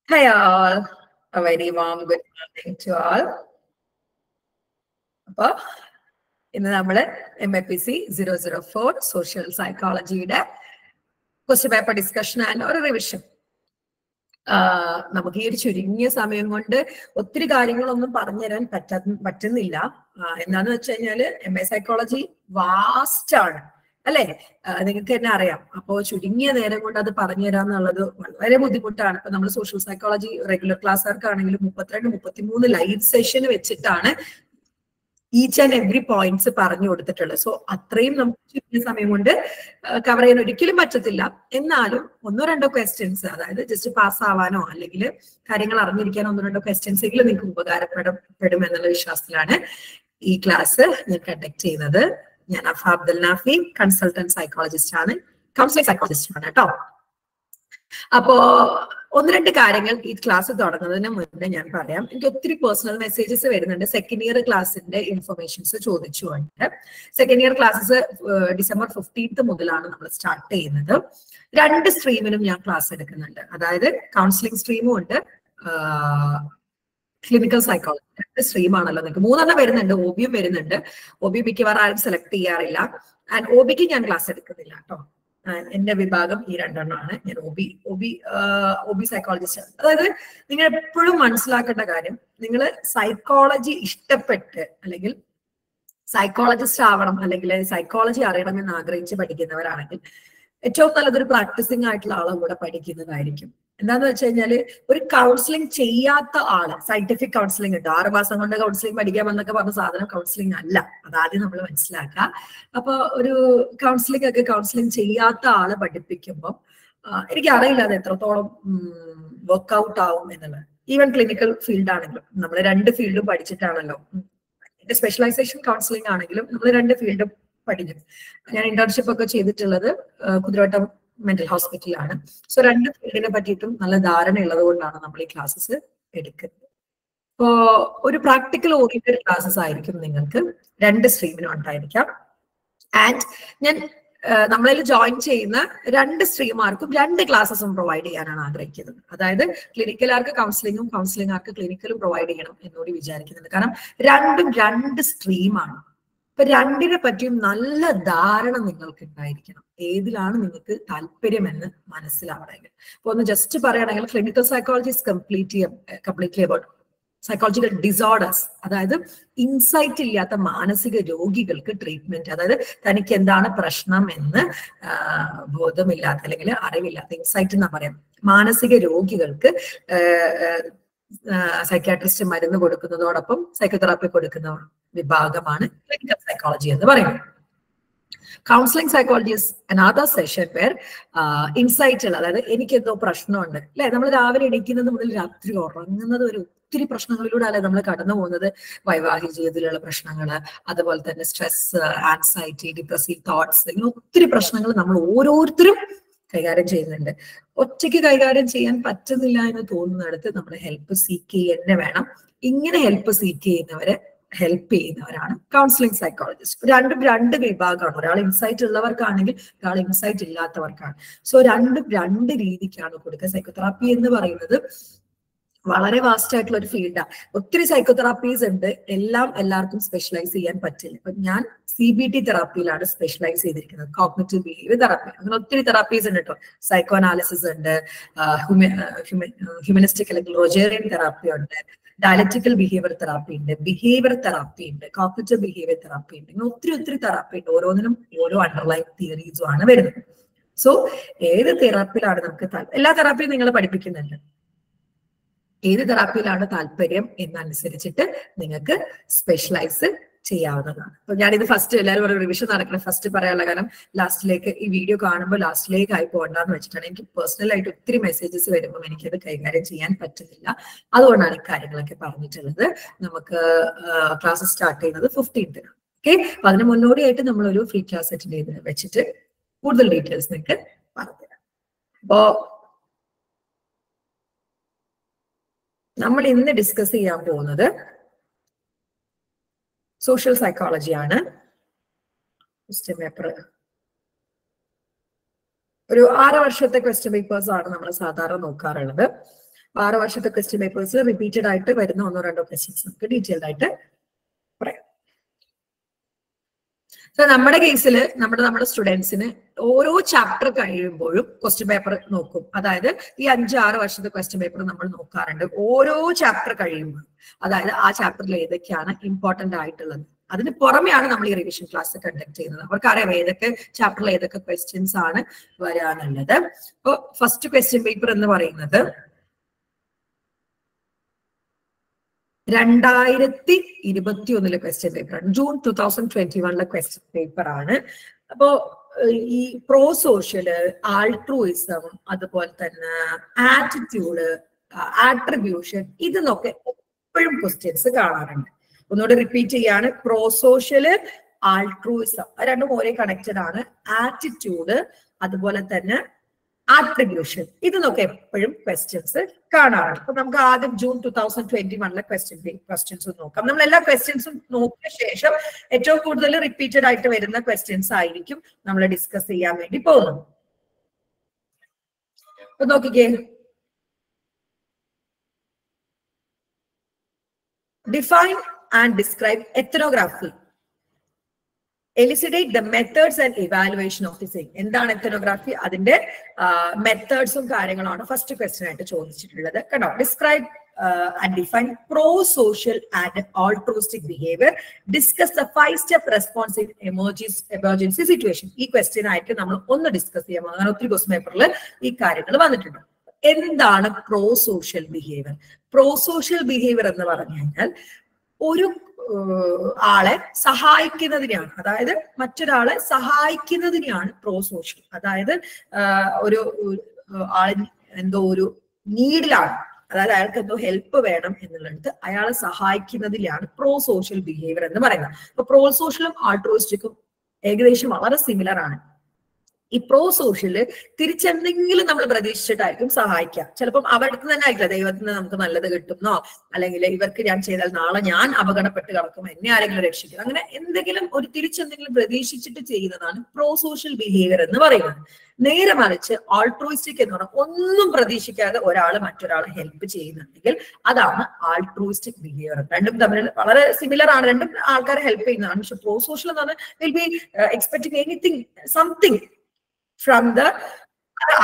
Hi all, a very warm good morning to all. In the MAPC004 Social Psychology question paper discussion and or revision. നമുക്ക് ഈ ഒരു ചുരുങ്ങിയ സമയം കൊണ്ട് ഒത്തിരി കാര്യങ്ങളൊന്നും പറഞ്ഞു തരാൻ പറ്റുന്നില്ല. എന്താന്ന് വെച്ച് കഴിഞ്ഞാല് MA സൈക്കോളജി വാസ്റ്റ് ആണ് അല്ലെ, നിങ്ങൾക്ക് തന്നെ അറിയാം. അപ്പോ ചുരുങ്ങിയ നേരം കൊണ്ട് അത് പറഞ്ഞു തരാന്നുള്ളത് വളരെ ബുദ്ധിമുട്ടാണ്. ഇപ്പൊ നമ്മൾ സോഷ്യൽ സൈക്കോളജി റെഗുലർ ക്ലാസ്സുകാർക്കാണെങ്കിലും 32-33 ലൈവ് സെഷൻ വെച്ചിട്ടാണ് ഈച്ച് ആൻഡ് എവറി പോയിന്റ്സ് പറഞ്ഞു കൊടുത്തിട്ടുള്ളത്. സോ അത്രയും നമുക്ക് ചുരുങ്ങിയ സമയം കൊണ്ട് കവർ ചെയ്യാൻ ഒരിക്കലും പറ്റത്തില്ല. എന്നാലും 1-2 ക്വസ്റ്റ്യൻസ്, അതായത് ജസ്റ്റ് പാസ് ആവാനോ അല്ലെങ്കിൽ കാര്യങ്ങൾ അറിഞ്ഞിരിക്കാനോ 1-2 ക്വസ്റ്റ്യൻസ് എങ്കിലും നിങ്ങൾക്ക് ഉപകാരപ്പെടും എന്നുള്ള വിശ്വാസത്തിലാണ് ഈ ക്ലാസ് ഞാൻ കണ്ടക്ട് ചെയ്യുന്നത്. ഞാൻ അഫ അബ്ദുൽ നാഫി, കൺസൾട്ടന്റ് സൈക്കോളജിസ്റ്റ് ആണ്, കൗൺസിലിംഗ് സൈക്കോളജിസ്റ്റ് ആണ് കേട്ടോ. അപ്പോ 1-2 കാര്യങ്ങൾ ഈ ക്ലാസ് തുടങ്ങുന്നതിന് മുന്നേ ഞാൻ പറയാം. എനിക്ക് ഒത്തിരി പേഴ്സണൽ മെസ്സേജസ് വരുന്നുണ്ട് സെക്കൻഡ് ഇയർ ക്ലാസ്സിന്റെ ഇൻഫർമേഷൻസ് ചോദിച്ചുകൊണ്ട്. Second year classes December 15th മുതലാണ് നമ്മൾ സ്റ്റാർട്ട് ചെയ്യുന്നത്. 2 സ്ട്രീമിനും ഞാൻ ക്ലാസ് എടുക്കുന്നുണ്ട്. അതായത് കൗൺസിലിംഗ് സ്ട്രീമും ഉണ്ട്, ക്ലിനിക്കൽ സൈക്കോളജി 2 സ്ട്രീമാണല്ലോ. നിങ്ങൾക്ക് 3 വരുന്നുണ്ട്, OBയും വരുന്നുണ്ട്. OB മിക്കവാറും ആരും സെലക്ട് ചെയ്യാറില്ല. ആൻഡ് OBക്ക് ഞാൻ ക്ലാസ് എടുക്കുന്നില്ല കേട്ടോ. എന്റെ വിഭാഗം ഈ 2 ആണ്. ഞാൻ OB സൈക്കോളജിസ്റ്റ്. അതായത് നിങ്ങൾ എപ്പോഴും മനസ്സിലാക്കേണ്ട കാര്യം, നിങ്ങൾ സൈക്കോളജി ഇഷ്ടപ്പെട്ട് അല്ലെങ്കിൽ സൈക്കോളജിസ്റ്റ് ആവണം അല്ലെങ്കിൽ സൈക്കോളജി അറിയണമെന്ന് ആഗ്രഹിച്ച് പഠിക്കുന്നവരാണെങ്കിൽ ഏറ്റവും നല്ലതൊരു പ്രാക്ടീസിങ് ആയിട്ടുള്ള ആളും കൂടെ പഠിക്കുന്നതായിരിക്കും. എന്താന്ന് വെച്ച് കഴിഞ്ഞാല് ഒരു കൗൺസിലിംഗ് ചെയ്യാത്ത ആള്, സയന്റിഫിക് കൗൺസിലിംഗ് ഉണ്ട്, 6 മാസം കൊണ്ട് കൗൺസിലിംഗ് പഠിക്കാമെന്നൊക്കെ പറഞ്ഞ സാധനം കൗൺസിലിംഗ് അല്ല. അതാദ്യം നമ്മൾ മനസ്സിലാക്കുക. അപ്പൊ ഒരു കൗൺസിലിംഗ് ചെയ്യാത്ത ആള് പഠിപ്പിക്കുമ്പോൾ എനിക്ക് അറിയില്ല അത് എത്രത്തോളം വർക്ക്ഔട്ട് ആവും എന്നുള്ളത്. ഈവൻ ക്ലിനിക്കൽ ഫീൽഡ് ആണെങ്കിലും നമ്മൾ 2 ഫീൽഡും പഠിച്ചിട്ടാണല്ലോ. എന്റെ സ്പെഷ്യലൈസേഷൻ കൗൺസിലിംഗ് ആണെങ്കിലും നമ്മൾ 2 ഫീൽഡും പഠിക്കും. ഞാൻ ഇന്റേൺഷിപ്പ് ഒക്കെ ചെയ്തിട്ടുള്ളത് കുതിരവട്ടം മെന്റൽ ഹോസ്പിറ്റലാണ്. സോ 2 ഫീൽഡിനെ പറ്റിയിട്ടും നല്ല ധാരണ ഉള്ളത് കൊണ്ടാണ് നമ്മൾ ഈ ക്ലാസ്സസ് എടുക്കുന്നത്. ഇപ്പോ ഒരു പ്രാക്ടിക്കൽ ഓറിയന്റഡ് ക്ലാസ്സസ് ആയിരിക്കും നിങ്ങൾക്ക് 2 സ്ട്രീമിനും ഉണ്ടായിരിക്കാം. ആൻഡ് ഞാൻ നമ്മളിൽ ജോയിൻ ചെയ്യുന്ന 2 സ്ട്രീമാർക്കും 2 ക്ലാസ്സസും പ്രൊവൈഡ് ചെയ്യാനാണ് ആഗ്രഹിക്കുന്നത്. അതായത് ക്ലിനിക്കലാർക്ക് കൗൺസിലിംഗും കൗൺസിലിംഗാർക്ക് ക്ലിനിക്കലും പ്രൊവൈഡ് ചെയ്യണം എന്നോട് വിചാരിക്കുന്നുണ്ട്. കാരണം രണ്ടും 2 സ്ട്രീമാണ്. ഇപ്പൊ 2നെ പറ്റിയും നല്ല ധാരണ നിങ്ങൾക്ക് ഉണ്ടായിരിക്കണം. ഏതിലാണ് നിങ്ങൾക്ക് താല്പര്യമെന്ന് മനസ്സിലാവണമെങ്കിൽ. ഇപ്പൊ ഒന്ന് ജസ്റ്റ് പറയുകയാണെങ്കിൽ clinical psychology is completely about psychological disorders. അതായത് ഇൻസൈറ്റ് ഇല്ലാത്ത മാനസിക രോഗികൾക്ക് ട്രീറ്റ്മെന്റ്, അതായത് തനിക്ക് എന്താണ് പ്രശ്നം എന്ന് ബോധമില്ലാത്ത അല്ലെങ്കിൽ അറിവില്ലാത്ത, ഇൻസൈറ്റ് എന്നാ പറയാം, മാനസിക രോഗികൾക്ക് സൈക്യാട്രിസ്റ്റ് മരുന്ന് കൊടുക്കുന്നതോടൊപ്പം സൈക്കോതെറാപ്പി കൊടുക്കുന്ന വിഭാഗമാണ് ക്ലിനിക്കൽ സൈക്കോളജി എന്ന് പറയുന്നത്. Counselling psychology is another session where insight ഉള്ള, അതായത് എനിക്ക് എന്തോ പ്രശ്നമുണ്ട് അല്ലെ, നമ്മൾ രാവിലെ എണീക്കുന്നത് മുതൽ രാത്രി ഉറങ്ങുന്നത് വരെ ഒത്തിരി പ്രശ്നങ്ങളിലൂടെ അല്ലെ നമ്മൾ കടന്നു പോകുന്നത്. വൈവാഹിക ജീവിതത്തിലുള്ള പ്രശ്നങ്ങൾ, അതുപോലെ തന്നെ സ്ട്രെസ്, ആൻസൈറ്റി, ഡിപ്രസീവ് തോട്ട്സ്, ഇങ്ങനെ ഒത്തിരി പ്രശ്നങ്ങൾ നമ്മൾ ഓരോരുത്തരും കൈകാര്യം ചെയ്യുന്നുണ്ട്. ഒറ്റയ്ക്ക് കൈകാര്യം ചെയ്യാൻ പറ്റുന്നില്ല എന്ന് തോന്നുന്നിടത്ത് നമ്മൾ ഹെൽപ്പ് സീക്ക് ചെയ്യുക വേണം. ഇങ്ങനെ ഹെൽപ്പ് സീക്ക് ചെയ്യുന്നവരെ ഹെൽപ്പ് ചെയ്യുന്നവരാണ് കൗൺസിലിംഗ് സൈക്കോളജിസ്റ്റ്. 2 വിഭാഗമാണ്. ഒരാൾ ഇൻസൈറ്റ് ഉള്ളവർക്കാണെങ്കിൽ ഒരാൾ ഇൻസൈറ്റ് ഇല്ലാത്തവർക്കാണ്. സോ 2 രീതിക്കാണ് കൊടുക്കുക. സൈക്കോതെറാപ്പി എന്ന് പറയുന്നത് വളരെ വാസ്റ്റ് ആയിട്ടുള്ള ഒരു ഫീൽഡാണ്. ഒത്തിരി സൈക്കോതെറാപ്പീസ് ഉണ്ട്, എല്ലാവർക്കും സ്പെഷ്യലൈസ് ചെയ്യാൻ പറ്റില്ല. ഇപ്പൊ ഞാൻ CBT തെറാപ്പിയിലാണ് സ്പെഷ്യലൈസ് ചെയ്തിരിക്കുന്നത്, കോഗ്നിറ്റീവ് ബിഹേവിയർ തെറാപ്പി. അങ്ങനെ ഒത്തിരി തെറാപ്പീസ് ഉണ്ട് കേട്ടോ. സൈക്കോ അനാലിസിസ് ഉണ്ട്, ഹ്യൂമനിസ്റ്റിക് അല്ലെങ്കിൽ റോജേറിയൻ തെറാപ്പി ഉണ്ട്, ഡയലക്റ്റിക്കൽ ബിഹേവിയർ തെറാപ്പി ഉണ്ട്, കോഗ്നിറ്റീവ് ബിഹേവിയർ തെറാപ്പി ഉണ്ട്. ഇങ്ങനെ ഒത്തിരി തെറാപ്പി ഉണ്ട്. ഓരോന്നിനും ഓരോ അണ്ടർലൈൻ തിയറീസും ആണ് വരുന്നത്. സോ ഏത് തെറാപ്പിയിലാണ് നമുക്ക് എല്ലാ തെറാപ്പിയും നിങ്ങൾ പഠിപ്പിക്കുന്നുണ്ട്. ഏത് തെറാപ്പിയിലാണ് താല്പര്യം എന്നനുസരിച്ചിട്ട് നിങ്ങൾക്ക് സ്പെഷ്യലൈസ് ചെയ്യാവുന്നതാണ്. അപ്പൊ ഞാനിത് ഫസ്റ്റ് എല്ലാവരും ഒരു റിവിഷൻ നടക്കണം. ഫസ്റ്റ് പറയാനുള്ള കാരണം ലാസ്റ്റിലേക്ക് ഈ വീഡിയോ കാണുമ്പോൾ ലാസ്റ്റിലേക്ക് ആയി പോകണ്ടെന്ന് വെച്ചിട്ടാണ്. എനിക്ക് പേഴ്സണലായിട്ട് ഒത്തിരി മെസ്സേജസ് വരുമ്പോൾ എനിക്കത് കൈകാര്യം ചെയ്യാൻ പറ്റുന്നില്ല. അതുകൊണ്ടാണ് ഈ കാര്യങ്ങളൊക്കെ പറഞ്ഞിട്ടുള്ളത്. നമുക്ക് ക്ലാസ് സ്റ്റാർട്ട് ചെയ്യുന്നത് 15th. ഓക്കെ, അപ്പൊ അതിന് മുന്നോടിയായിട്ട് നമ്മളൊരു ഫ്രീ ക്ലാസ് അറ്റൻഡ് ചെയ്ത് വെച്ചിട്ട് കൂടുതൽ ഡീറ്റെയിൽസ് നിങ്ങൾക്ക് പറഞ്ഞുതരാം. അപ്പോ നമ്മൾ ഇന്ന് ഡിസ്കസ് ചെയ്യാൻ പോകുന്നത് സോഷ്യൽ സൈക്കോളജിയാണ്. ക്വസ്റ്റ്യൻ പേപ്പർ ഒരു 6 വർഷത്തെ ക്വസ്റ്റ്യൻ പേപ്പേഴ്സ് ആണ് നമ്മൾ സാധാരണ നോക്കാറുള്ളത്. 6 വർഷത്തെ ക്വസ്റ്റ്യൻ പേപ്പേഴ്സ് റിപ്പീറ്റഡ് ആയിട്ട് വരുന്ന 1-2 ക്വസ്റ്റ്യൻസ് നമുക്ക് ഡീറ്റെയിൽഡ് ആയിട്ട് പറയാം. സോ നമ്മുടെ കേസിൽ നമ്മുടെ സ്റ്റുഡൻസിന് ഓരോ ചാപ്റ്റർ കഴിയുമ്പോഴും ക്വസ്റ്റ്യൻ പേപ്പർ നോക്കും. അതായത് ഈ 5-6 വർഷത്തെ ക്വസ്റ്റ്യൻ പേപ്പർ നമ്മൾ നോക്കാറുണ്ട് ഓരോ ചാപ്റ്റർ കഴിയുമ്പോഴും. അതായത് ആ ചാപ്റ്ററിൽ ഏതൊക്കെയാണ് ഇമ്പോർട്ടന്റ് ആയിട്ടുള്ളത്. അതിന് പുറമെയാണ് നമ്മൾ ഈ റിവിഷൻ ക്ലാസ് കണ്ടക്ട് ചെയ്യുന്നത്. അവർക്കറിയാം ഏതൊക്കെ ചാപ്റ്ററിൽ ഏതൊക്കെ ക്വസ്റ്റ്യൻസ് ആണ് വരാനുള്ളത്. അപ്പോൾ ഫസ്റ്റ് ക്വസ്റ്റ്യൻ പേപ്പർ എന്ന് പറയുന്നത് 2021 ക്വസ്റ്റ്യൻ പേപ്പറാണ്. ജൂൺ 2021 ക്വസ്റ്റ്യൻ പേപ്പർ ആണ്. അപ്പോ ഈ പ്രോ സോഷ്യല്, ആൾട്രൂയിസം, അതുപോലെ തന്നെ ആറ്റിറ്റ്യൂഡ്, ആട്രിബ്യൂഷൻ, ഇതിനൊക്കെ എപ്പോഴും ക്വസ്റ്റ്യൻസ് കാണാറുണ്ട്. ഒന്നുകൂടെ റിപ്പീറ്റ് ചെയ്യാണ്. പ്രോ സോഷ്യല്, ആൾട്രൂയിസം രണ്ടും ഒരേ കണക്റ്റഡ് ആണ്. ആറ്റിറ്റ്യൂഡ്, അതുപോലെ തന്നെ ആട്രിബ്യൂഷൻ, ഇതിനൊക്കെ എപ്പോഴും ക്വസ്റ്റ്യൻസ് കാണാറുണ്ട്. അപ്പൊ നമുക്ക് ആദ്യം ജൂൺ 2021 ക്വസ്റ്റ്യൻസ് നോക്കാം. നമ്മൾ എല്ലാ ക്വസ്റ്റ്യൻസും നോക്കിയ ശേഷം ഏറ്റവും കൂടുതൽ റിപ്പീറ്റഡ് ആയിട്ട് വരുന്ന ക്വസ്റ്റ്യൻസ് ആയിരിക്കും നമ്മൾ ഡിസ്കസ് ചെയ്യാൻ വേണ്ടി പോകുന്നത്. അപ്പൊ നോക്കിക്കേ, define and describe ethnography. Elucidate the methods and evaluation of the same. എന്താണ് എത്നോഗ്രാഫി? അതിന്റെ മെത്തേഡ്സും കാര്യങ്ങളാണ് ഫസ്റ്റ് ക്വസ്റ്റ്യൻ ആയിട്ട് ചോദിച്ചിട്ടുള്ളത്. കണ്ടോ, describe and define pro-social and altruistic behavior. Discuss the 5-step response in emergency situation. ഈ ക്വസ്റ്റ്യൻ ആയിട്ട് നമ്മൾ ഒന്ന് ഡിസ്കസ് ചെയ്യാം. അങ്ങനെ ഒത്തിരി ക്വസ്റ്റ്യൻ പേപ്പറിൽ ഈ കാര്യങ്ങൾ വന്നിട്ടുണ്ട്. എന്താണ് pro social behaviour? Pro social behaviour എന്ന് പറഞ്ഞു കഴിഞ്ഞാൽ ഒരു ആളെ സഹായിക്കുന്നതിനെയാണ്, അതായത് മറ്റൊരാളെ സഹായിക്കുന്നതിനെയാണ് പ്രോ സോഷ്യൽ. അതായത് ഒരു ആളിന് എന്തോ ഒരു നീഡിലാണ്, അതായത് അയാൾക്ക് എന്തോ ഹെൽപ്പ് വേണം എന്നുള്ളത് അയാളെ സഹായിക്കുന്നതിലാണ് പ്രോ സോഷ്യൽ ബിഹേവിയർ എന്ന് പറയുന്നത്. അപ്പൊ പ്രോ സോഷ്യലും ആൾട്രൂയിസ്റ്റിക്കും ഏകദേശം വളരെ സിമിലർ ആണ്. ഈ പ്രോ സോഷ്യല് തിരിച്ചെന്തെങ്കിലും നമ്മൾ പ്രതീക്ഷിച്ചിട്ടായിരിക്കും സഹായിക്കുക. ചിലപ്പം അവർക്ക് തന്നെ ആയിരിക്കില്ല ദൈവത്തിന് നമുക്ക് നല്ലത് കിട്ടുന്നോ, അല്ലെങ്കിൽ ഇവർക്ക് ഞാൻ ചെയ്താൽ നാളെ ഞാൻ അപകടപ്പെട്ട് കിടക്കും, എന്നെ ആരെങ്കിലും രക്ഷിക്കും, അങ്ങനെ എന്തെങ്കിലും ഒരു തിരിച്ചെന്തെങ്കിലും പ്രതീക്ഷിച്ചിട്ട് ചെയ്യുന്നതാണ് പ്രോ സോഷ്യൽ ബിഹേവിയർ എന്ന് പറയുന്നത്. നേരെ മറിച്ച് ആൾട്രൂയിസ്റ്റിക് എന്ന് പറഞ്ഞാൽ ഒന്നും പ്രതീക്ഷിക്കാതെ ഒരാൾ മറ്റൊരാളെ ഹെൽപ്പ് ചെയ്യുന്നുണ്ടെങ്കിൽ അതാണ് ആൾട്രൂയിസ്റ്റിക് ബിഹേവിയർ. രണ്ടും തമ്മിൽ വളരെ സിമിലർ ആണ്, രണ്ടും ആൾക്കാരെ ഹെൽപ്പ് ചെയ്യുന്നതാണ്. പക്ഷെ പ്രോ സോഷ്യൽ എന്ന് പറഞ്ഞാൽ will be expecting anything, something from the,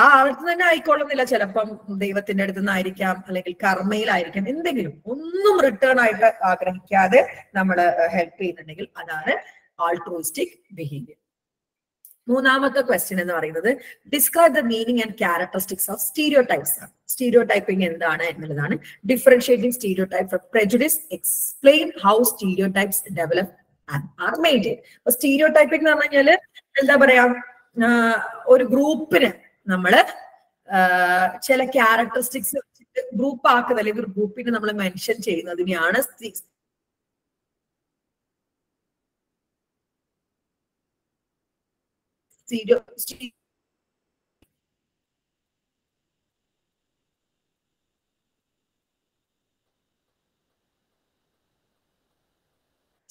ആ ആൾക്ക് തന്നെ ആയിക്കൊള്ളുന്നില്ല, ചിലപ്പം ദൈവത്തിന്റെ അടുത്ത് നിന്നായിരിക്കാം, അല്ലെങ്കിൽ കർമ്മയിലായിരിക്കാം, എന്തെങ്കിലും ഒന്നും റിട്ടേൺ ആയിട്ട് ആഗ്രഹിക്കാതെ നമ്മൾ ഹെൽപ്പ് ചെയ്യുന്നുണ്ടെങ്കിൽ അതാണ് ആൾട്രൂയിസ്റ്റിക് ബിഹേവിയർ. മൂന്നാമത്തെ ക്വസ്റ്റ്യൻ എന്ന് പറയുന്നത് describe the meaning and characteristics of stereotypes ആണ്. സ്റ്റീരിയോടൈപ്പിംഗ് എന്താണ് എന്നുള്ളതാണ്. Differentiating stereotype from prejudice, explain how stereotypes develop and are maintain. അപ്പൊ സ്റ്റീരിയോടൈപ്പിംഗ് എന്ന് പറഞ്ഞു കഴിഞ്ഞാല് എന്താ പറയാ, ഒരു ഗ്രൂപ്പിന് നമ്മള് ചില ക്യാരക്ടറിസ്റ്റിക്സ് വെച്ചിട്ട് ഗ്രൂപ്പ് ആക്കുന്നത്, അല്ലെങ്കിൽ ഒരു ഗ്രൂപ്പിനെ നമ്മൾ മെൻഷൻ ചെയ്യുന്നതിനെയാണ്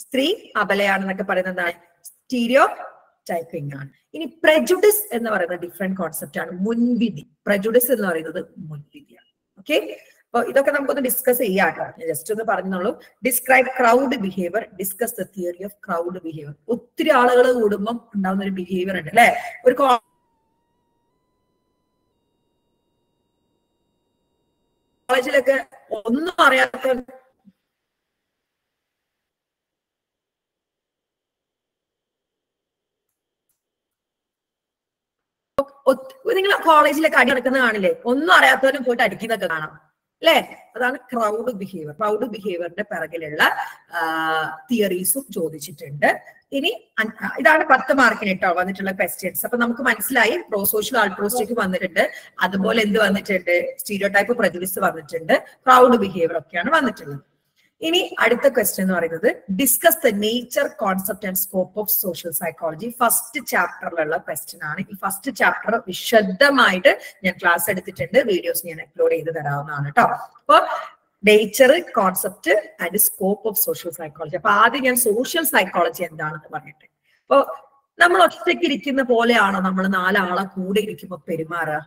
സ്ത്രീ അബലയാണെന്നൊക്കെ പറയുന്നതാണ് സ്റ്റീരിയോ ടൈപ്പിംഗ് ആണ്. ഇനി പ്രജുഡിസ് എന്ന് പറയുന്ന ഡിഫറെന്റ് കോൺസെപ്റ്റ് ആണ്. മുൻവിധി. പ്രജുഡിസ് എന്ന് പറയുന്നത് മുൻവിധിയാണ്. ഓക്കെ, അപ്പൊ ഇതൊക്കെ നമുക്കൊന്ന് ഡിസ്കസ് ചെയ്യാം കേട്ടോ. ജസ്റ്റ് ഒന്ന് പറഞ്ഞോളൂ. Describe crowd behaviour, discuss the theory of crowd behaviour. ഒത്തിരി ആളുകൾ കൂടുമ്പം ഉണ്ടാവുന്ന ഒരു ബിഹേവിയർ ഉണ്ട് അല്ലെ. ഒരു കോളേജിലൊക്കെ ഒന്നും അറിയാത്ത നിങ്ങൾ കോളേജിലൊക്കെ അടി നടക്കുന്ന കാണില്ലേ, ഒന്നും അറിയാത്തവരും പോയിട്ട് അടിക്കുന്നൊക്കെ കാണാം അല്ലെ. അതാണ് ക്രൗഡ് ബിഹേവിയർ. ക്രൗഡ് ബിഹേവിയറിന്റെ പിറകിലുള്ള തിയറീസും ചോദിച്ചിട്ടുണ്ട്. ഇനി ഇതാണ് 10 മാർക്കിന് കേട്ടോ വന്നിട്ടുള്ള ക്വസ്റ്റ്യൻസ്. അപ്പൊ നമുക്ക് മനസ്സിലായി പ്രോ സോഷ്യൽ ആൾട്രൂയിസ്റ്റിക് വന്നിട്ടുണ്ട്, അതുപോലെ എന്ത് വന്നിട്ടുണ്ട്, സ്റ്റീരിയോടൈപ്പ്, പ്രജുഡിസ് വന്നിട്ടുണ്ട്, ക്രൗഡ് ബിഹേവിയർ ഒക്കെയാണ് വന്നിട്ടുള്ളത്. ഇനി അടുത്ത ക്വസ്റ്റ്യൻ എന്ന് പറയുന്നത് discuss the nature, concept and scope of social psychology. First ചാപ്റ്ററിലുള്ള ക്വസ്റ്റ്യൻ ആണ്. ഈ ഫസ്റ്റ് ചാപ്റ്റർ വിശദമായിട്ട് ഞാൻ ക്ലാസ് എടുത്തിട്ടുണ്ട്, വീഡിയോസ് ഞാൻ അപ്ലോഡ് ചെയ്ത് തരാവുന്നതാണ് കേട്ടോ. അപ്പൊ nature, concept and scope of social psychology. അപ്പൊ ആദ്യം ഞാൻ സോഷ്യൽ സൈക്കോളജി എന്താണെന്ന് പറയട്ടെ. അപ്പൊ നമ്മൾ ഒറ്റയ്ക്ക് ഇരിക്കുന്ന പോലെയാണോ നമ്മൾ 4 ആളെ കൂടെ ഇരിക്കുമ്പോൾ പെരുമാറുക?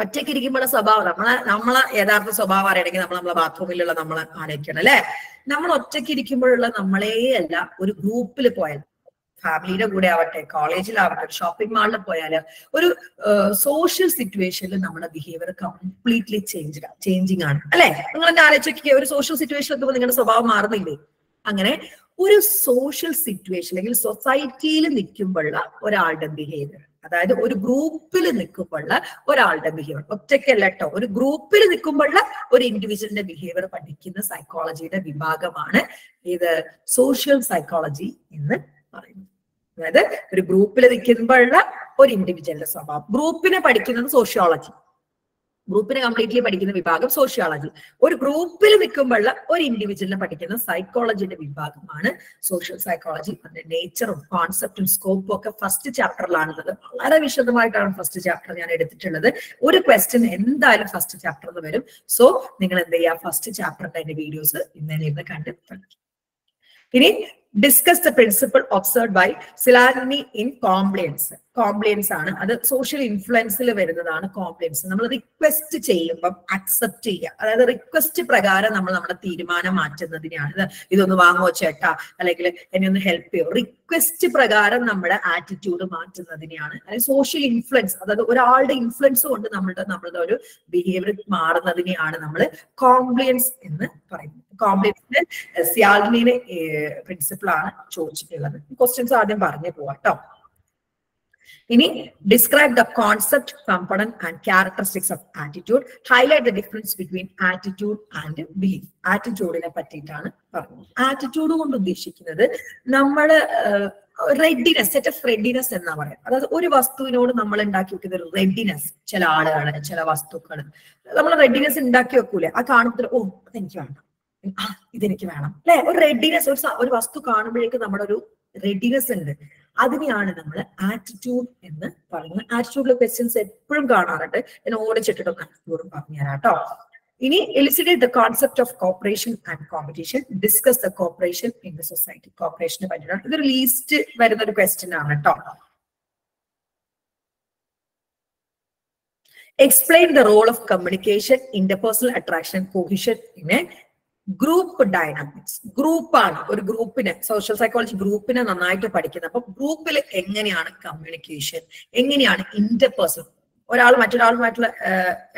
ഒറ്റയ്ക്ക് ഇരിക്കുമ്പോഴുള്ള സ്വഭാവം നമ്മളെ യഥാർത്ഥ സ്വഭാവം അറിയണമെങ്കിൽ നമ്മളെ ബാത്റൂമിലുള്ള നമ്മളെ ആലോചിക്കണം അല്ലെ. നമ്മൾ ഒറ്റയ്ക്ക് ഇരിക്കുമ്പോഴുള്ള നമ്മളേ അല്ല ഒരു ഗ്രൂപ്പിൽ പോയാൽ, ഫാമിലിയുടെ കൂടെ ആവട്ടെ, കോളേജിലാവട്ടെ, ഷോപ്പിംഗ് മാളിൽ പോയാൽ, ഒരു സോഷ്യൽ സിറ്റുവേഷനിൽ നമ്മുടെ ബിഹേവിയർ കംപ്ലീറ്റ്ലി ചേഞ്ചിങ് ആണ് അല്ലെ. നിങ്ങൾ എന്നെ ആലോചിക്കുക, ഒരു സോഷ്യൽ സിറ്റുവേഷൻ എത്തുമ്പോൾ നിങ്ങളുടെ സ്വഭാവം മാറുന്നില്ലേ? അങ്ങനെ ഒരു സോഷ്യൽ സിറ്റുവേഷൻ അല്ലെങ്കിൽ സൊസൈറ്റിയിൽ നിൽക്കുമ്പോഴുള്ള ഒരാളുടെ ബിഹേവിയർ, അതായത് ഒരു ഗ്രൂപ്പിൽ നിൽക്കുമ്പോഴുള്ള ഒരാളുടെ ബിഹേവിയർ, ഒറ്റയ്ക്കല്ല കേട്ടോ, ഒരു ഗ്രൂപ്പിൽ നിൽക്കുമ്പോഴുള്ള ഒരു ഇൻഡിവിജ്വലിന്റെ ബിഹേവിയർ പഠിക്കുന്ന സൈക്കോളജിയുടെ വിഭാഗമാണ് ഇത് സോഷ്യൽ സൈക്കോളജി എന്ന് പറയുന്നത്. അതായത് ഒരു ഗ്രൂപ്പിൽ നിൽക്കുമ്പോഴുള്ള ഒരു ഇൻഡിവിജ്വലിന്റെ സ്വഭാവം, ഗ്രൂപ്പിനെ പഠിക്കുന്നത് സോഷ്യോളജി, ഗ്രൂപ്പിനെ കംപ്ലീറ്റ്ലി പഠിക്കുന്ന വിഭാഗം സോഷ്യോളജി. ഒരു ഗ്രൂപ്പിൽ നിൽക്കുമ്പോഴുള്ള ഒരു ഇൻഡിവിജ്വലിനെ പഠിക്കുന്ന സൈക്കോളജിയുടെ വിഭാഗമാണ് സോഷ്യൽ സൈക്കോളജി. അതിന്റെ നേച്ചറും കോൺസെപ്റ്റും സ്കോപ്പും ഒക്കെ ഫസ്റ്റ് ചാപ്റ്ററിലാണുള്ളത്. വളരെ വിശദമായിട്ടാണ് ഫസ്റ്റ് ചാപ്റ്റർ ഞാൻ എടുത്തിട്ടുള്ളത്. ഒരു ക്വസ്റ്റ്യൻ എന്തായാലും ഫസ്റ്റ് ചാപ്റ്ററിൽ വരും. സോ നിങ്ങൾ എന്ത് ചെയ്യുക, ഫസ്റ്റ് ചാപ്റ്ററിന്റെ വീഡിയോസ് ഇന്നലെ കണ്ട് പഠിക്കും. ഇനി discuss the principle observed by Cialdini in compliance. Compliance ആണ്, അത് സോഷ്യൽ ഇൻഫ്ലുവൻസിൽ വരുന്നതാണ് കോംപ്ലയൻസ്. നമ്മൾ റിക്വസ്റ്റ് ചെയ്യുമ്പം അക്സെപ്റ്റ് ചെയ്യുക, അതായത് റിക്വസ്റ്റ് പ്രകാരം നമ്മൾ നമ്മുടെ തീരുമാനം മാറ്റുന്നതിനെയാണ്. ഇതൊന്ന് വാങ്ങുമോ ചേട്ടാ, അല്ലെങ്കിൽ എന്നെ ഒന്ന് ഹെൽപ്പ് ചെയ്യോ, റിക്വസ്റ്റ് പ്രകാരം നമ്മുടെ ആറ്റിറ്റ്യൂഡ് മാറ്റുന്നതിനെയാണ്. അതായത് സോഷ്യൽ ഇൻഫ്ലുവൻസ്, അതായത് ഒരാളുടെ ഇൻഫ്ലുവൻസ് കൊണ്ട് നമ്മളുടെ ഒരു ബിഹേവിയർ മാറുന്നതിനെയാണ് നമ്മൾ കോംപ്ലയൻസ് എന്ന് പറയുന്നത്. കോംപ്ലയൻസിന് സിയാൽഡിനിയുടെ പ്രിൻസിപ്പിൾ ആണ് ചോദിച്ചിട്ടുള്ളത്. ക്വസ്റ്റ്യൻസ് ആദ്യം പറഞ്ഞു പോവാം കേട്ടോ. ഇനി describe the concept, component and characteristics of attitude. Highlight the difference between attitude and belief. ആറ്റിറ്റ്യൂഡിനെ പറ്റിയിട്ടാണ് പറഞ്ഞത്. ആറ്റിറ്റ്യൂഡ് കൊണ്ട് ഉദ്ദേശിക്കുന്നത് നമ്മള് റെഡിനെസ്, സെറ്റ് ഓഫ് റെഡിനെസ് എന്നാ പറയാം. അതായത് ഒരു വസ്തുവിനോട് നമ്മൾ ഉണ്ടാക്കി വെക്കുന്ന ഒരു റെഡിനെസ്. ചില ആളുകള്, ചില വസ്തുക്കള് നമ്മൾ റെഡിനെസ് ഉണ്ടാക്കി വെക്കൂലേ, ആ കാണുമ്പോൾ ഓ അതെനിക്ക് വേണം, ഇതെനിക്ക് വേണം അല്ലെ. ഒരു റെഡിനെസ്, ഒരു വസ്തു കാണുമ്പോഴേക്ക് നമ്മുടെ ഒരു റെഡിനെസ് ഉണ്ട്. അതിനെയാണ് നമ്മൾ ആറ്റിറ്റ്യൂഡ് എന്ന് പറയുന്നത്. ആറ്റിറ്റ്യൂഡിലെ ക്വസ്റ്റ്യൻസ് എപ്പോഴും കാണാറുണ്ട്. ഞാൻ ഓടിച്ചിട്ടും ആറ്റിറ്റ്യൂഡും പറഞ്ഞുതരാം കേട്ടോ. ഇനി elucidate the concept of cooperation and competition. Discuss the cooperation in the society. കോപ്പറേഷനെ പറ്റിയിട്ടാണ്. ഇതൊരു ലീസ്റ്റ് വരുന്ന ഒരു ക്വസ്റ്റ്യൻ ആണ് കേട്ടോ. Explain the role of communication, interpersonal attraction, cohesion in a group dynamics. ഗ്രൂപ്പാണ്, ഒരു ഗ്രൂപ്പിനെ, സോഷ്യൽ സൈക്കോളജി ഗ്രൂപ്പിനെ നന്നായിട്ട് പഠിക്കുന്നത്. അപ്പൊ ഗ്രൂപ്പിൽ എങ്ങനെയാണ് കമ്മ്യൂണിക്കേഷൻ, എങ്ങനെയാണ് ഇന്റർപേഴ്സണൽ, ഒരാൾ മറ്റൊരാളുമായിട്ടുള്ള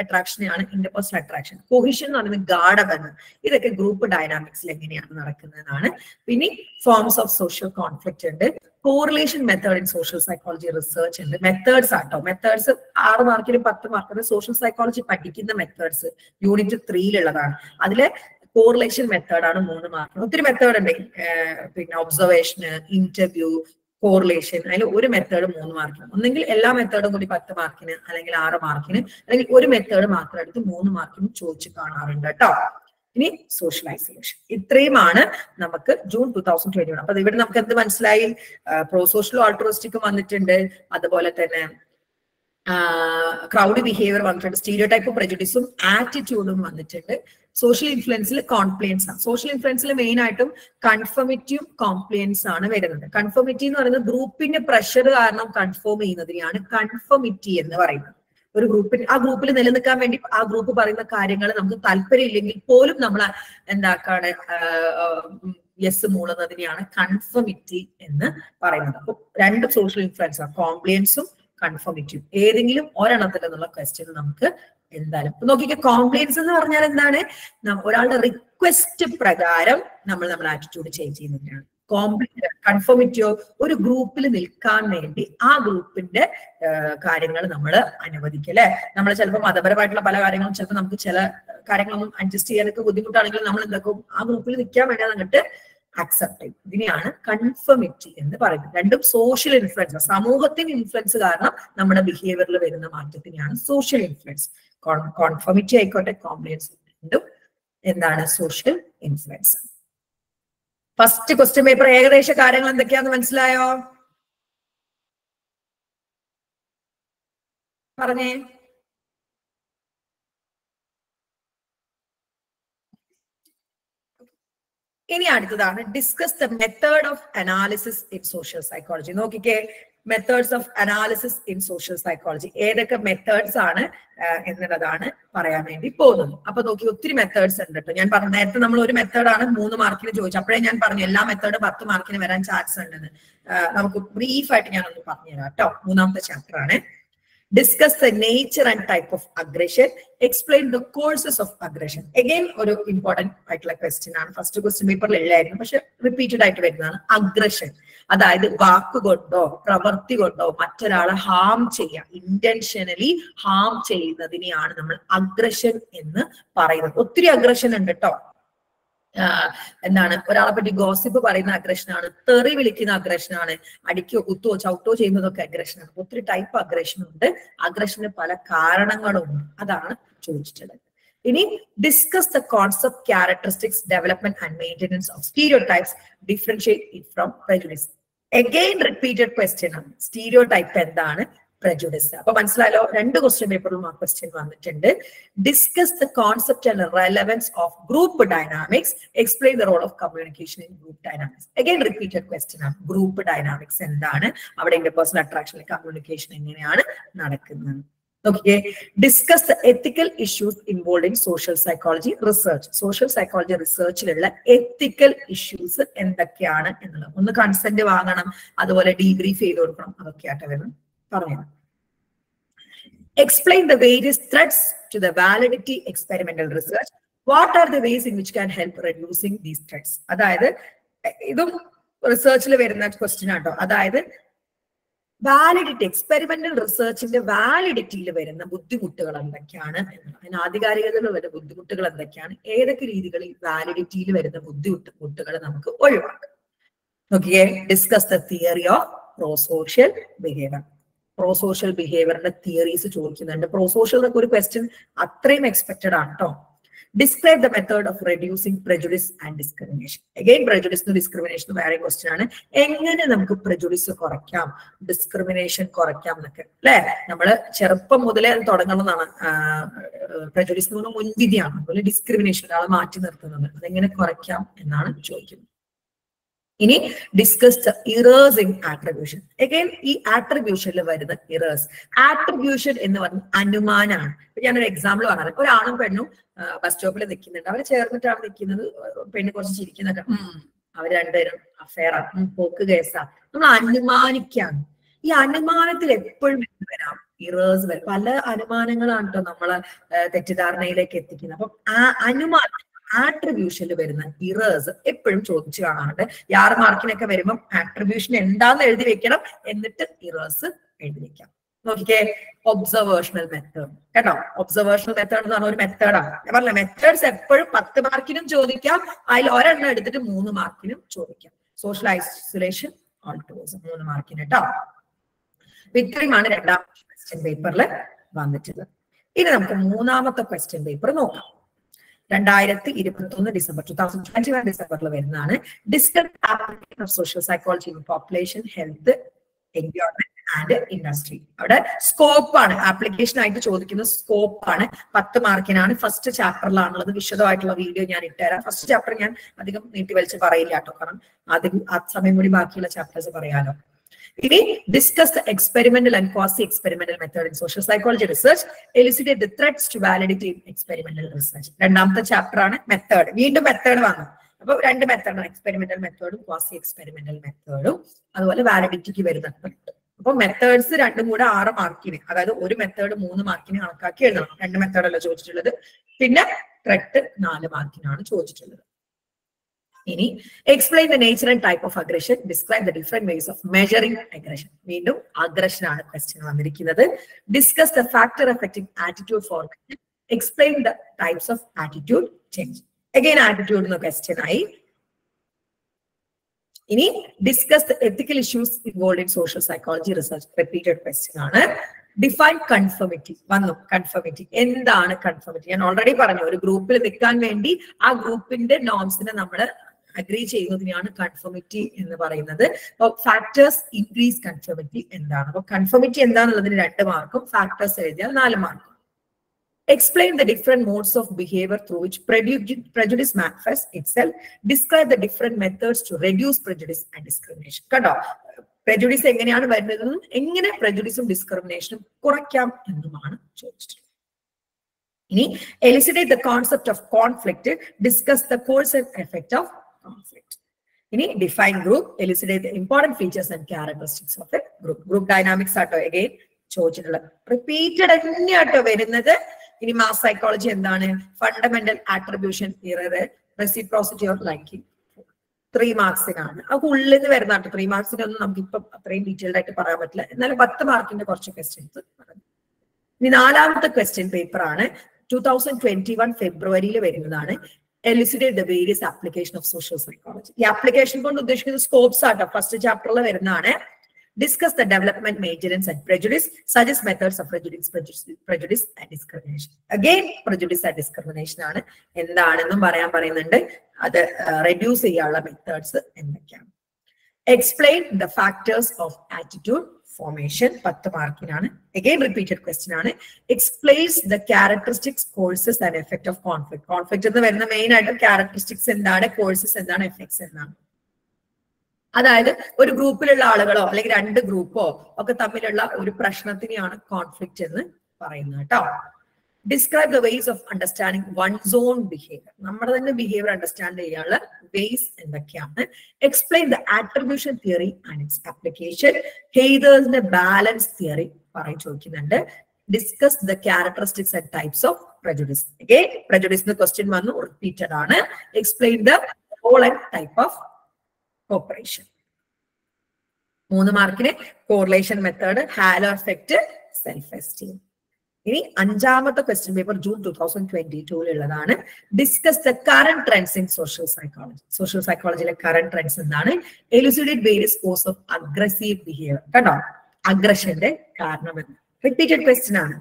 അട്രാക്ഷനെയാണ് ഇന്റർപേഴ്സണൽ അട്രാക്ഷൻ. കൊഹിഷൻ എന്ന് പറയുന്നത് ഗാഢബന്ധം. ഇതൊക്കെ ഗ്രൂപ്പ് ഡൈനാമിക്സിൽ എങ്ങനെയാണ് നടക്കുന്നതാണ്. പിന്നെ ഫോംസ് ഓഫ് സോഷ്യൽ കോൺഫ്ലിക്റ്റ് ഉണ്ട്. Correlation method in social psychology research ഉണ്ട്. മെത്തേഡ്സ് ആട്ടോ, മെത്തേഡ്സ് 6 മാർക്കിനും 10 മാർക്കിനും സോഷ്യൽ സൈക്കോളജി പഠിക്കുന്ന മെത്തേഡ്സ് യൂണിറ്റ് 3-ലുള്ളതാണ്. അതില് കോറിലേഷൻ മെത്തേഡാണ് 3 മാർക്കിന്. ഒത്തിരി മെത്തേഡ് ഉണ്ട്, പിന്നെ ഒബ്സർവേഷന്, ഇന്റർവ്യൂ, കോറിലേഷൻ. അതിൽ ഒരു മെത്തേഡ് 3 മാർക്കിന്. ഒന്നെങ്കിൽ എല്ലാ മെത്തേഡും കൂടി 10 മാർക്കിന്, അല്ലെങ്കിൽ 6 മാർക്കിന്, അല്ലെങ്കിൽ ഒരു മെത്തേഡ് മാത്രം എടുത്ത് 3 മാർക്കിന് ചോദിച്ചു കാണാറുണ്ട് കേട്ടോ. ഇനി സോഷ്യലൈസേഷൻ. ഇത്രയുമാണ് നമുക്ക് ജൂൺ 2021. അപ്പൊ ഇവിടെ നമുക്ക് എന്ത് മനസ്സിലായി? പ്രോ സോഷ്യലും ആൾട്രോസ്റ്റിക്കും വന്നിട്ടുണ്ട്. അതുപോലെ തന്നെ ക്രൗഡ് ബിഹേവിയർ വന്നിട്ടുണ്ട്. സ്റ്റീരിയോടൈപ്പും പ്രജുഡിസും ആറ്റിറ്റ്യൂഡും വന്നിട്ടുണ്ട്. സോഷ്യൽ ഇൻഫ്ലുവൻസിൽ കോംപ്ലിയൻസ് ആണ്. സോഷ്യൽ ഇൻഫ്ലുവൻസിൽ മെയിൻ ആയിട്ടും കൺഫർമിറ്റിയും കോംപ്ലിയൻസ് ആണ് വരുന്നത്. കൺഫർമിറ്റി എന്ന് പറയുന്നത് ഗ്രൂപ്പിന്റെ പ്രഷർ കാരണം കൺഫേം ചെയ്യുന്നതിനെയാണ് കൺഫർമിറ്റി എന്ന് പറയുന്നത്. ഒരു ഗ്രൂപ്പിൽ, ആ ഗ്രൂപ്പിൽ നിലനിൽക്കാൻ വേണ്ടി ആ ഗ്രൂപ്പ് പറയുന്ന കാര്യങ്ങൾ നമുക്ക് താല്പര്യം ഇല്ലെങ്കിൽ പോലും നമ്മൾ എന്താക്കാണ് യെസ് മൂളുന്നതിനെയാണ് കൺഫർമിറ്റി എന്ന് പറയുന്നത്. അപ്പൊ 2 സോഷ്യൽ ഇൻഫ്ലുവൻസ് ആണ്, കോംപ്ലിയൻസും കൺഫർമിറ്റിയും. ഏതെങ്കിലും ഒരെണ്ണത്തിൽ നിന്നുള്ള ക്വസ്റ്റ്യൻ നമുക്ക് എന്തായാലും നോക്കിക്കോ. കോംപ്ലിയൻസ് എന്ന് പറഞ്ഞാൽ എന്താണ്? ഒരാളുടെ റിക്വസ്റ്റ് പ്രകാരം നമ്മൾ ആറ്റിറ്റ്യൂഡ് ചേഞ്ച് ചെയ്യുന്നതിനാണ്. കൺഫർമിറ്റിയോ ഒരു ഗ്രൂപ്പിൽ നിൽക്കാൻ വേണ്ടി ആ ഗ്രൂപ്പിന്റെ കാര്യങ്ങൾ നമ്മൾ അനുവദിക്കുക അല്ലെ. നമ്മൾ ചിലപ്പോൾ മതപരമായിട്ടുള്ള പല കാര്യങ്ങളും ചിലപ്പോൾ നമുക്ക് ചില കാര്യങ്ങളൊന്നും അഡ്ജസ്റ്റ് ചെയ്യാനൊക്കെ ബുദ്ധിമുട്ടാണെങ്കിലും നമ്മൾ എന്താക്കും, ആ ഗ്രൂപ്പിൽ നിൽക്കാൻ വേണ്ടി അങ്ങോട്ട് അക്സെപ്റ്റ് ചെയ്യും. ഇതിനെയാണ് കൺഫർമിറ്റി എന്ന് പറയുന്നത്. രണ്ടും സോഷ്യൽ ഇൻഫ്ലുവൻസ്, സമൂഹത്തിന്റെ ഇൻഫ്ലുവൻസ് കാരണം നമ്മുടെ ബിഹേവിയറിൽ വരുന്ന മാറ്റത്തിനെയാണ് സോഷ്യൽ ഇൻഫ്ലുവൻസ്. കോൺഫർമിറ്റി ആയിക്കോട്ടെ, കോംപ്ലിയൻസ്, രണ്ടും എന്താണ് social influence. First question paper ഏകദേശ കാര്യങ്ങൾ എന്തൊക്കെയാന്ന് മനസ്സിലായോ? പറഞ്ഞേ. ഇനി അടുത്തതാണ് discuss the method of analysis in social psychology. നോക്കിക്കേ, methods of analysis in social psychology. ഏതൊക്കെ മെത്തേഡ്സ് ആണ് എന്നുള്ളതാണ് പറയാൻ വേണ്ടി പോകുന്നത്. അപ്പൊ നോക്കി ഒത്തിരി മെത്തേഡ്സ് ഉണ്ട് കേട്ടോ. ഞാൻ പറഞ്ഞ നേരത്തെ നമ്മൾ ഒരു മെത്തേഡാണ് 3 മാർക്കിന് ചോദിച്ചത്. അപ്പോഴേ ഞാൻ പറഞ്ഞു എല്ലാ മെത്തേഡും 10 മാർക്കിന് വരാൻ ചാൻസ് ഉണ്ടെന്ന്. നമുക്ക് ബ്രീഫായിട്ട് ഞാനൊന്ന് പറഞ്ഞുതരാം കേട്ടോ. 3ാമത്തെ ചാപ്റ്റർ ആണ്. Discuss the nature and type of aggression. Explain the causes of aggression. Again, ഒരു important ആയിട്ടുള്ള ക്വസ്റ്റ്യൻ ആണ്. ഫസ്റ്റ് ക്വസ്റ്റ്യൻ പേപ്പറിൽ ഇല്ലായിരുന്നു, പക്ഷെ റിപ്പീറ്റഡ് ആയിട്ട് വരുന്നതാണ്. അഗ്രഷൻ, അതായത് വാക്കുകൊണ്ടോ പ്രവൃത്തി കൊണ്ടോ മറ്റൊരാളെ ഹാം ചെയ്യുക, ഇന്റൻഷനലി ഹാം ചെയ്യുന്നതിനെയാണ് നമ്മൾ അഗ്രഷൻ എന്ന് പറയുന്നത്. ഒത്തിരി അഗ്രഷൻ ഉണ്ട് കേട്ടോ. എന്താണ്, ഒരാളെ പറ്റി ഗോസിപ്പ് പറയുന്ന അഗ്രഷനാണ്, തെറി വിളിക്കുന്ന അഗ്രഷനാണ്, അടിക്കോ കുത്തോ ചവിട്ടോ ചെയ്യുന്നതൊക്കെ അഗ്രഷനാണ്. ഒത്തിരി ടൈപ്പ് അഗ്രഷൻ ഉണ്ട്. അഗ്രഷന് പല കാരണങ്ങളും ഉണ്ട്. അതാണ് ചോദിച്ചിട്ടുള്ളത്. ഇനി discuss the concept, characteristics, development and maintenance of stereotypes, differentiate it from prejudice. Again repeated question ആണ്. സ്റ്റീരിയോടൈപ്പ് എന്താണ്, prejudice. അപ്പൊ മനസ്സിലായല്ലോ, 2 ക്വസ്റ്റ്യൻ പേപ്പറിലും ആ ക്വസ്റ്റ്യൻ വന്നിട്ടുണ്ട്. Discuss the concept and relevance of group dynamics. Explain the role of communication in group dynamics. Again repeated question ആണ്. Group dynamics എന്താണ്, അവിടെ interpersonal അട്രാക്ഷനിൽ communication എങ്ങനെയാണ് നടക്കുന്നത്. Okay, discuss the ethical issues involved in social psychology research. Social psychology researchലുള്ള ethical issues എന്തൊക്കെയാണ് എന്നുള്ളത്. ഒന്ന് consent വാങ്ങണം, അതുപോലെ ഡീബ്രീഫ് ചെയ്ത് കൊടുക്കണം, അതൊക്കെയായിട്ട് വേണം പറയാം. Explain the various threats to the validity experimental research. What are the ways in which can help reducing these threats? അതായത് ഇതും റിസർച്ചിൽ വരുന്ന ക്വസ്റ്റ്യൻ ആട്ടോ. അതായത് വാലിഡിറ്റി, എക്സ്പെരിമെന്റൽ റിസർച്ചിന്റെ വാലിഡിറ്റിയിൽ വരുന്ന ബുദ്ധിമുട്ടുകൾ എന്തൊക്കെയാണ്, അതിന് ആധികാരികതയിൽ വരുന്ന ബുദ്ധിമുട്ടുകൾ എന്തൊക്കെയാണ്, ഏതൊക്കെ രീതികളിൽ വാലിഡിറ്റിയിൽ വരുന്ന ബുദ്ധിമുട്ടുകൾ നമുക്ക് ഒഴിവാക്കാം. Okay, discuss the theory of prosocial behaviour. Prosocial ബിഹേവിയറിന്റെ തിയറീസ് ചോദിക്കുന്നുണ്ട്. പ്രോസോഷ്യൽ എന്നൊക്കെ ഒരു ക്വസ്റ്റ്യൻ അത്രയും എക്സ്പെക്റ്റഡ് ആണ് കേട്ടോ. Describe the method of reducing prejudice and discrimination. Again, prejudice and discrimination വേറെ ക്വസ്റ്റ്യൻ ആണ്. എങ്ങനെ നമുക്ക് prejudice കുറയ്ക്കാം, ഡിസ്ക്രിമിനേഷൻ കുറയ്ക്കാം എന്നൊക്കെ അല്ലെ. നമ്മള് ചെറുപ്പം മുതലേ അത് തുടങ്ങണമെന്നാണ്. prejudice എന്ന് പറഞ്ഞാൽ മുൻവിധിയാണ്. അതുപോലെ ഡിസ്ക്രിമിനേഷൻ, ഒരാളെ മാറ്റി നിർത്തുന്നത്, അതെങ്ങനെ കുറയ്ക്കാം എന്നാണ് ചോദിക്കുന്നത്. ഇനി discuss the errors in attribution. Again ഈ ആട്രിബ്യൂഷനിൽ വരുന്ന ഇറേഴ്സ്. ആട്രിബ്യൂഷൻ എന്ന് പറഞ്ഞ അനുമാനമാണ്. ഞാനൊരു എക്സാമ്പിൾ പറഞ്ഞത്, ഒരാണും പെണ്ണും ബസ് സ്റ്റോപ്പിൽ നിൽക്കുന്നുണ്ട്. അവര് ചേർന്നിട്ടാണ് നിൽക്കുന്നത്. പെണ്ണ് കുറച്ച് ചിരിക്കുന്നുണ്ട്, അവര് രണ്ടുപേരും അഫെയറാണ്, പോക്ക് കേസാണ്. നമ്മൾ അനുമാനിക്കാണ്. ഈ അനുമാനത്തിൽ എപ്പോഴും വരാം ഇറേഴ്സ് വരും. പല അനുമാനങ്ങളാണ് കേട്ടോ നമ്മളെ തെറ്റിദ്ധാരണയിലേക്ക് എത്തിക്കുന്നത്. അപ്പം ആ അനുമാനം, ആട്രിബ്യൂഷനിൽ വരുന്ന ഇറേഴ്സ് എപ്പോഴും ചോദിച്ചു കാണാറുണ്ട്. 6 മാർക്കിനൊക്കെ വരുമ്പം ആട്രിബ്യൂഷൻ എന്താന്ന് എഴുതി വെക്കണം, എന്നിട്ട് ഇറേഴ്സ് എഴുതി വെക്കാം. നോക്കിക്കേ, ഒബ്സർവേഷണൽ മെത്തേഡ് കേട്ടോ. ഒബ്സർവേഷണൽ മെത്തേഡ് എന്ന് പറഞ്ഞ ഒരു മെത്തേഡാണ്. ഞാൻ പറഞ്ഞ മെത്തേഡ്സ് എപ്പോഴും 10 മാർക്കിനും ചോദിക്കാം. അതിൽ ഒരെണ്ണം എടുത്തിട്ട് 3 മാർക്കിനും ചോദിക്കാം. സോഷ്യൽ ഐസൊലേഷൻ, ഓൾട്ടോസ് 3 മാർക്കിന് കേട്ടോ. ഇത്രയുമാണ് 2ാമത്തെ ക്വസ്റ്റ്യൻ പേപ്പറിൽ വന്നിട്ടുള്ളത്. ഇനി നമുക്ക് 3ാമത്തെ ക്വസ്റ്റ്യൻ പേപ്പർ നോക്കാം. 2021 ഡിസംബർ 2021 ഡിസംബറിൽ വരുന്നതാണ്. Discuss application of social psychology in population, health, environment and industry. അവിടെ സ്കോപ്പാണ്, ആപ്ലിക്കേഷൻ ആയിട്ട് ചോദിക്കുന്ന സ്കോപ്പാണ്. 10 മാർക്കിനാണ്. ഫസ്റ്റ് ചാപ്റ്ററിലാണുള്ളത്. വിശദമായിട്ടുള്ള വീഡിയോ ഞാൻ ഇട്ടുതരാം. ഫസ്റ്റ് ചാപ്റ്റർ ഞാൻ അധികം നീട്ടിവലിച്ച് പറയില്ല കേട്ടോ, കാരണം ആദ്യം ആ സമയം കൂടി ബാക്കിയുള്ള ചാപ്റ്റേഴ്സ് പറയാലോ. ഇനി discuss the experimental and quasi experimental method in social psychology research. Elucidate the threats to validity in experimental research. 2ാമത്തെ ചാപ്റ്റർ ആണ് മെത്തേഡ്. വീണ്ടും മെത്തേഡ് വന്നു. അപ്പൊ 2 മെത്തേഡാണ്, എക്സ്പെരിമെന്റൽ മെത്തേഡും ക്വാസി എക്സ്പെരിമെന്റൽ മെത്തേഡും, അതുപോലെ വാലിഡിറ്റിക്ക് വരുന്ന മെത്തേഡ്. അപ്പൊ മെത്തേഡ്സ് 2ഉം കൂടെ 6 മാർക്കിന്, അതായത് ഒരു മെത്തേഡ് 3 മാർക്കിന് കണക്കാക്കി എഴുതണം. 2 മെത്തേഡല്ല ചോദിച്ചിട്ടുള്ളത്. പിന്നെ ത്രെറ്റ് 4 മാർക്കിനാണ് ചോദിച്ചിട്ടുള്ളത്. ഇനി explain the nature and type of aggression. Describe the different ways of measuring aggression. വീണ്ടും അഗ്രഷൻ ആണ് ക്വസ്റ്റ്യൻ വന്നിരിക്കുന്നത്. Discuss the factor affecting attitude formation. Explain the types of attitude change. Again attitude എന്ന question ആയി. ഇനി discuss the ethical issues involve in social psychology research. Repeated question ആണ്. Define കൺഫർമിറ്റി. വന്നു കൺഫർമിറ്റി. എന്താണ് കൺഫർമിറ്റി? ഞാൻ ഓൾറെഡി പറഞ്ഞു, ഒരു ഗ്രൂപ്പിൽ നിൽക്കാൻ വേണ്ടി ആ ഗ്രൂപ്പിന്റെ നോംസിനെ നമ്മൾ അഗ്രി ചെയ്യുന്നതിനെയാണ് കൺഫർമിറ്റി എന്ന് പറയുന്നത്. അപ്പൊ ഫാക്ടേഴ്സ് ഇൻക്രീസ് കൺഫർമിറ്റി എന്താണ്? അപ്പൊ കൺഫർമിറ്റി എന്താണെന്നുള്ളതിന് 2 മാർക്കും, ഫാക്ടേഴ്സ് എഴുതിയാൽ 4 മാർക്കും. Explain the different modes of behavior through which prejudice manifests itself. Describe the different methods to reduce prejudice and discrimination. കേട്ടോ, prejudice എങ്ങനെയാണ് വരുന്നതെന്നും എങ്ങനെ prejudiceും discriminationും കുറയ്ക്കാം എന്നുമാണ് ചോദിച്ചിട്ടുള്ളത്. ഇനി elucidate the concept of conflict, discuss the cause and effect of conflict. ഇനി define group, elucidate the important features and characteristics of a group. Group dynamics ആട്ടോ again ചോദിച്ചിട്ടുള്ളത്. Repeated തന്നെയാട്ടോ വരുന്നത്. ഇനി mass psychology എന്താണ്? Fundamental attribution error, reciprocity or liking. 3 മാർക്സിനാണ്. അത് ഉള്ളിൽ നിന്ന് വരുന്നതാട്ടോ. 3 മാർക്സിനൊന്നും നമുക്ക് ഇപ്പം അത്രയും ഡീറ്റെയിൽഡ് ആയിട്ട് പറയാൻ പറ്റില്ല. എന്നാലും 10 മാർക്കിന്റെ കുറച്ച് ക്വസ്റ്റ്യൻസ് പറഞ്ഞു. ഇനി 4ാമത്തെ ക്വസ്റ്റ്യൻ പേപ്പർ ആണ്. 2021 ഫെബ്രുവരിയിൽ വരുന്നതാണ്. Elucidate the various application of social psychology. ഈ ആപ്ലിക്കേഷൻ കൊണ്ട് ഉദ്ദേശിക്കുന്ന സ്കോപ്സ് ആട്ടോ. ഫസ്റ്റ് ചാപ്റ്ററിൽ വരുന്നതാണ്. Discuss the development, maintenance and prejudice. Suggest methods of prejudice and discrimination. Again, prejudice and discrimination ആണ്. എന്താണെന്നും പറയാൻ പറയുന്നുണ്ട്. അത് reduce ചെയ്യാനുള്ള മെത്തേഡ്സ് എന്തൊക്കെയാണ്. Explain the factors of attitude formation. 10 മാർക്കിനാണ്. Again, repeated question ആണ്. Explains the characteristics, causes and effect of conflict. Conflict എന്ന് വരുന്ന മെയിൻ ആയിട്ട് characteristics എന്താണ്, causes എന്താണ്, effects എന്താണ്. അതായത് ഒരു ഗ്രൂപ്പിലുള്ള ആളുകളോ അല്ലെങ്കിൽ 2 ഗ്രൂപ്പോ ഒക്കെ തമ്മിലുള്ള ഒരു പ്രശ്നത്തിനെയാണ് കോൺഫ്ലിക്റ്റ് എന്ന് പറയുന്നത് കേട്ടോ. Describe the ways of understanding one's own behaviour. നമ്മുടെ തന്നെ ബിഹേവിയർ അണ്ടർസ്റ്റാൻഡ് ചെയ്യാനുള്ള വേസ് എന്തൊക്കെയാണ്. Explain the attribution theory and its application. ഹെയ്തേഴ്സിന്റെ ബാലൻസ് തിയറി പറയും ചോദിക്കുന്നുണ്ട്. Discuss the characteristics and types of prejudice. Again, prejudice question വന്നു, റിപ്പീറ്റഡ് ആണ്. Explain the role and type of cooperation. 3 മാർക്കിന് correlation method, halo effect, self esteem. ഇനി 5ാമത്തെ question paper June 2022 ഉള്ളതാണ്. Discuss the current trends in social psychology. Social സൈക്കോളജിയിലെ current trends എന്താണ്? Elucidate various cause of aggressive behaviour. കണ്ടോ, അഗ്രഷന്റെ കാരണം എന്ന്. റിപ്പീറ്റഡ് ക്വസ്റ്റ്യൻ ആണ്.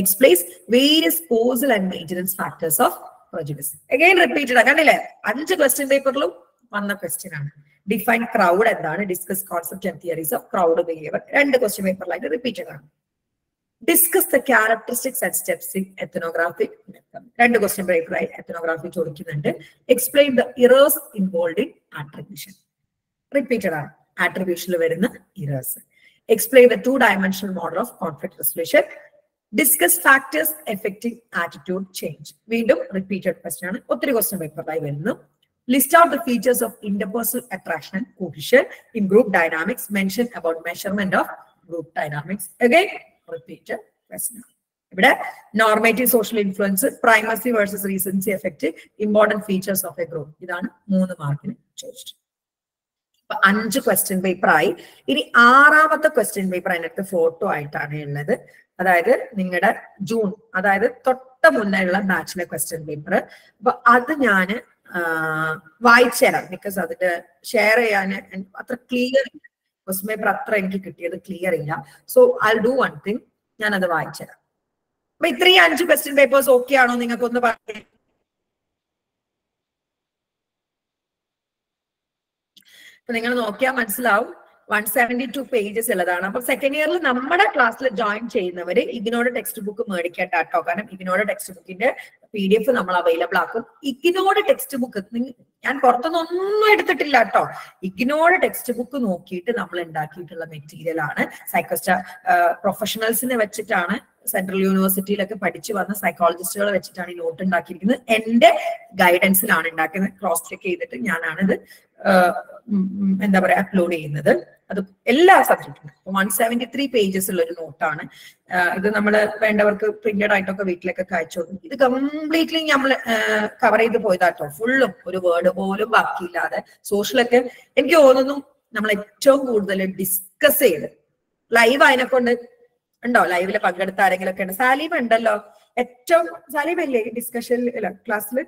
Explains various causal and maintenance factors of prejudice. Again repeated. കണ്ടില്ലേ, 5 question പേപ്പറിലും വന്ന ക്വസ്റ്റ്യൻ ആണ്. ഡിഫൈൻ ക്രൗഡ് എന്താണ്? Discuss concept and theories of crowd behaviour. 2 question പേപ്പറിലായിട്ട് റിപ്പീറ്റഡ് ആണ്. Discuss the characteristics and steps in ethnographic method. 2 question പേപ്പറായി ethnography ചോദിക്കുന്നുണ്ട്. Explain the errors involve in attribution. Repeated ആണ്. ആട്രിബ്യൂഷനിൽ വരുന്ന errors. Explain the 2-dimensional model of conflict resolution. Discuss factors affecting attitude change. വീണ്ടും repeated question ആണ്. ഒത്തിരി question പേപ്പറായി വരുന്നു. List out the features of interpersonal attraction and cohesion in group dynamics. Mention about measurement of group dynamics. Again, repeated question. ഇവിടെ normative social influence, primacy versus recency effect, important features of a group. ഇതാണ് 3 മാർക്കിന് ചോദിച്ചത്. 5 question paper ആയി. ഇനി 6ാമത്തെ question paper അതിനകത്ത് photo ആയിട്ടാണ് ഉള്ളത്. അതായത് നിങ്ങളുടെ ജൂൺ, അതായത് തൊട്ട മുന്നേ ഉള്ള ബാച്ചിലെ ക്വസ്റ്റ്യൻ പേപ്പർ. അപ്പൊ അത് ഞാൻ വായിച്ചു തരാം. ബിക്കോസ് അതിന്റെ ഷെയർ ചെയ്യാൻ അത്ര ക്ലിയർ ഇല്ല. ക്വസ്റ്റ്യൻ പേപ്പർ അത്ര എനിക്ക് കിട്ടിയത് ക്ലിയർ ഇല്ല. So I do one thing, ഞാൻ അത് വായിച്ചു തരാം. അപ്പൊ ഇത്രയും 5 ക്വസ്റ്റ്യൻ പേപ്പേഴ്സ് ഓക്കെ ആണോ നിങ്ങൾക്ക് ഒന്ന് പറയാം? അപ്പൊ നിങ്ങൾ നോക്കിയാൽ മനസ്സിലാവും 172 പേജസ് ഉള്ളതാണ്. അപ്പൊ സെക്കൻഡ് ഇയറിൽ നമ്മുടെ ക്ലാസ്സിൽ ജോയിൻ ചെയ്യുന്നവര് ഇഗ്നോയുടെ ടെക്സ്റ്റ് ബുക്ക് മേടിക്കേണ്ട കേട്ടോ. കാരണം ഇഗ്നോയുടെ ടെക്സ്റ്റ് ബുക്കിന്റെ PDF നമ്മൾ അവൈലബിൾ ആക്കും. ഇഗ്നോയുടെ ടെക്സ്റ്റ് ബുക്ക് ഞാൻ പുറത്തുനിന്നൊന്നും എടുത്തിട്ടില്ല കേട്ടോ. ഇഗ്നോയുടെ ടെക്സ്റ്റ് ബുക്ക് നോക്കിയിട്ട് നമ്മൾ ഉണ്ടാക്കിയിട്ടുള്ള മെറ്റീരിയൽ ആണ്. സൈക്കോസ്റ്റ പ്രൊഫഷണൽസിനെ വെച്ചിട്ടാണ്, സെൻട്രൽ യൂണിവേഴ്സിറ്റിയിലൊക്കെ പഠിച്ചു വന്ന സൈക്കോളജിസ്റ്റുകളെ വെച്ചിട്ടാണ് ഈ നോട്ട് ഉണ്ടാക്കിയിരിക്കുന്നത്. എന്റെ ഗൈഡൻസിലാണ് ഉണ്ടാക്കുന്നത്. ക്രോസ് ചെക്ക് ചെയ്തിട്ട് ഞാനാണിത് എന്താ പറയാ അപ്ലോഡ് ചെയ്യുന്നത്. അത് എല്ലാ സബ്ജക്റ്റിനും 173 പേജസ് ഉള്ള ഒരു നോട്ടാണ്. ഇത് നമ്മൾ വേണ്ടവർക്ക് പ്രിന്റഡ് ആയിട്ടൊക്കെ വീട്ടിലേക്കൊക്കെ അയച്ചു കൊടുക്കും. ഇത് കംപ്ലീറ്റ്ലി നമ്മൾ കവർ ചെയ്ത് പോയതാട്ടോ. ഫുള്ളും ഒരു വേർഡ് പോലും ബാക്കിയില്ലാതെ. സോഷ്യലൊക്കെ എനിക്ക് തോന്നുന്നു നമ്മൾ ഏറ്റവും കൂടുതൽ ഡിസ്കസ് ചെയ്ത് ലൈവ് അതിനെക്കൊണ്ട് ഉണ്ടോ? ലൈവില് പങ്കെടുത്ത ആരെങ്കിലും ഒക്കെ ഉണ്ട്? സാലീബ ഉണ്ടല്ലോ. ഏറ്റവും സാലീബ അല്ലേ ഡിസ്കഷനിൽ ക്ലാസ്സിൽ?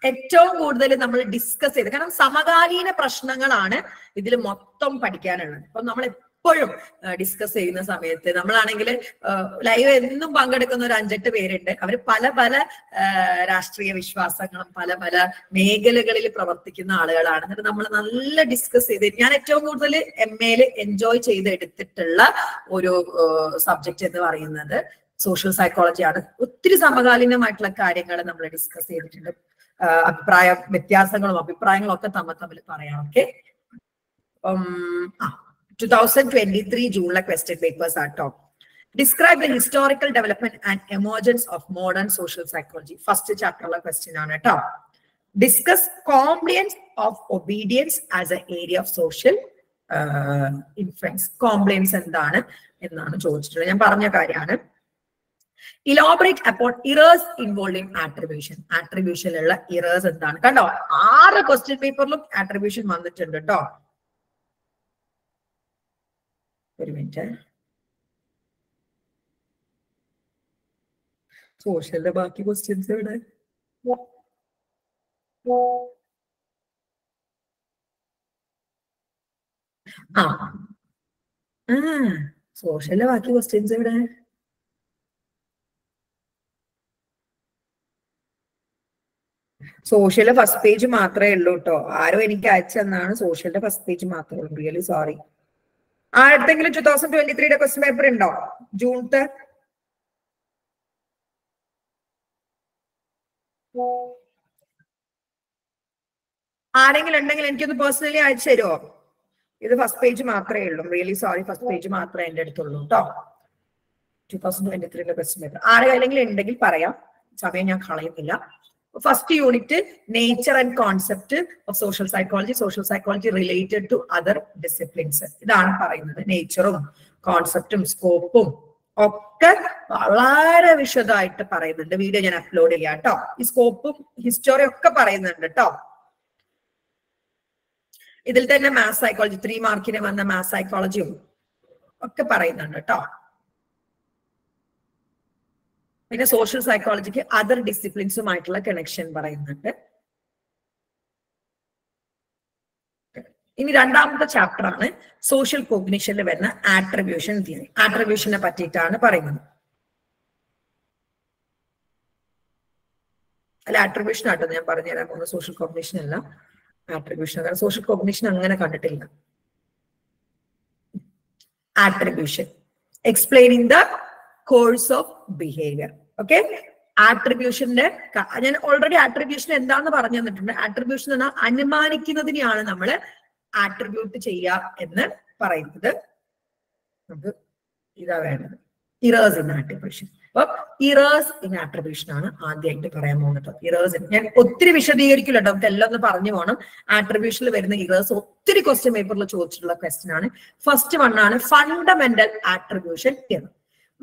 ഏറ്റവും കൂടുതൽ നമ്മൾ ഡിസ്കസ് ചെയ്ത്, കാരണം സമകാലീന പ്രശ്നങ്ങളാണ് ഇതിൽ മൊത്തം പഠിക്കാനുള്ളത്. അപ്പൊ നമ്മൾ എപ്പോഴും ഡിസ്കസ് ചെയ്യുന്ന സമയത്ത് നമ്മളാണെങ്കിൽ ലൈവ് എന്നും പങ്കെടുക്കുന്ന ഒരു 5-8 പേരുണ്ട്. അവർ പല പല രാഷ്ട്രീയ വിശ്വാസങ്ങളും പല പല മേഖലകളിൽ പ്രവർത്തിക്കുന്ന ആളുകളാണ്. എന്നിട്ട് നമ്മൾ നല്ല ഡിസ്കസ് ചെയ്ത്, ഞാൻ ഏറ്റവും കൂടുതൽ MA എൻജോയ് ചെയ്തെടുത്തിട്ടുള്ള ഒരു സബ്ജക്ട് എന്ന് പറയുന്നത് സോഷ്യൽ സൈക്കോളജിയാണ്. ഒത്തിരി സമകാലീനമായിട്ടുള്ള കാര്യങ്ങൾ നമ്മൾ ഡിസ്കസ് ചെയ്തിട്ടുണ്ട്. അഭിപ്രായ വ്യത്യാസങ്ങളും അഭിപ്രായങ്ങളും ഒക്കെ തമ്മിൽ പറയാം. Okay, 2023 June question papers are top. Describe the historical development and emergence of modern social psychology. First chapter question on top. Discuss compliance of obedience as an area of social influence. Compliance എന്താണ് ചോദിച്ചിട്ടുള്ളത്. ഞാൻ പറഞ്ഞ കാര്യമാണ്. Elaborate upon errors involving attribution. Attribution ഉള്ള errors എന്താണ്? കണ്ടോ 6 question പേപ്പറിലും attribution വന്നിട്ടുണ്ട് കേട്ടോ. ഒരു മിനിറ്റ്. സോഷ്യലിന്റെ ബാക്കി ക്വസ്റ്റ്യൻസ് ഇവിടെ. സോഷ്യലിന്റെ ബാക്കി ക്വസ്റ്റ്യൻസ് ഇവിടെ. സോഷ്യലിന്റെ ഫസ്റ്റ് പേജ് മാത്രമേ ഉള്ളൂ കേട്ടോ. ആരോ എനിക്ക് അയച്ചെന്നാണ്. സോഷ്യലിന്റെ ഫസ്റ്റ് പേജ് മാത്രമേ ഉള്ളൂ. Really sorry. ആരുടെങ്കിലും 2023 ക്വസ്റ്റ്യൻ പേപ്പർ ഉണ്ടോ? ജൂണത്തെ ആരെങ്കിലും ഉണ്ടെങ്കിൽ എനിക്കൊന്ന് പേഴ്സണലി അയച്ചു തരുമോ? ഇത് ഫസ്റ്റ് പേജ് മാത്രമേ ഉള്ളൂ. റിയലി സോറി, ഫസ്റ്റ് പേജ് മാത്രമേ എന്റെ അടുത്തുള്ളൂ കേട്ടോ. 2023 ക്വസ്റ്റ്യൻ പേപ്പർ ആരെങ്കിലും ഉണ്ടെങ്കിൽ പറയാം. സമയം ഞാൻ കളയുന്നില്ല. First unit nature and concept of social psychology, social psychology related to other disciplines. ഇതാണ് പറയുന്നത്. നേച്ചറും കോൺസെപ്റ്റും സ്കോപ്പും ഒക്കെ വളരെ വിശദമായിട്ട് പറയുന്നുണ്ട്. വീഡിയോ ഞാൻ അപ്ലോഡ് ചെയ്യാം കേട്ടോ. ഈ സ്കോപ്പും ഹിസ്റ്റോറിയും ഒക്കെ പറയുന്നുണ്ട് കേട്ടോ. ഇതിൽ തന്നെ മാത്സ് സൈക്കോളജി 3 മാർക്കിന് വന്ന മാത്സ് സൈക്കോളജിയും ഒക്കെ പറയുന്നുണ്ട് കേട്ടോ. പിന്നെ സോഷ്യൽ സൈക്കോളജിക്ക് അതർ ഡിസിപ്ലിൻസുമായിട്ടുള്ള കണക്ഷൻ പറയുന്നുണ്ട്. ഇനി രണ്ടാമത്തെ ചാപ്റ്റർ ആണ് സോഷ്യൽ കോഗ്നിഷനിൽ വരുന്ന ആട്രിബ്യൂഷൻ തിയറി. ആട്രിബ്യൂഷനെ പറ്റിയിട്ടാണ് പറയുന്നത്. അല്ല, ആട്രിബ്യൂഷൻ ആട്ടോ ഞാൻ പറഞ്ഞുതരാൻ പോകുന്നത്. സോഷ്യൽ കോഗ്നിഷൻ അല്ല, ആട്രിബ്യൂഷൻ. കാരണം സോഷ്യൽ കോഗ്നിഷൻ അങ്ങനെ കണ്ടിട്ടില്ല. Attribution explaining the cause of behaviour. Okay, ആട്രിബ്യൂഷന്റെ ഞാൻ ഓൾറെഡി ആട്രിബ്യൂഷൻ എന്താന്ന് പറഞ്ഞു തന്നിട്ടുണ്ട്. ആട്രിബ്യൂഷൻ എന്നാൽ അനുമാനിക്കുന്നതിനെയാണ് നമ്മൾ ആട്രിബ്യൂട്ട് ചെയ്യുക എന്ന് പറയുന്നത്. നമുക്ക് ഇതാ വേണ്ടത്, ഇറേഴ്സ് ഇൻ ആട്രിബ്യൂഷൻ. അപ്പൊ ഇറേഴ്സ് ഇൻ ആട്രിബ്യൂഷൻ ആണ് ആദ്യമായിട്ട് പറയാൻ പോകുന്നത്. ഇറേഴ്സ് ഞാൻ ഒത്തിരി വിശദീകരിക്കില്ല കേട്ടോ, നമുക്ക് എല്ലാം ഒന്ന് പറഞ്ഞു പോകണം. ആട്രിബ്യൂഷനിൽ വരുന്ന ഇറേഴ്സ് ഒത്തിരി ക്വസ്റ്റ്യൻ പേപ്പറിൽ ചോദിച്ചിട്ടുള്ള ക്വസ്റ്റ്യൻ ആണ്. ഫസ്റ്റ് വൺ ആണ് fundamental attribution error.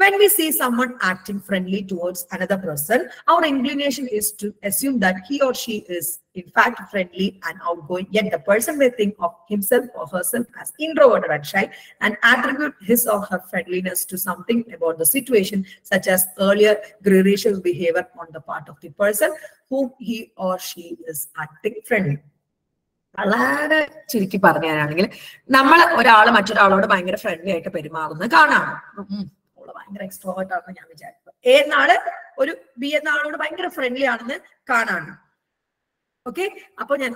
When we see someone acting friendly towards another person, our inclination is to assume that he or she is in fact friendly and outgoing, yet the person may think of himself or herself as introverted and shy and attribute his or her friendliness to something about the situation, such as earlier gregarious behavior on the part of the person whom he or she is acting friendly. വളരെ ചുരുക്കി പറഞ്ഞാണെങ്കിൽ നമ്മൾ ഒരാൾ മറ്റൊരാളോട് ഭയങ്കര friendly ആയിട്ട് പെരുമാറുന്നത് കാണാം. ഭയങ്കര എക്സ്ട്രോവേർട്ട് ആണെന്ന് ഞാൻ വിചാരിക്കും. എ എന്നാള് ഒരു ബി എന്ന ആളോട് ഭയങ്കര ഫ്രണ്ട്ലി ആണെന്ന് കാണാണ്. ഓക്കെ, അപ്പൊ ഞാൻ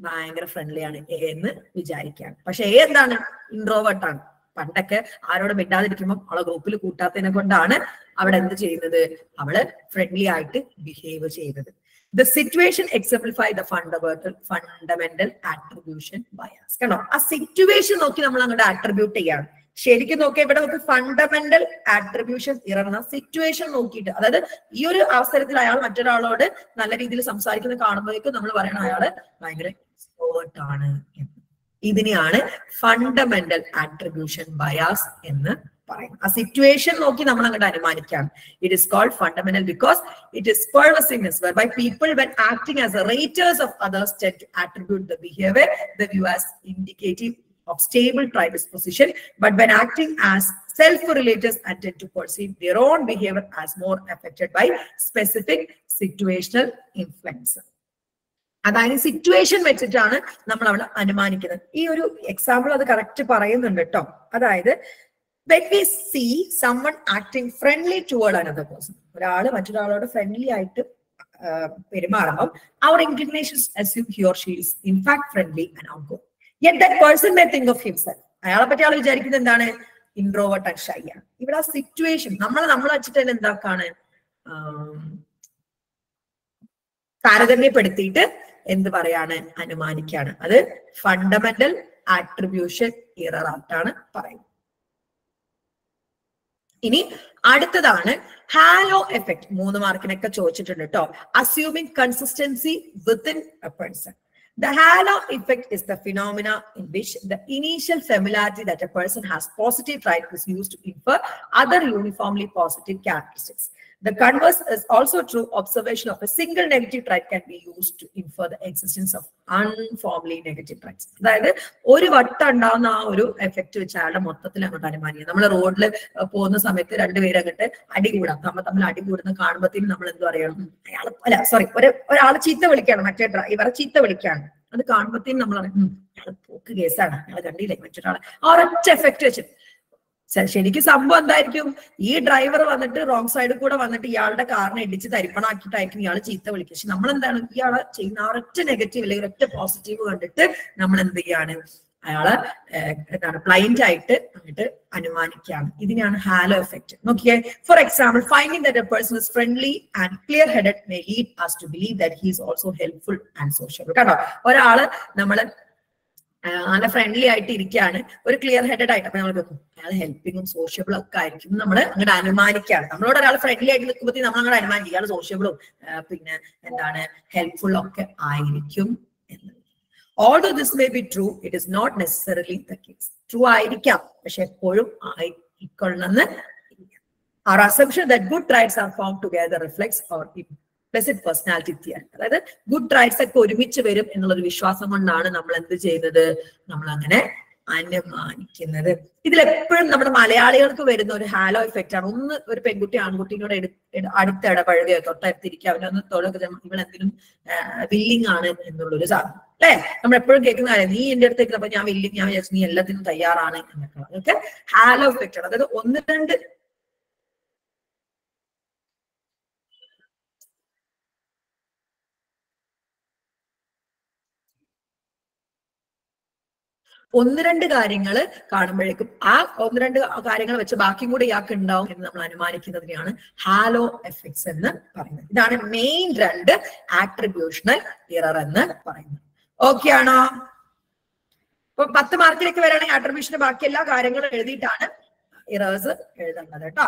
ഭയങ്കര ഫ്രണ്ട്ലി ആണ് എ എന്ന് വിചാരിക്കുകയാണ്. പക്ഷെ എ എന്താണ്? ഇൻട്രോവേർട്ട് ആണ്. പണ്ടൊക്കെ ആരോട് മിണ്ടാതിരിക്കുമ്പോൾ അവളെ ഗ്രൂപ്പിൽ കൂട്ടാത്തതിനെ കൊണ്ടാണ് അവിടെ എന്ത് ചെയ്യുന്നത്? അവള് ഫ്രണ്ട്ലി ആയിട്ട് ബിഹേവ് ചെയ്തത്. The situation exemplify the fundamental attribution bias. കണ്ടോ, ആ സിറ്റുവേഷൻ നോക്കി നമ്മൾ അങ്ങോട്ട് ആട്രിബ്യൂട്ട് ചെയ്യാണ്. ശരിക്കും നോക്കിയാൽ ഇവിടെ നമുക്ക് ഫണ്ടമെന്റൽ ആട്രിബ്യൂഷൻ ഇറങ്ങുന്ന സിറ്റുവേഷൻ നോക്കിയിട്ട്, അതായത് ഈ ഒരു അവസരത്തിൽ അയാൾ മറ്റൊരാളോട് നല്ല രീതിയിൽ സംസാരിക്കുന്നത് കാണുമ്പോഴേക്കും നമ്മൾ പറയണം അയാള് ഭയങ്കര എക്സ്ട്രോവേർട്ട് ആണ് എന്ന്. ഇതിനെയാണ് ഫണ്ടമെന്റൽ ആട്രിബ്യൂഷൻ ബയാസ് എന്ന് പറയുന്നത്. ആ സിറ്റുവേഷൻ നോക്കി നമ്മൾ അങ്ങോട്ട് അനുമാനിക്കുകയാണ്. It is called fundamental because it is pervasiveness whereby people when acting as the raters of others tend to attribute the behavior they view as indicative of stable predisposition, but when acting as self-relators and tend to perceive their own behavior as more affected by specific situational influence. അതായത് situation വെച്ചിട്ടാണ് നമ്മൾ അവിടെ അനുമാനിക്കുന്നത്. ഈ ഒരു example അത് correct പറയുന്നുണ്ട് കേട്ടോ. അതായത് when we see someone acting friendly toward another person, ഒരാള് മറ്റൊരാളോട് ഫ്രണ്ട്ലി ആയിട്ട് പെരുമാറുമ്പോൾ our inclinations assume he or she is in fact friendly and outgoing. Yet that person may think of himself. അയാളെ പറ്റി ആൾ വിചാരിക്കുന്നത് എന്താണ്? ഇൻട്രോവേർട്ട് ആൻഡ് ഷൈ ആണ്. ഇവിടെ ആ സിറ്റുവേഷൻ നമ്മൾ വെച്ചിട്ട് തന്നെ എന്താക്കാണ്? താരതമ്യപ്പെടുത്തിയിട്ട് എന്ത് പറയാണ്? അനുമാനിക്കാണ്. അത് ഫണ്ടമെന്റൽ attribution error ആയിട്ടാണ് പറയുന്നത്. ഇനി അടുത്തതാണ് ഹാലോ എഫക്ട്. 3 മാർക്കിനൊക്കെ ചോദിച്ചിട്ടുണ്ട് കേട്ടോ. Assuming consistency within A person. The halo effect is the phenomena in which the initial familiarity that a person has positive trait is used to infer other uniformly positive characteristics. The converse is also true. Observation of a single negative trait can be used to infer the existence of unformally negative traits. അതായത് ഒരു വട്ടം ഉണ്ടാവുന്ന ആ ഒരു effect വെച്ച് അയാളുടെ മൊത്തത്തിൽ അങ്ങോട്ട് അനുമാനിക്കുക. നമ്മൾ റോഡിൽ പോകുന്ന സമയത്ത് രണ്ടുപേരും അങ്ങോട്ട് അടികൂടാം, തമ്മിൽ അടികൂടുന്ന കാണുമ്പോഴത്തേക്കും നമ്മൾ എന്ത് പറയണം, അയാൾ അല്ല സോറി ഒരാൾ ചീത്ത വിളിക്കുകയാണ്, മറ്റേ ഡ്രൈവറെ ചീത്ത വിളിക്കുകയാണ്, അത് കാണുമ്പോഴത്തേക്കും നമ്മൾ അയാൾ പോക്ക് കേസാണ്, അയാൾ കണ്ടില്ലേ മറ്റൊരാളെ, ആ ഒരൊറ്റ എഫക്ട് വെച്ചിട്ട്. ശരിക്കും സംഭവം എന്തായിരിക്കും, ഈ ഡ്രൈവർ വന്നിട്ട് റോങ് സൈഡിൽ കൂടെ വന്നിട്ട് ഇയാളുടെ കാറിനെ ഇടിച്ച് തരിപ്പണാക്കിയിട്ടായിരിക്കും ഇയാൾ ചീത്ത വിളിക്കുക. പക്ഷെ നമ്മൾ എന്താണ്, ഇയാളെ ചെയ്യുന്ന ആ ഒരൊറ്റ നെഗറ്റീവ് അല്ലെങ്കിൽ ഒരൊറ്റ പോസിറ്റീവ് കണ്ടിട്ട് നമ്മൾ എന്ത് ചെയ്യാണ്, അയാളെ എന്താണ് ബ്ലൈൻഡ് ആയിട്ട് അങ്ങോട്ട് അനുമാനിക്കുകയാണ്. ഇതിനാണ് ഹാലോ എഫക്ട്. നോക്കിയേ, for example, finding that A person is friendly and clear headed may lead us to believe that he is also helpful and sociable. കേട്ടോ, ഒരാള് നമ്മള് നല്ല ഫ്രണ്ട്ലി ആയിട്ട് ഇരിക്കുകയാണ്, ഒരു ക്ലിയർ ഹെഡഡ് ആയിട്ട്, അപ്പൊ നമ്മൾ അയാൾ ഹെൽപ്പിങ്ങും സോഷ്യബിളും ഒക്കെ ആയിരിക്കും നമ്മൾ അങ്ങോട്ട് അനുമാനിക്കുകയാണ്. നമ്മളോട് ഒരാൾ ഫ്രണ്ട്ലി ആയിട്ട് നിൽക്കുമ്പോഴത്തേക്കും നമ്മൾ അങ്ങോട്ട് അനുമാനിക്കും ഇയാൾ സോഷ്യബിളും പിന്നെ എന്താണ് ഹെൽപ്ഫുള്ളും ഒക്കെ ആയിരിക്കും എന്ന്. Although this may be true, it is not necessarily the case. True ആയിരിക്കാം, പക്ഷെ എപ്പോഴും ആയിക്കൊള്ളണമെന്ന്. Our assumption that good traits are found together reflects our implicit personality theory. അതായത് ഗുഡ് ട്രൈറ്റ്സ് ഒക്കെ ഒരുമിച്ച് വരും എന്നുള്ളൊരു വിശ്വാസം കൊണ്ടാണ് നമ്മൾ എന്ത് ചെയ്യുന്നത്, നമ്മൾ അങ്ങനെ അനുമാനിക്കുന്നത്. ഇതിലെപ്പോഴും നമ്മുടെ മലയാളികൾക്ക് വരുന്ന ഒരു ഹാലോ എഫക്റ്റ് ആണ്. ഒന്ന് ഒരു പെൺകുട്ടി ആൺകുട്ടിയോട് അടുത്തിടപഴകുകയോ തൊട്ടടുത്തിരിക്കുക, അവനൊന്ന് തൊടുക, ഇവളെന്തിനും വില്ലിങ് ആണ് എന്നുള്ളൊരു സാധനം അല്ലെ. നമ്മൾ എപ്പോഴും കേൾക്കുന്ന കാര്യം, നീ എന്റെ അടുത്തേക്ക് അപ്പൊ ഞാൻ വില്ലിങ്, ഞാൻ വിചാരിച്ചു നീ എല്ലാത്തിനും തയ്യാറാണ് എന്നൊക്കെ. അതൊക്കെ ഹാലോ എഫക്റ്റ് ആണ്. അതായത് ഒന്ന് രണ്ട് കാര്യങ്ങൾ കാണുമ്പോഴേക്കും ആ ഒന്ന് രണ്ട് കാര്യങ്ങൾ വെച്ച് ബാക്കിയും കൂടി ഇയാൾക്ക് ഉണ്ടാവും എന്ന് നമ്മൾ അനുമാനിക്കുന്നതിനെയാണ് ഹാലോ എഫക്ട്സ് എന്ന് പറയുന്നത്. ഇതാണ് മെയിൻ 2 ആട്രിബ്യൂഷണൽ എറർ എന്ന് പറയുന്നത്. ഓക്കെ ആണോ? ഇപ്പൊ 10 മാർക്കിലേക്ക് വരികയാണെങ്കിൽ ആട്രിബ്യൂഷന്റെ ബാക്കി എല്ലാ കാര്യങ്ങളും എഴുതിയിട്ടാണ് എറേഴ്സ് എഴുതേണ്ടത് കേട്ടോ.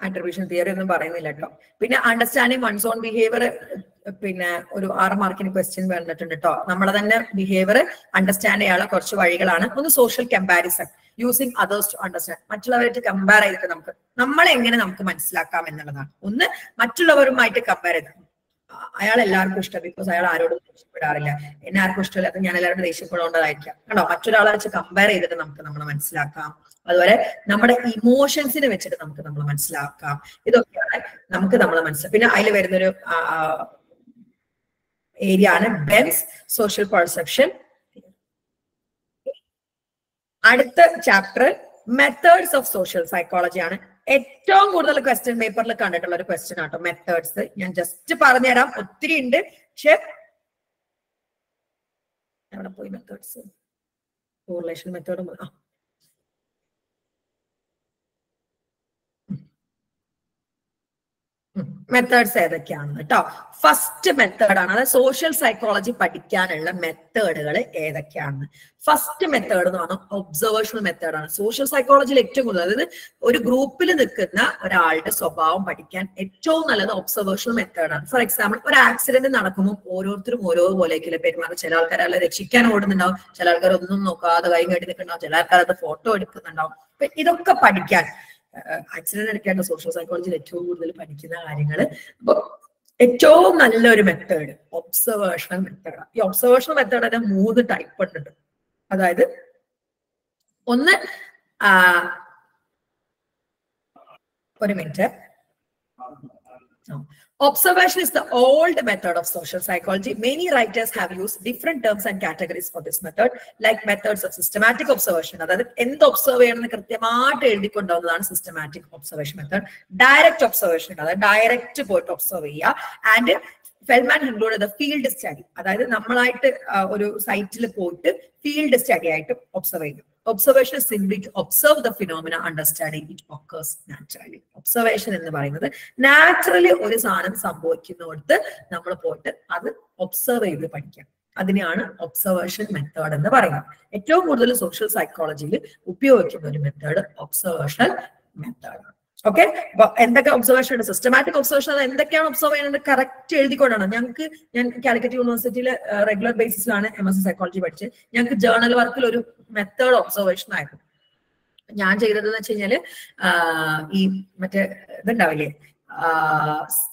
ആട്രിബ്യൂഷൻ തിയറി ഒന്നും പറയുന്നില്ല കേട്ടോ. പിന്നെ അണ്ടർസ്റ്റാൻഡിങ് വൺസ് ഓൺ ബിഹേവിയർ, പിന്നെ ഒരു 6 മാർക്കിന് ക്വസ്റ്റ്യൻ വന്നിട്ടുണ്ട് കേട്ടോ. നമ്മളെ തന്നെ ബിഹേവിയർ അണ്ടർസ്റ്റാൻഡ് ചെയ്യാനുള്ള കുറച്ച് വഴികളാണ്. ഒന്ന് social comparison, using others to understand. മറ്റുള്ളവരായിട്ട് കമ്പയർ ചെയ്തിട്ട് നമ്മളെ എങ്ങനെ നമുക്ക് മനസ്സിലാക്കാം എന്നുള്ളതാണ്. ഒന്ന് മറ്റുള്ളവരുമായിട്ട് കമ്പയർ ചെയ്ത്, അയാൾ എല്ലാവർക്കും ഇഷ്ടം ബിക്കോസ് അയാൾ ആരോടും ദേഷ്യപ്പെടാറില്ല, എന്നെ ആർക്കും ഇഷ്ടമില്ല അത് ഞാൻ എല്ലാവരും ദേഷ്യപ്പെടേണ്ടതായിരിക്കാം. കണ്ടോ, മറ്റൊരാളെ വെച്ച് കമ്പയർ ചെയ്തിട്ട് നമുക്ക് നമ്മളെ മനസ്സിലാക്കാം. അതുപോലെ നമ്മുടെ ഇമോഷൻസിനെ വെച്ചിട്ട് നമുക്ക് നമ്മളെ മനസ്സിലാക്കാം. ഇതൊക്കെയാണ് നമുക്ക് നമ്മളെ മനസ്സിലാക്കാം. പിന്നെ അതിൽ വരുന്നൊരു ഏരിയ ആണ് ബെൻസ് സോഷ്യൽ പെർസെപ്ഷൻ. അടുത്ത chapter methods of social psychology ആണ്. ഏറ്റവും കൂടുതൽ ക്വസ്റ്റ്യൻ പേപ്പറിൽ കണ്ടിട്ടുള്ള ഒരു ക്വസ്റ്റ്യൻ ആട്ടോ മെത്തേഡ്സ്. ഞാൻ ജസ്റ്റ് പറഞ്ഞുതരാം, ഒത്തിരി ഉണ്ട്. പക്ഷെ എവിടെ പോയി മെത്തേഡ്സ്, കോറിലേഷൻ മെത്തേഡ്, മെത്തേഡ്സ് ഏതൊക്കെയാണെന്ന് കേട്ടോ. ഫസ്റ്റ് മെത്തേഡാണ്, അതായത് സോഷ്യൽ സൈക്കോളജി പഠിക്കാനുള്ള മെത്തേഡുകൾ ഏതൊക്കെയാണെന്ന്. ഫസ്റ്റ് മെത്തേഡ് എന്ന് പറഞ്ഞാൽ ഒബ്സർവേഷണൽ മെത്തേഡാണ്. സോഷ്യൽ സൈക്കോളജിയിൽ ഏറ്റവും കൂടുതൽ, അതായത് ഒരു ഗ്രൂപ്പിൽ നിൽക്കുന്ന ഒരാളുടെ സ്വഭാവം പഠിക്കാൻ ഏറ്റവും നല്ലത് ഒബ്സർവേഷണൽ മെത്തേഡാണ്. ഫോർ എക്സാമ്പിൾ, ഒരു ആക്സിഡന്റ് നടക്കുമ്പോൾ ഓരോരുത്തരും ഓരോ പോലെയൊക്കെ പെരുമാറും. ചില ആൾക്കാരെ രക്ഷിക്കാൻ ഓടുന്നുണ്ടാവും, ചില ആൾക്കാർ ഒന്നും നോക്കാതെ കൈ കെട്ടി നിൽക്കുന്നുണ്ടാവും, ചില ആൾക്കാർ അത് ഫോട്ടോ എടുക്കുന്നുണ്ടാവും. അപ്പൊ ഇതൊക്കെ പഠിക്കാൻ ആക്സിഡന്റ് എടുക്കേണ്ട സോഷ്യൽ സൈക്കോളജിയിൽ ഏറ്റവും കൂടുതൽ പഠിക്കുന്ന കാര്യങ്ങൾ. അപ്പൊ ഏറ്റവും നല്ലൊരു മെത്തേഡ് ഒബ്സർവേഷണൽ മെത്തേഡാണ്. ഈ ഒബ്സർവേഷണൽ മെത്തേഡിന്റെ 3 ടൈപ്പ് ഉണ്ട്. അതായത് ഒന്ന്, ഒരു minute, observation is the old method of social psychology. Many writers have used different terms and categories for this method, like methods of systematic observation. അതായത് എന്ത് ഒബ്സർവ് ചെയ്യണമെന്ന് കൃത്യമായിട്ട് എഴുതിക്കൊണ്ടുവന്നതാണ് systematic observation method. Direct observation, അതായത് direct പോയിട്ട് observe ചെയ്യുക. And Feldman include the field study, അതായത് നമ്മളായിട്ട് ഒരു സൈറ്റിൽ പോയിട്ട് ഫീൽഡ് സ്റ്റഡി ആയിട്ട് ഒബ്സർവ് ചെയ്യും. Observation is simply to observe the phenomena, understanding it occurs naturally. Observation എന്ന് പറയുന്നത് naturally ഒരു സാധനം സംഭവിക്കുന്നിടത്ത് നമ്മൾ പോയിട്ട് അത് ഒബ്സർവ് ചെയ്ത് പഠിക്കാം. അതിനെയാണ് ഒബ്സർവേഷൻ മെത്തേഡ് എന്ന് പറയുന്നത്. ഏറ്റവും കൂടുതൽ സോഷ്യൽ സൈക്കോളജിയിൽ ഉപയോഗിക്കുന്ന ഒരു മെത്തേഡ് ഒബ്സർവേഷൻ മെത്തേഡാണ്. ഓക്കെ, അപ്പൊ എന്തൊക്കെ ഒബ്സർവേഷൻ ഉണ്ട്? സിസ്റ്റമാറ്റിക് ഒബ്സർവേഷൻ എന്തൊക്കെയാണ് ഒബ്സർവ് ചെയ്യുന്നത് കറക്റ്റ് എഴുതിക്കൊണ്ടാണ്. ഞാൻ കാലിക്കറ്റ് യൂണിവേഴ്സിറ്റിയിൽ റെഗുലർ ബേസിസിലാണ് MSc സൈക്കോളജി പഠിച്ചത്. ഞങ്ങൾക്ക് ജേർണൽ വർക്കിൽ ഒരു മെത്തേഡ് ഒബ്സർവേഷൻ ആയിരുന്നു. ഞാൻ ചെയ്തതെന്ന് വെച്ച് കഴിഞ്ഞാല് ഈ മറ്റേ ഇതുണ്ടാവില്ലേ,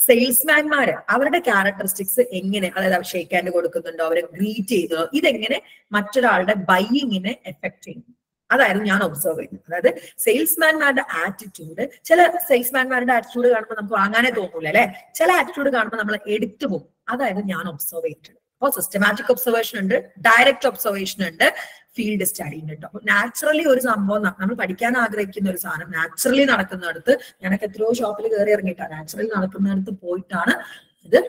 സെയിൽസ്മാൻമാര് അവരുടെ ക്യാരക്ടറിസ്റ്റിക്സ് എങ്ങനെ, അതായത് ഷേക്ക് ഹാൻഡ് കൊടുക്കുന്നുണ്ടോ, അവരെ ഗ്രീറ്റ് ചെയ്തോ, ഇതെങ്ങനെ മറ്റൊരാളുടെ ബൈയിങ്ങിനെ എഫക്ട് ചെയ്യുന്നു, അതായിരുന്നു ഞാൻ ഒബ്സർവ് ചെയ്യുന്നത്. അതായത് സെയിൽസ്മാൻമാരുടെ ആറ്റിറ്റ്യൂഡ്, ചില സെയിൽസ്മാൻമാരുടെ ആറ്റിറ്റ്യൂഡ് കാണുമ്പോൾ നമുക്ക് വാങ്ങാനേ തോന്നൂല അല്ലെ, ചില ആറ്റിറ്റ്യൂഡ് കാണുമ്പോൾ നമ്മൾ എടുത്തു പോകും. അതായത് ഞാൻ ഒബ്സർവ് ചെയ്തിട്ടുണ്ട്. അപ്പോൾ സിസ്റ്റമാറ്റിക് ഒബ്സർവേഷൻ ഉണ്ട്, ഡയറക്റ്റ് ഒബ്സർവേഷൻ ഉണ്ട്, ഫീൽഡ് സ്റ്റഡി ഉണ്ട് കേട്ടോ. അപ്പൊ നാച്ചുറലി ഒരു സംഭവം നമ്മൾ പഠിക്കാൻ ആഗ്രഹിക്കുന്ന ഒരു സാധനം നാച്ചുറലി നടക്കുന്നിടത്ത്, ഞാനൊക്കെ എത്രയോ ഷോപ്പിൽ കയറി ഇറങ്ങിയിട്ടാണ് നാച്ചുറലി നടക്കുന്നിടത്ത് പോയിട്ടാണ് ഇത്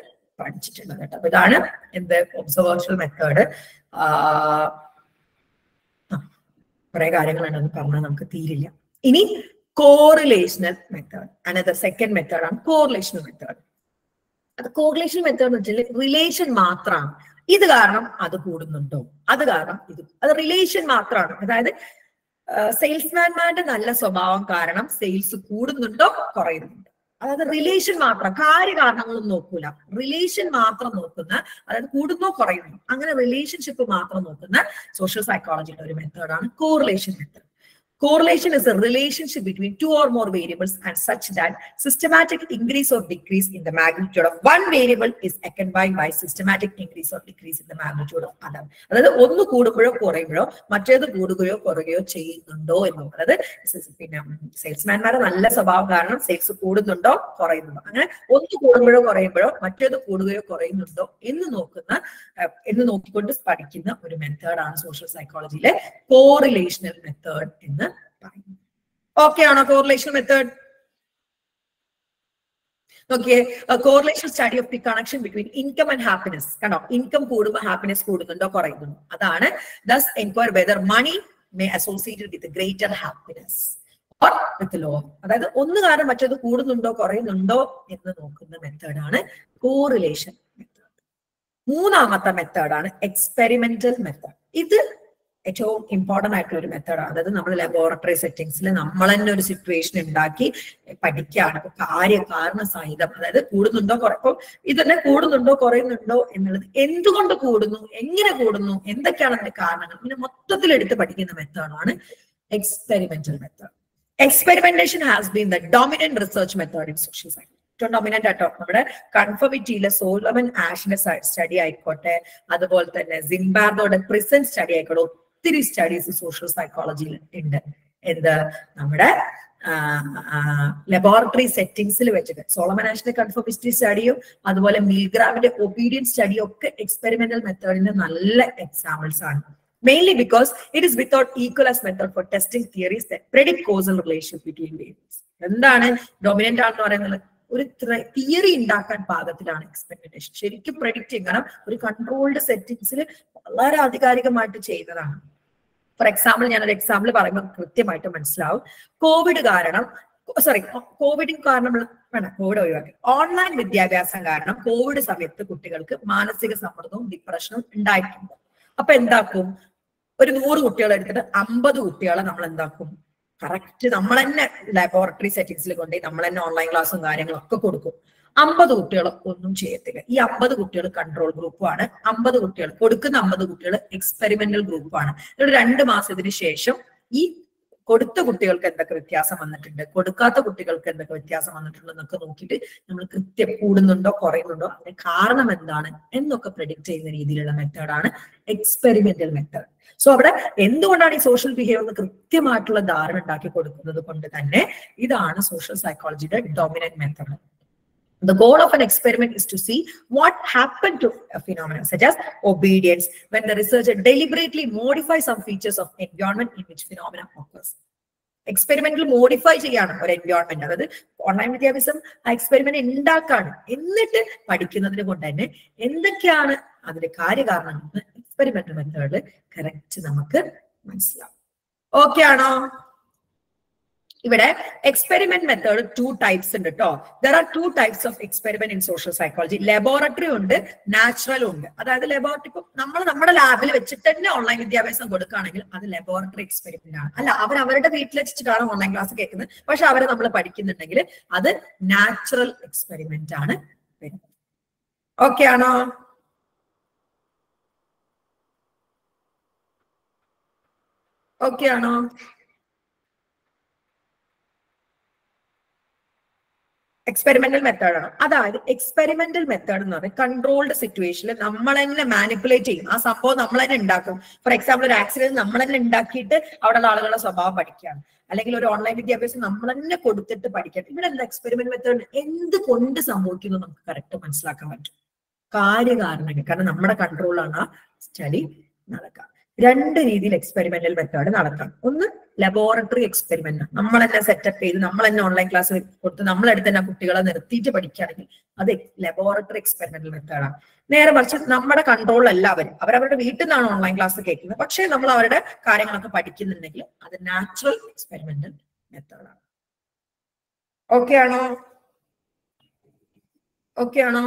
പഠിച്ചിട്ടുള്ളത് കേട്ടോ. അപ്പൊ ഇതാണ് എന്ത് ഒബ്സർവേഷൻ മെത്തേഡ്. കുറെ കാര്യങ്ങളുണ്ടെന്ന് പറഞ്ഞാൽ നമുക്ക് തീരില്ല. ഇനി correlational method, another second method ആണ് കോറിലേഷണൽ മെത്തേഡ്. അത് കോറിലേഷൻ മെത്തേഡ് എന്ന് വെച്ചാൽ റിലേഷൻ മാത്രമാണ്. ഇത് കാരണം അത് കൂടുന്നുണ്ടോ, അത് കാരണം ഇത്, അത് റിലേഷൻ മാത്രമാണ്. അതായത് സെയിൽസ്മാൻമാരുടെ നല്ല സ്വഭാവം കാരണം സെയിൽസ് കൂടുന്നുണ്ടോ കുറയുന്നുണ്ടോ, അതായത് റിലേഷൻ മാത്രം, കാര്യകാരണങ്ങളും നോക്കൂല, റിലേഷൻ മാത്രം നോക്കുന്ന, അതായത് കൂടുന്നോ കുറയുന്നോ, അങ്ങനെ റിലേഷൻഷിപ്പ് മാത്രം നോക്കുന്ന സോഷ്യൽ സൈക്കോളജിയുടെ ഒരു മെത്തേഡാണ് correlation method. Correlation is a relationship between two or more variables and such that systematic increase or decrease in the magnitude of one variable is accompanied by systematic increase or decrease in the magnitude of other. അതായത് ഒന്ന് കൂടുമ്പോഴോ കുറയുമ്പോഴോ മറ്റേത് കൂടുകയോ കുറയുകയോ ചെയ്യുന്നുണ്ടോ എന്ന് പറയുന്നത്. പിന്നെ സെയിൽസ്മാൻമാരെ നല്ല സ്വഭാവം കാരണം സെയിൽസ് കൂടുന്നുണ്ടോ കുറയുന്നുണ്ടോ, അങ്ങനെ ഒന്ന് കൂടുമ്പോഴോ കുറയുമ്പോഴോ മറ്റേത് കൂടുകയോ കുറയുന്നുണ്ടോ എന്ന് നോക്കിക്കൊണ്ട് പഠിക്കുന്ന ഒരു മെത്തേഡാണ് സോഷ്യൽ സൈക്കോളജിയിലെ കോറിലേഷണൽ മെത്തേഡ് എന്ന് പറയുന്നത്. ഓക്കെ ആണോ കോറിലേഷൻ മെത്തേഡ്? നോക്കിയേ, correlation study of the connection between income and happiness. കണ്ടോ, ഇൻകം കൂടുമ്പോൾ ഹാപ്പിനെസ് കൂടുന്നുണ്ടോ കുറയുന്നുണ്ടോ, അതാണ്. Thus enquire whether money may associated with greater happiness or with lower. അതായത് ഒന്ന് കാരണം മറ്റേത് കൂടുന്നുണ്ടോ കുറയുന്നുണ്ടോ എന്ന് നോക്കുന്ന മെത്തേഡാണ് കോറിലേഷൻ മെത്തേഡ്. മൂന്നാമത്തെ മെത്തേഡാണ് എക്സ്പെരിമെന്റൽ മെത്തേഡ്. ഇത് ഏറ്റവും ഇമ്പോർട്ടന്റ് ആയിട്ടുള്ള ഒരു മെത്തേഡാണ്. അതായത് നമ്മൾ ലബോറട്ടറി സെറ്റിംഗ്സിൽ നമ്മൾ തന്നെ ഒരു സിറ്റുവേഷൻ ഉണ്ടാക്കി പഠിക്കുകയാണ്. കാരണ സഹിതം, അതായത് കൂടുന്നുണ്ടോ കുറയും, ഇതന്നെ കൂടുന്നുണ്ടോ കുറയുന്നുണ്ടോ എന്നുള്ളത്, എന്തുകൊണ്ട് കൂടുന്നു, എങ്ങനെ കൂടുന്നു, എന്തൊക്കെയാണ് അതിന്റെ കാരണങ്ങൾ, ഇങ്ങനെ മൊത്തത്തിൽ എടുത്ത് പഠിക്കുന്ന മെത്തേഡാണ് experimental method. Experimentation has been the dominant research method in social science. ഏറ്റവും ഡോമിനന്റ് ആട്ടോ നമ്മുടെ കൺഫർമിറ്റിയിലെ സോളമൻ ആഷിന്റെ സ്റ്റഡി ആയിക്കോട്ടെ, അതുപോലെ തന്നെ സിംബാർഡോയുടെ പ്രിസൺ സ്റ്റഡി ആയിക്കോട്ടെ, ഒത്തിരി സ്റ്റഡീസ് സോഷ്യൽ സൈക്കോളജിയിൽ ഉണ്ട്. എന്ത് നമ്മുടെ ലബോറട്ടറി സെറ്റിംഗ്സിൽ വെച്ചിട്ട് സോളമൻ ആഷിന്റെ കൺഫർമിറ്റി സ്റ്റഡിയും അതുപോലെ മിൽഗ്രാമിന്റെ ഒബീഡിയൻസ് സ്റ്റഡിയും ഒക്കെ എക്സ്പെരിമെന്റൽ മെത്തേഡിന്റെ നല്ല എക്സാമ്പിൾസ് ആണ്. Mainly because it is without equal as method for testing theories that predict causal relationship between variables. എന്താണ് ഡൊമിനന്റ് ആണെന്ന് പറയുന്നത്? ഒരു തിയറി ഉണ്ടാക്കാൻ പാകത്തിലാണ് എക്സ്പെരിമെന്റേഷൻ. ശരിക്കും പ്രെഡിക്റ്റ് ചെയ്യണം. ഒരു കൺട്രോൾഡ് സെറ്റിംഗ്സിൽ വളരെ ആധികാരികമായിട്ട് ചെയ്യുന്നതാണ്. ഫോർ എക്സാമ്പിൾ, ഞാനൊരു എക്സാമ്പിൾ പറയുമ്പോൾ കൃത്യമായിട്ട് മനസ്സിലാവും. കോവിഡിന് കാരണം കോവിഡ് ഒഴിവാക്കി ഓൺലൈൻ വിദ്യാഭ്യാസം കാരണം കോവിഡ് സമയത്ത് കുട്ടികൾക്ക് മാനസിക സമ്മർദ്ദവും ഡിപ്രഷനും ഉണ്ടായിട്ടുണ്ട്. അപ്പൊ എന്താക്കും, ഒരു 100 കുട്ടികളെ എടുത്തിട്ട് 50 കുട്ടികളെ നമ്മൾ എന്താക്കും, കറക്റ്റ് നമ്മൾ തന്നെ ലബോറട്ടറി സെറ്റിംഗ്സിൽ കൊണ്ടുപോയി നമ്മൾ തന്നെ ഓൺലൈൻ ക്ലാസ്സും കാര്യങ്ങളും ഒക്കെ കൊടുക്കും. 50 കുട്ടികൾ ഒന്നും ചെയ്യത്തില്ല. ഈ 50 കുട്ടികൾ കൺട്രോൾ ഗ്രൂപ്പാണ്. 50 കുട്ടികൾ കൊടുക്കുന്ന 50 കുട്ടികൾ എക്സ്പെരിമെന്റൽ ഗ്രൂപ്പാണ്. 2 മാസത്തിന് ശേഷം ഈ കൊടുത്ത കുട്ടികൾക്ക് എന്തൊക്കെ വ്യത്യാസം വന്നിട്ടുണ്ട്, കൊടുക്കാത്ത കുട്ടികൾക്ക് എന്തൊക്കെ വ്യത്യാസം വന്നിട്ടുണ്ട് എന്നൊക്കെ നോക്കിയിട്ട് നമ്മൾ കൃത്യം കൂടുന്നുണ്ടോ കുറയുന്നുണ്ടോ, അതിന്റെ കാരണം എന്താണ് എന്നൊക്കെ പ്രെഡിക്റ്റ് ചെയ്യുന്ന രീതിയിലുള്ള മെത്തേഡാണ് എക്സ്പെരിമെന്റൽ മെത്തേഡ്. സോ അവിടെ എന്തുകൊണ്ടാണ് ഈ സോഷ്യൽ ബിഹേവിയർ എന്ന് കൃത്യമായിട്ടുള്ള ധാരണ ഉണ്ടാക്കി കൊടുക്കുന്നത് കൊണ്ട് തന്നെ ഇതാണ് സോഷ്യൽ സൈക്കോളജിയുടെ dominant method. The goal of an experiment is to see what happened to a phenomenon such as obedience when the researcher deliberately modifies some features of environment in which phenomena occurs. എക്സ്പെരിമെന്റിൽ modify ചെയ്യാണ് ഒരു environment. അതായത് online വിദ്യാഭ്യാസം ആ experiment ഉണ്ടാക്കാണ്, എന്നിട്ട് പഠിക്കുന്നതിന് കൊണ്ട് തന്നെ എന്തൊക്കെയാണ് അതിന്റെ കാര്യകാരണം എന്ന് എക്സ്പെരിമെന്റൽ മെത്തേഡിൽ കറക്റ്റ് നമുക്ക് മനസ്സിലാവും. ഓക്കെ ആണോ? ഇവിടെ എക്സ്പെരിമെന്റ് മെത്തേഡ് 2 ടൈപ്സ് ഉണ്ട് കേട്ടോ. There are 2 types of experiment in social psychology. Laboratory ഉണ്ട്, നാച്ചുറൽ ഉണ്ട്. അതായത് ലബോറട്ടറി ഇപ്പൊ നമ്മൾ നമ്മുടെ ലാബിൽ വെച്ചിട്ട് തന്നെ ഓൺലൈൻ വിദ്യാഭ്യാസം കൊടുക്കുകയാണെങ്കിൽ അത് ലബോറട്ടറി എക്സ്പെരിമെന്റ് ആണ്. അല്ല, അവർ അവരുടെ വീട്ടിൽ വെച്ചിട്ടാണ് ഓൺലൈൻ ക്ലാസ് കേൾക്കുന്നത്, പക്ഷെ അവരെ നമ്മൾ പഠിക്കുന്നുണ്ടെങ്കിൽ അത് നാച്ചുറൽ എക്സ്പെരിമെന്റ് ആണ് വരുന്നത്. ഓക്കെ ആണോ? ഓക്കെ ആണോ? എക്സ്പെരിമെന്റൽ മെത്തേഡ് ആണ്. അതായത് എക്സ്പെരിമെന്റൽ മെത്തേഡ് എന്ന് പറഞ്ഞാൽ കൺട്രോൾഡ് സിറ്റുവേഷനിൽ നമ്മൾ തന്നെ മാനിപ്പുലേറ്റ് ചെയ്യും. ആ സംഭവം നമ്മൾ തന്നെ ഉണ്ടാക്കും. ഫോർ എക്സാമ്പിൾ, ഒരു ആക്സിഡന്റ് നമ്മൾ തന്നെ ഉണ്ടാക്കിയിട്ട് അവിടെയുള്ള ആളുകളുടെ സ്വഭാവം പഠിക്കുകയാണ്, അല്ലെങ്കിൽ ഒരു ഓൺലൈൻ വിദ്യാഭ്യാസം നമ്മൾ തന്നെ കൊടുത്തിട്ട് പഠിക്കാം. ഇവിടെ എന്താ എക്സ്പെരിമെന്റ് മെത്തേഡ് എന്തുകൊണ്ട് സംഭവിക്കുന്നു നമുക്ക് കറക്റ്റ് മനസ്സിലാക്കാൻ പറ്റും. കാര്യകാരണങ്ങൾ, കാരണം നമ്മുടെ കൺട്രോളാണ് ആ സ്റ്റഡി നടക്കുക. 2 രീതിയിൽ എക്സ്പെരിമെന്റൽ മെത്തേഡ് നടക്കാം. ഒന്ന് ലബോറട്ടറി എക്സ്പെരിമെന്റ്, നമ്മൾ തന്നെ സെറ്റപ്പ് ചെയ്ത് നമ്മൾ തന്നെ ഓൺലൈൻ ക്ലാസ് കൊടുത്ത് നമ്മളെടുത്ത് തന്നെ കുട്ടികളെ നിർത്തിയിട്ട് പഠിക്കുകയാണെങ്കിൽ അത് ലബോറട്ടറി എക്സ്പെരിമെന്റൽ മെത്തേഡാണ്. നേരെ മറിച്ച് നമ്മുടെ കൺട്രോളല്ല അവരവരുടെ വീട്ടിൽ നിന്നാണ് ഓൺലൈൻ ക്ലാസ് കേൾക്കുന്നത്, പക്ഷേ നമ്മൾ അവരുടെ കാര്യങ്ങളൊക്കെ പഠിക്കുന്നുണ്ടെങ്കിൽ അത് നാച്ചുറൽ എക്സ്പെരിമെന്റൽ മെത്തേഡാണ്. ഓക്കെ ആണോ? ഓക്കെ ആണോ?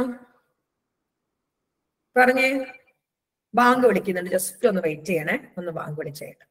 പറഞ്ഞേ. ബാങ്ക് വിളിക്കുന്നുണ്ട്, ജസ്റ്റ് ഒന്ന് വെയിറ്റ് ചെയ്യണേ. ഒന്ന് ബാങ്ക് വിളിച്ചേട്ടെ.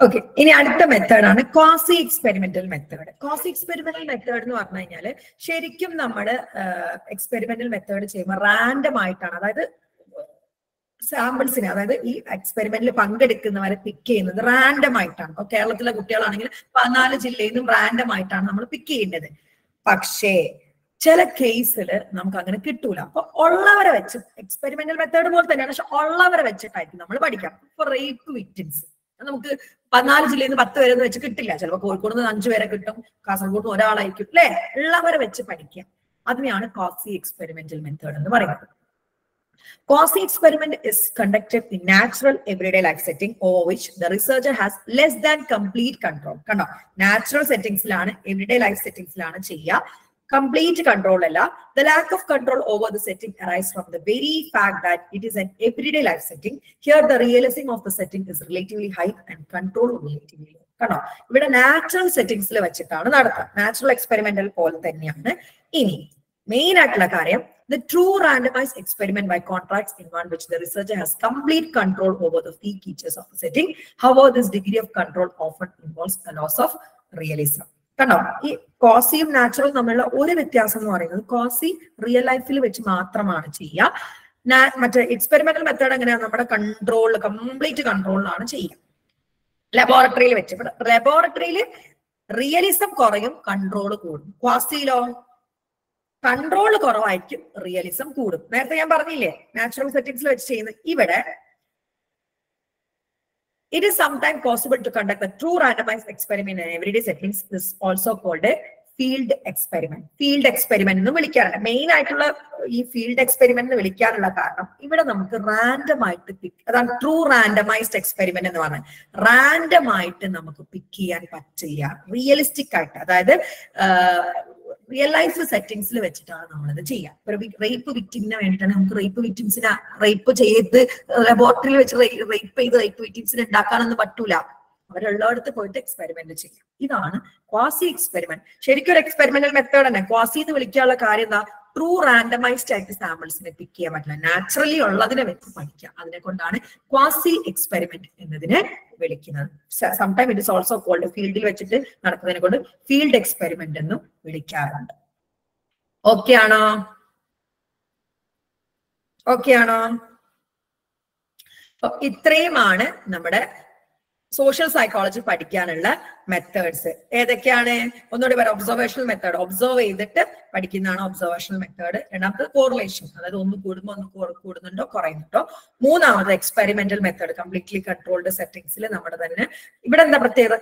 ഓക്കെ, ഇനി അടുത്ത മെത്തേഡാണ് quasi experimental method. Quasi experimental method എന്ന് പറഞ്ഞു കഴിഞ്ഞാല് ശരിക്കും നമ്മുടെ എക്സ്പെരിമെന്റൽ മെത്തേഡ് ചെയ്യുമ്പോൾ റാൻഡം ആയിട്ടാണ്, അതായത് സാമ്പിൾസിനെ, അതായത് ഈ എക്സ്പെരിമെന്റിൽ പങ്കെടുക്കുന്നവരെ പിക്ക് ചെയ്യുന്നത് റാൻഡം ആയിട്ടാണ്. ഇപ്പൊ കേരളത്തിലെ കുട്ടികളാണെങ്കിൽ 14 ജില്ലയിൽ നിന്നും റാൻഡം ആയിട്ടാണ് നമ്മൾ പിക്ക് ചെയ്യേണ്ടത്. പക്ഷേ ചില കേസിൽ നമുക്ക് അങ്ങനെ കിട്ടൂല. അപ്പൊ ഉള്ളവരെ വെച്ച്, എക്സ്പെരിമെന്റൽ മെത്തേഡ് പോലെ തന്നെയാണ്, പക്ഷെ ഉള്ളവരെ വെച്ചിട്ടായിരിക്കും നമ്മൾ പഠിക്കാം. ഇപ്പൊ റേപ്പ് വിക്ടിംസ്, നമുക്ക് 14 ജില്ലയിൽ നിന്ന് 10 പേരെ വെച്ച് കിട്ടില്ല. ചിലപ്പോൾ കോഴിക്കോട് നിന്ന് 5 പേരെ കിട്ടും, കാസർഗോഡ് നിന്ന് ഒരാളായിരിക്കും അല്ലെ. ഉള്ളവരെ വെച്ച് പഠിക്കുക. അതിനെയാണ് ക്വാസി എക്സ്പെരിമെന്റൽ മെത്തേഡ് എന്ന് പറയുന്നത്. Quasi experiment is conducted in natural everyday life setting over which the researcher has less than complete control. കണ്ടോ, നാച്ചുറൽ സെറ്റിംഗ്സിലാണ്, എവറിഡേ ലൈഫ് സെറ്റിംഗ്സിലാണ് ചെയ്യുക. കംപ്ലീറ്റ് കൺട്രോൾ അല്ല. The lack of control over the setting arises from the very fact that it is an everyday life setting. Here the realism of the setting is relatively high and control relatively low. കണ്ടോ, ഇവിടെ natural സെറ്റിംഗ്സിൽ വെച്ചിട്ടാണ് നടത്തുക. Natural experimental പോലെ തന്നെയാണ്. ഇനി main ആയിട്ടുള്ള കാര്യം, the true randomized experiment by contrast in one which the researcher has complete control over the key features of the setting. However, this degree of control often involves a loss of realism. കണ്ടോ, ഈ ക്വാസിയും natural തമ്മിലുള്ള ഒരു വ്യത്യാസം എന്ന് പറയുന്നത് quasi real ലൈഫിൽ വെച്ച് മാത്രമാണ് ചെയ്യുക. മറ്റേ എക്സ്പെരിമെന്റൽ മെത്തേഡ് എങ്ങനെയാണ്, നമ്മുടെ കൺട്രോൾ, കംപ്ലീറ്റ് കൺട്രോളിലാണ് ചെയ്യുക ലബോറട്ടറിയിൽ വെച്ച്. ലബോറട്ടറിയിൽ റിയലിസം കുറയും, കൺട്രോൾ കൂടും. ക്വാസിയിലോ കൺട്രോൾ കുറവായിരിക്കും, റിയലിസം കൂടും. നേരത്തെ ഞാൻ പറഞ്ഞില്ലേ നാച്ചുറൽ സെറ്റിംഗ്സിൽ വെച്ച് ചെയ്യുന്നത്. ഇവിടെ it is sometimes possible to conduct a true randomized experiment in everyday settings. This is also called a field experiment. Field experiment എന്ന് വിളിക്കാറുണ്ട്. മെയിൻ ആയിട്ടുള്ള ഈ ഫീൽഡ് എക്സ്പെരിമെന്റ് എന്ന് വിളിക്കാനുള്ള കാരണം ഇവിടെ നമുക്ക് റാൻഡം ആയിട്ട് അതാണ് ട്രൂ റാൻഡമൈസ്ഡ് എക്സ്പെരിമെന്റ് എന്ന് പറഞ്ഞാൽ. റാൻഡം ആയിട്ട് നമുക്ക് പിക്ക് ചെയ്യാൻ പറ്റില്ല, റിയലിസ്റ്റിക് ആയിട്ട്. അതായത് റിയൽ ലൈഫ് സെറ്റിംഗ്സിൽ വെച്ചിട്ടാണ് നമ്മളിത് ചെയ്യാം. റേപ്പ് വിക്ടിമിന് വേണ്ടിയിട്ടാണ് നമുക്ക് റേപ്പ് വിക്ടിംസിനെ റേപ്പ് ചെയ്ത് ലബോറട്ടറിയിൽ വെച്ച് റേപ്പ് ചെയ്ത് റേപ്പ് വിക്ടിംസിനെ ഉണ്ടാക്കാനൊന്നും പറ്റൂല. അവരുള്ളടത്ത് പോയിട്ട് എക്സ്പെരിമെന്റ് ചെയ്യാം. ഇതാണ് ക്വാസി എക്സ്പെരിമെന്റ്. ശരിക്കും ഒരു എക്സ്പെരിമെന്റൽ മെത്തേഡ് തന്നെ. ക്വാസി എന്ന് വിളിക്കാനുള്ള കാര്യം എന്താ, ട്രൂ റാൻഡമൈസ്ഡ് ആയിട്ട് സാമ്പിൾസിനെ പിക്ക് ചെയ്യാൻ പറ്റില്ല, നാച്ചുറലി ഉള്ളതിനെ വെച്ച് പഠിക്കാം. അതിനെ കൊണ്ടാണ് ക്വാസി എക്സ്പെരിമെന്റ് എന്നതിനെ വിളിക്കുന്നത്. Sometime it is also called, ഫീൽഡിൽ വെച്ചിട്ട് നടക്കുന്നതിനെ കൊണ്ട് ഫീൽഡ് എക്സ്പെരിമെന്റ് എന്നും വിളിക്കാറുണ്ട്. ഓക്കെ ആണോ? ഓക്കെ ആണോ? ഇത്രയുമാണ് നമ്മുടെ സോഷ്യൽ സൈക്കോളജി പഠിക്കാനുള്ള മെത്തേഡ്സ്. ഏതൊക്കെയാണ്? ഒന്നുകൂടി പറയാം. ഒബ്സർവേഷണൽ മെത്തേഡ്, ഒബ്സർവ് ചെയ്തിട്ട് പഠിക്കുന്നതാണ് ഒബ്സർവേഷണൽ മെത്തേഡ്. രണ്ടാമത് കോറിലേഷൻ, അതായത് ഒന്ന് കൂടുമ്പോൾ ഒന്ന് കൂടുന്നുണ്ടോ കുറയുന്നുണ്ടോ. മൂന്നാമത് എക്സ്പെരിമെന്റൽ മെത്തേഡ്, കംപ്ലീറ്റ്ലി കൺട്രോൾഡ് സെറ്റിംഗ്സിൽ നമ്മുടെ തന്നെ. ഇവിടെ എന്താ പ്രത്യേകത,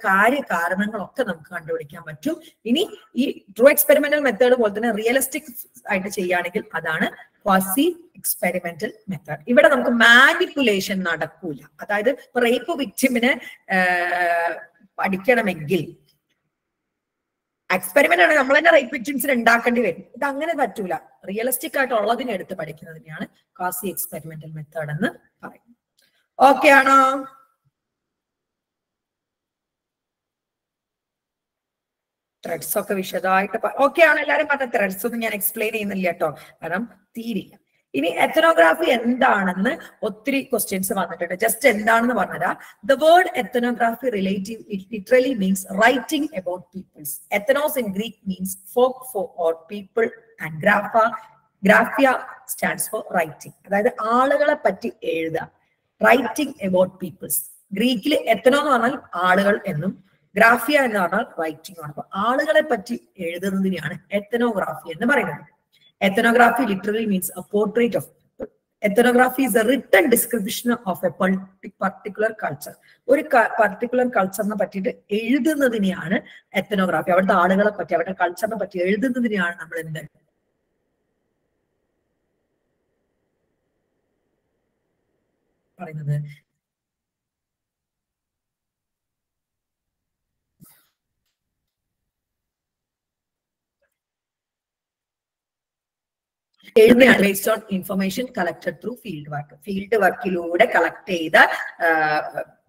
കാരണങ്ങളൊക്കെ നമുക്ക് കണ്ടുപിടിക്കാൻ പറ്റും. ഇനി ഈ ട്രൂ എക്സ്പെരിമെന്റൽ മെത്തേഡ് പോലെ തന്നെ റിയലിസ്റ്റിക് ആയിട്ട് ചെയ്യുകയാണെങ്കിൽ അതാണ് ക്വാസി എക്സ്പെരിമെന്റൽ മെത്തേഡ്. ഇവിടെ നമുക്ക് മാനിപ്പുലേഷൻ നടക്കൂല. അതായത് റേപ്പ് വിക്ടിമിനെ പഠിക്കണമെങ്കിൽ എക്സ്പെരിമെന്റ് ആണ്, നമ്മൾ തന്നെ റേപ്പ് വിക്ടിംസിനെ ഉണ്ടാക്കേണ്ടി വരും. ഇത് അങ്ങനെ പറ്റൂല. റിയലിസ്റ്റിക് ആയിട്ടുള്ളതിനെ എടുത്ത് പഠിക്കുന്നതിനെയാണ് ക്വാസി എക്സ്പെരിമെന്റൽ മെത്തേഡ് എന്ന് പറയുന്നത്. ഓക്കെ ആണോ? ത്രെഡ്സ് ഒക്കെ വിശദമായിട്ട് ഓക്കെ ആണ് എല്ലാവരും പറഞ്ഞ. ത്രെഡ്സ് ഒന്നും ഞാൻ എക്സ്പ്ലെയിൻ ചെയ്യുന്നില്ല കേട്ടോ, കാരണം തീരില്ല. ഇനി എത്തനോഗ്രാഫി എന്താണെന്ന് ഒത്തിരി ക്വസ്റ്റ്യൻസ് വന്നിട്ടുണ്ട്. ജസ്റ്റ് എന്താണെന്ന് പറഞ്ഞുതരാം. The word ethnography relative literally means writing about peoples. Ethnos in Greek means folk for or people and graphia stands for writing. അതായത് ആളുകളെ പറ്റി എഴുതുക. Writing about peoples. ഗ്രീക്കിൽ എത്തനോ എന്ന് പറഞ്ഞാൽ ആളുകൾ എന്നും ഗ്രാഫിയ എന്ന് പറഞ്ഞാൽ റൈറ്റിംഗ് ആണ്. അപ്പൊ ആളുകളെ പറ്റി എഴുതുന്നതിനെയാണ് എത്തനോഗ്രാഫി എന്ന് പറയുന്നത്. Ethnography literally means a portrait of people. Ethnography is a written description of a particular culture. ഒരു പർട്ടിക്കുലർ കൾച്ചറിനെ പറ്റിയിട്ട് എഴുതുന്നതിനെയാണ് എത്തനോഗ്രാഫി. അവിടുത്തെ ആളുകളെ പറ്റി, അവരുടെ കൾച്ചറിനെ പറ്റി എഴുതുന്നതിനെയാണ് നമ്മൾ എന്ത് പറയുന്നത്. എഴുതുകയാണ് based on information collected through field work. Field വർക്കിലൂടെ കളക്ട് ചെയ്ത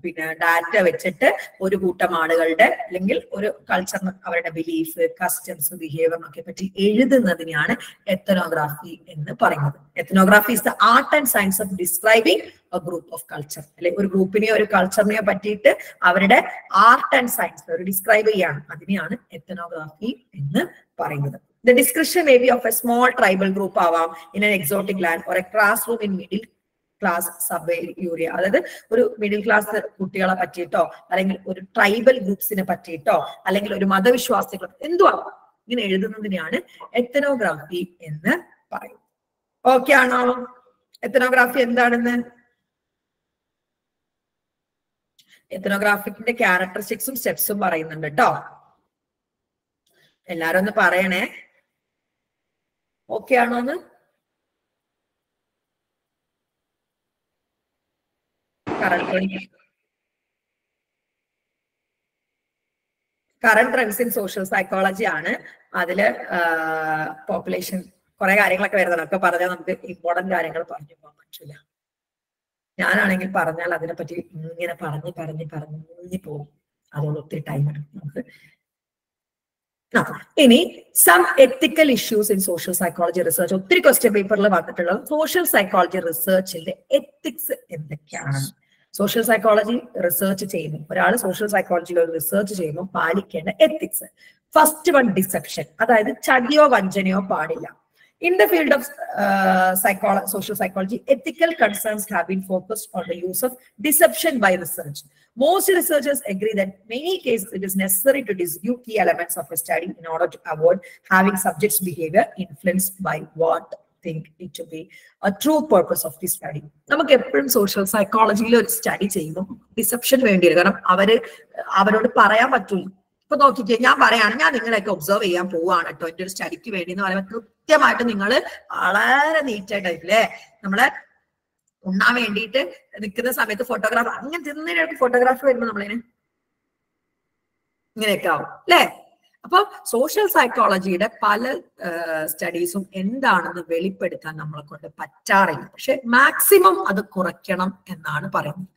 പിന്നെ ഡാറ്റ വെച്ചിട്ട് ഒരു കൂട്ടം ആളുകളുടെ അല്ലെങ്കിൽ ഒരു കൾച്ചറിന് അവരുടെ ബിലീഫ്, കസ്റ്റംസ്, ബിഹേവിയറിനൊക്കെ പറ്റി എഴുതുന്നതിനെയാണ് എത്തനോഗ്രാഫി എന്ന് പറയുന്നത്. Ethnography is the art and science of describing A group of culture. അല്ലെ, ഒരു ഗ്രൂപ്പിനെയോ ഒരു കൾച്ചറിനെയോ പറ്റിയിട്ട് അവരുടെ ആർട്ട് ആൻഡ് സയൻസ് ഒരു ഡിസ്ക്രൈബ് ചെയ്യാണ്. അതിനെയാണ് എത്തനോഗ്രാഫി എന്ന് പറയുന്നത്. The description may be of a small tribal group ആവാം, in an exotic land, or a classroom in middle class subway area. അതായത് ഒരു മിഡിൽ ക്ലാസ് കുട്ടികളെ പറ്റിയിട്ടോ അല്ലെങ്കിൽ ഒരു ട്രൈബൽ ഗ്രൂപ്പ്സിനെ പറ്റിയിട്ടോ അല്ലെങ്കിൽ ഒരു മതവിശ്വാസികൾ എന്തുവാ ഇങ്ങനെ എഴുതുന്നതിനെയാണ് എത്തനോഗ്രാഫി എന്ന് പറയും. ഓക്കെ ആണോ? എത്തനോഗ്രാഫി എന്താണെന്ന് എത്നോഗ്രാഫിക്കിന്റെ ക്യാരക്ടറിസ്റ്റിക്സും സ്റ്റെപ്സും പറയുന്നുണ്ട് കേട്ടോ. എല്ലാരും ഒന്ന് പറയണേ, ഓക്കെ ആണോന്ന്? Current trends in social psychology ആണ്. അതില് പോപ്പുലേഷൻ കുറെ കാര്യങ്ങളൊക്കെ വരുന്നത്. ഒക്കെ പറഞ്ഞാൽ നമുക്ക് ഇമ്പോർട്ടന്റ് കാര്യങ്ങൾ പറഞ്ഞു പോകാൻ പറ്റില്ല. ഞാനാണെങ്കിൽ പറഞ്ഞാൽ അതിനെപ്പറ്റി ഇങ്ങനെ പറഞ്ഞു പോകും. അതുകൊണ്ട് ഒത്തിരി ടൈം എടുക്കും നമുക്ക്. ഇനി some ethical issues in social psychology research. ഒത്തിരി ക്വസ്റ്റ്യൻ പേപ്പറിൽ വന്നിട്ടുള്ളത് സോഷ്യൽ സൈക്കോളജി റിസർച്ചിന്റെ എത്തിക്സ് എന്തൊക്കെയാണ്? സോഷ്യൽ സൈക്കോളജി റിസർച്ച് ചെയ്യുന്നു, ഒരാൾ സോഷ്യൽ സൈക്കോളജിയിൽ ഒരു റിസർച്ച് ചെയ്യുമ്പോൾ പാലിക്കേണ്ട എത്തിക്സ്. First one, deception. അതായത് ചതിയോ വഞ്ചനയോ പാടില്ല. In the field of social psychology, ethical concerns have been focused on the use of deception by research. Most researchers agree that in many cases it is necessary to dispute key elements of a study in order to avoid having subjects' behavior influenced by what think it to be a true purpose of the study. നമുക്ക് എപ്പോഴും social സൈക്കോളജിയിൽ ഒരു study ചെയ്യുമ്പോൾ deception വേണ്ടി വരും. കാരണം അവരോട് പറയാൻ പറ്റില്ല. ഇപ്പൊ നോക്കിക്കേ, ഞാൻ പറയാണ്, ഞാൻ നിങ്ങളെയൊക്കെ ഒബ്സർവ് ചെയ്യാൻ പോവാണ് കേട്ടോ എന്റെ ഒരു സ്റ്റഡിക്ക് വേണ്ടി എന്ന് പറയുമ്പോൾ കൃത്യമായിട്ട് നിങ്ങൾ വളരെ നീറ്റായിട്ടായില്ലേ നമ്മളെ ഉണ്ണാൻ വേണ്ടിയിട്ട് നിൽക്കുന്ന സമയത്ത് ഫോട്ടോഗ്രാഫ് അങ്ങനെ തിന്നതിനിടയ്ക്ക് ഫോട്ടോഗ്രാഫ് വരുമ്പോൾ നമ്മളിങ്ങനെ ഇങ്ങനെയൊക്കെ ആവും അല്ലേ? അപ്പൊ സോഷ്യൽ സൈക്കോളജിയുടെ പല സ്റ്റഡീസും എന്താണെന്ന് വെളിപ്പെടുത്താൻ നമ്മളെ കൊണ്ട് പറ്റാറില്ല. പക്ഷെ മാക്സിമം അത് കുറയ്ക്കണം എന്നാണ് പറയുന്നത്.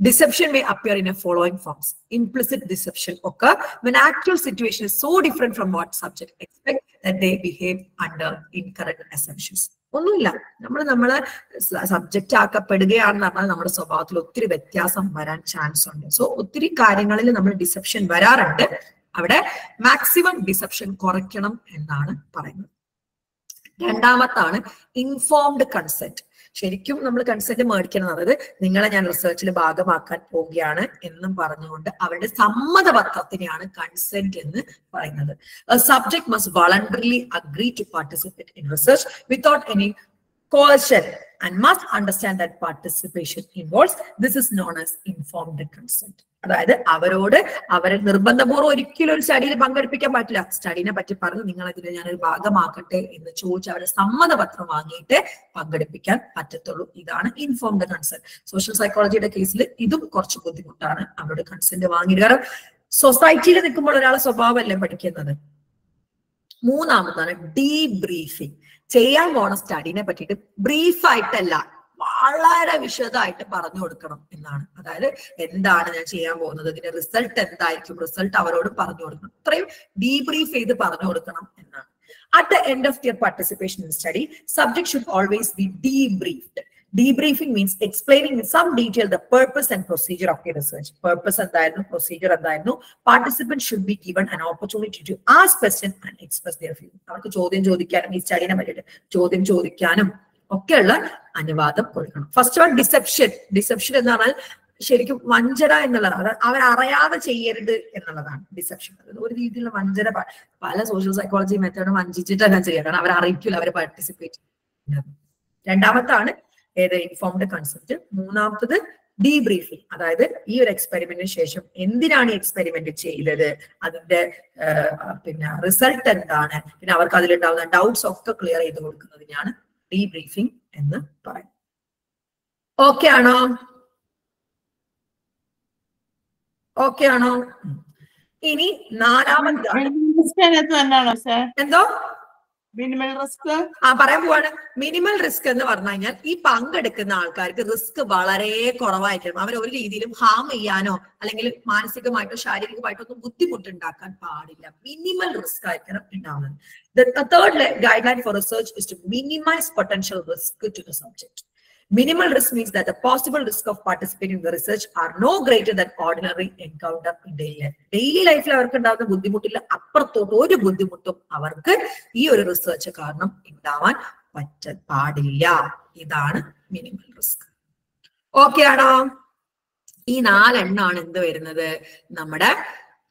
Deception may appear in the following forms. Implicit deception occur when actual situation is so different from what subject expect that they behave under incorrect assumptions. ഒന്നുമില്ല, നമ്മളെ സബ്ജക്റ്റ് ആക്കപ്പെടുകയാണെന്ന് പറഞ്ഞാൽ നമ്മുടെ സ്വഭാവത്തിൽ ഒത്തിരി വ്യത്യാസം വരാൻ ചാൻസ് ഉണ്ട്. സോ ഒത്തിരി കാര്യങ്ങളിൽ നമ്മൾ ഡിസെപ്ഷൻ വരാറുണ്ട്. അവിടെ മാക്സിമം ഡിസെപ്ഷൻ കുറയ്ക്കണം എന്നാണ് പറയുന്നത്. രണ്ടാമത്താണ് ഇൻഫോംഡ് കൺസെന്റ്. ശരിക്കും നമ്മൾ കൺസെന്റ് മേടിക്കണം. അതായത് നിങ്ങളെ ഞാൻ റിസർച്ചിൽ ഭാഗമാക്കാൻ പോവുകയാണ് എന്നും പറഞ്ഞുകൊണ്ട് അവരുടെ സമ്മതപത്രത്തിനെയാണ് കൺസെന്റ് എന്ന് പറയുന്നത്. Subject must voluntarily agree to participate in research without any coercion and must understand that participation involves. This is known as informed consent. അതായത് അവരെ നിർബന്ധപൂർവ്വം ഒരിക്കലും ഒരു സ്റ്റഡിയിൽ പങ്കെടുപ്പിക്കാൻ പറ്റില്ല. സ്റ്റഡിനെ പറ്റി പറഞ്ഞ് നിങ്ങൾ ഇതിനെ ഞാനൊരു ഭാഗമാക്കട്ടെ എന്ന് ചോദിച്ച് അവരുടെ സമ്മതപത്രം വാങ്ങിയിട്ട് പങ്കെടുപ്പിക്കാൻ പറ്റത്തുള്ളൂ. ഇതാണ് ഇൻഫോംഡ് കൺസെന്റ്. സോഷ്യൽ സൈക്കോളജിയുടെ കേസിൽ ഇതും കുറച്ച് ബുദ്ധിമുട്ടാണ് അവരുടെ കൺസെന്റ് വാങ്ങിയത്. കാരണം സൊസൈറ്റിയിൽ നിൽക്കുമ്പോൾ ഒരാളെ സ്വഭാവമല്ലേ പഠിക്കുന്നത്. മൂന്നാമതാണ് ഡീബ്രീഫിംഗ്. ചെയ്യാൻ പോണ സ്റ്റഡിനെ പറ്റിയിട്ട് ബ്രീഫായിട്ടല്ല, വളരെ വിശദമായിട്ട് പറഞ്ഞു കൊടുക്കണം എന്നാണ്. അതായത് എന്താണ് ഞാൻ ചെയ്യാൻ പോകുന്നത്, ഇതിന്റെ റിസൾട്ട് എന്തായിരിക്കും, റിസൾട്ട് അവരോട് പറഞ്ഞു കൊടുക്കണം. ഇത്രയും ഡീബ്രീഫ് ചെയ്ത് പറഞ്ഞു കൊടുക്കണം എന്നാണ്. At the end of their participation in study, subject should always be debriefed. Debriefing means explaining in some detail the purpose and procedure of the research. Purpose എന്തായിരുന്നു, procedure എന്തായിരുന്നു. Participants should be given an opportunity to ask questions and express their feelings. അവർക്ക് ചോദ്യം ചോദിക്കാനും ഈ സ്റ്റഡിനെ പറ്റിയിട്ട് ചോദ്യം ചോദിക്കാനും ഒക്കെയുള്ള അനുവാദം കൊടുക്കണം. First one deception. ഡിസെപ്ഷൻ എന്ന് പറഞ്ഞാൽ ശരിക്കും വഞ്ചന എന്നുള്ളതാണ്. അവരറിയാതെ ചെയ്യരുത് എന്നുള്ളതാണ് ഡിസെപ്ഷൻ. ഒരു രീതിയിലുള്ള വഞ്ചന പല സോഷ്യൽ സൈക്കോളജി മെത്തേഡും വഞ്ചിച്ചിട്ടല്ല ചെയ്യുക. കാരണം അവരറിയിക്കില്ല അവർ പാർട്ടിസിപ്പേറ്റ് ചെയ്യുന്നത്. രണ്ടാമത്താണ് ഇൻഫോംഡ് കൺസെപ്റ്റ്. മൂന്നാമത്തത് ഡീബ്രീഫിംഗ്. അതായത് ഈ ഒരു എക്സ്പെരിമെന്റിന് ശേഷം എന്തിനാണ് ഈ എക്സ്പെരിമെന്റ് ചെയ്തത്, അതിന്റെ റിസൾട്ട് എന്താണ്, പിന്നെ അവർക്ക് അതിലുണ്ടാവുന്ന ഡൗട്ട്സ് ഒക്കെ ക്ലിയർ ചെയ്ത് കൊടുക്കുന്നതിനാണ് ഡീബ്രീഫിംഗ് എന്ന് പറയും. ഓക്കെ ആണോ? ഓക്കെ ആണോ? ഇനി നാലാമത്തെ എന്തോ മിനിമൽ റിസ്ക് പറയാൻ പോവാണ്. മിനിമൽ റിസ്ക് എന്ന് പറഞ്ഞു കഴിഞ്ഞാൽ ഈ പങ്കെടുക്കുന്ന ആൾക്കാർക്ക് റിസ്ക് വളരെ കുറവായിരിക്കണം. അവർ ഒരു രീതിയിലും ഹാം ചെയ്യാനോ അല്ലെങ്കിൽ മാനസികമായിട്ടോ ശാരീരികമായിട്ടോ ഒന്നും ബുദ്ധിമുട്ടുണ്ടാക്കാൻ പാടില്ല. മിനിമൽ റിസ്ക് ആയിരിക്കണം ഉണ്ടാവുന്നത്. The third guideline for research is to minimize potential risk to the subject. Minimal risk means that the possible risk of participating in the research are no greater than ordinary encounter in daily life. Daily life അവർക്ക് ഉണ്ടാകുന്ന ബുദ്ധിമുട്ടില്ല അപ്പുറത്തോട്ട് ഒരു ബുദ്ധിമുട്ടും അവർക്ക് ഈ ഒരു research കാരണം ഉണ്ടാവാൻ പാടില്ല. ഇതാണ് മിനിമൽ റിസ്ക്. ഓക്കെ ആണോ? ഈ 4 എണ്ണമാണ് എന്ത് വരുന്നത്, നമ്മുടെ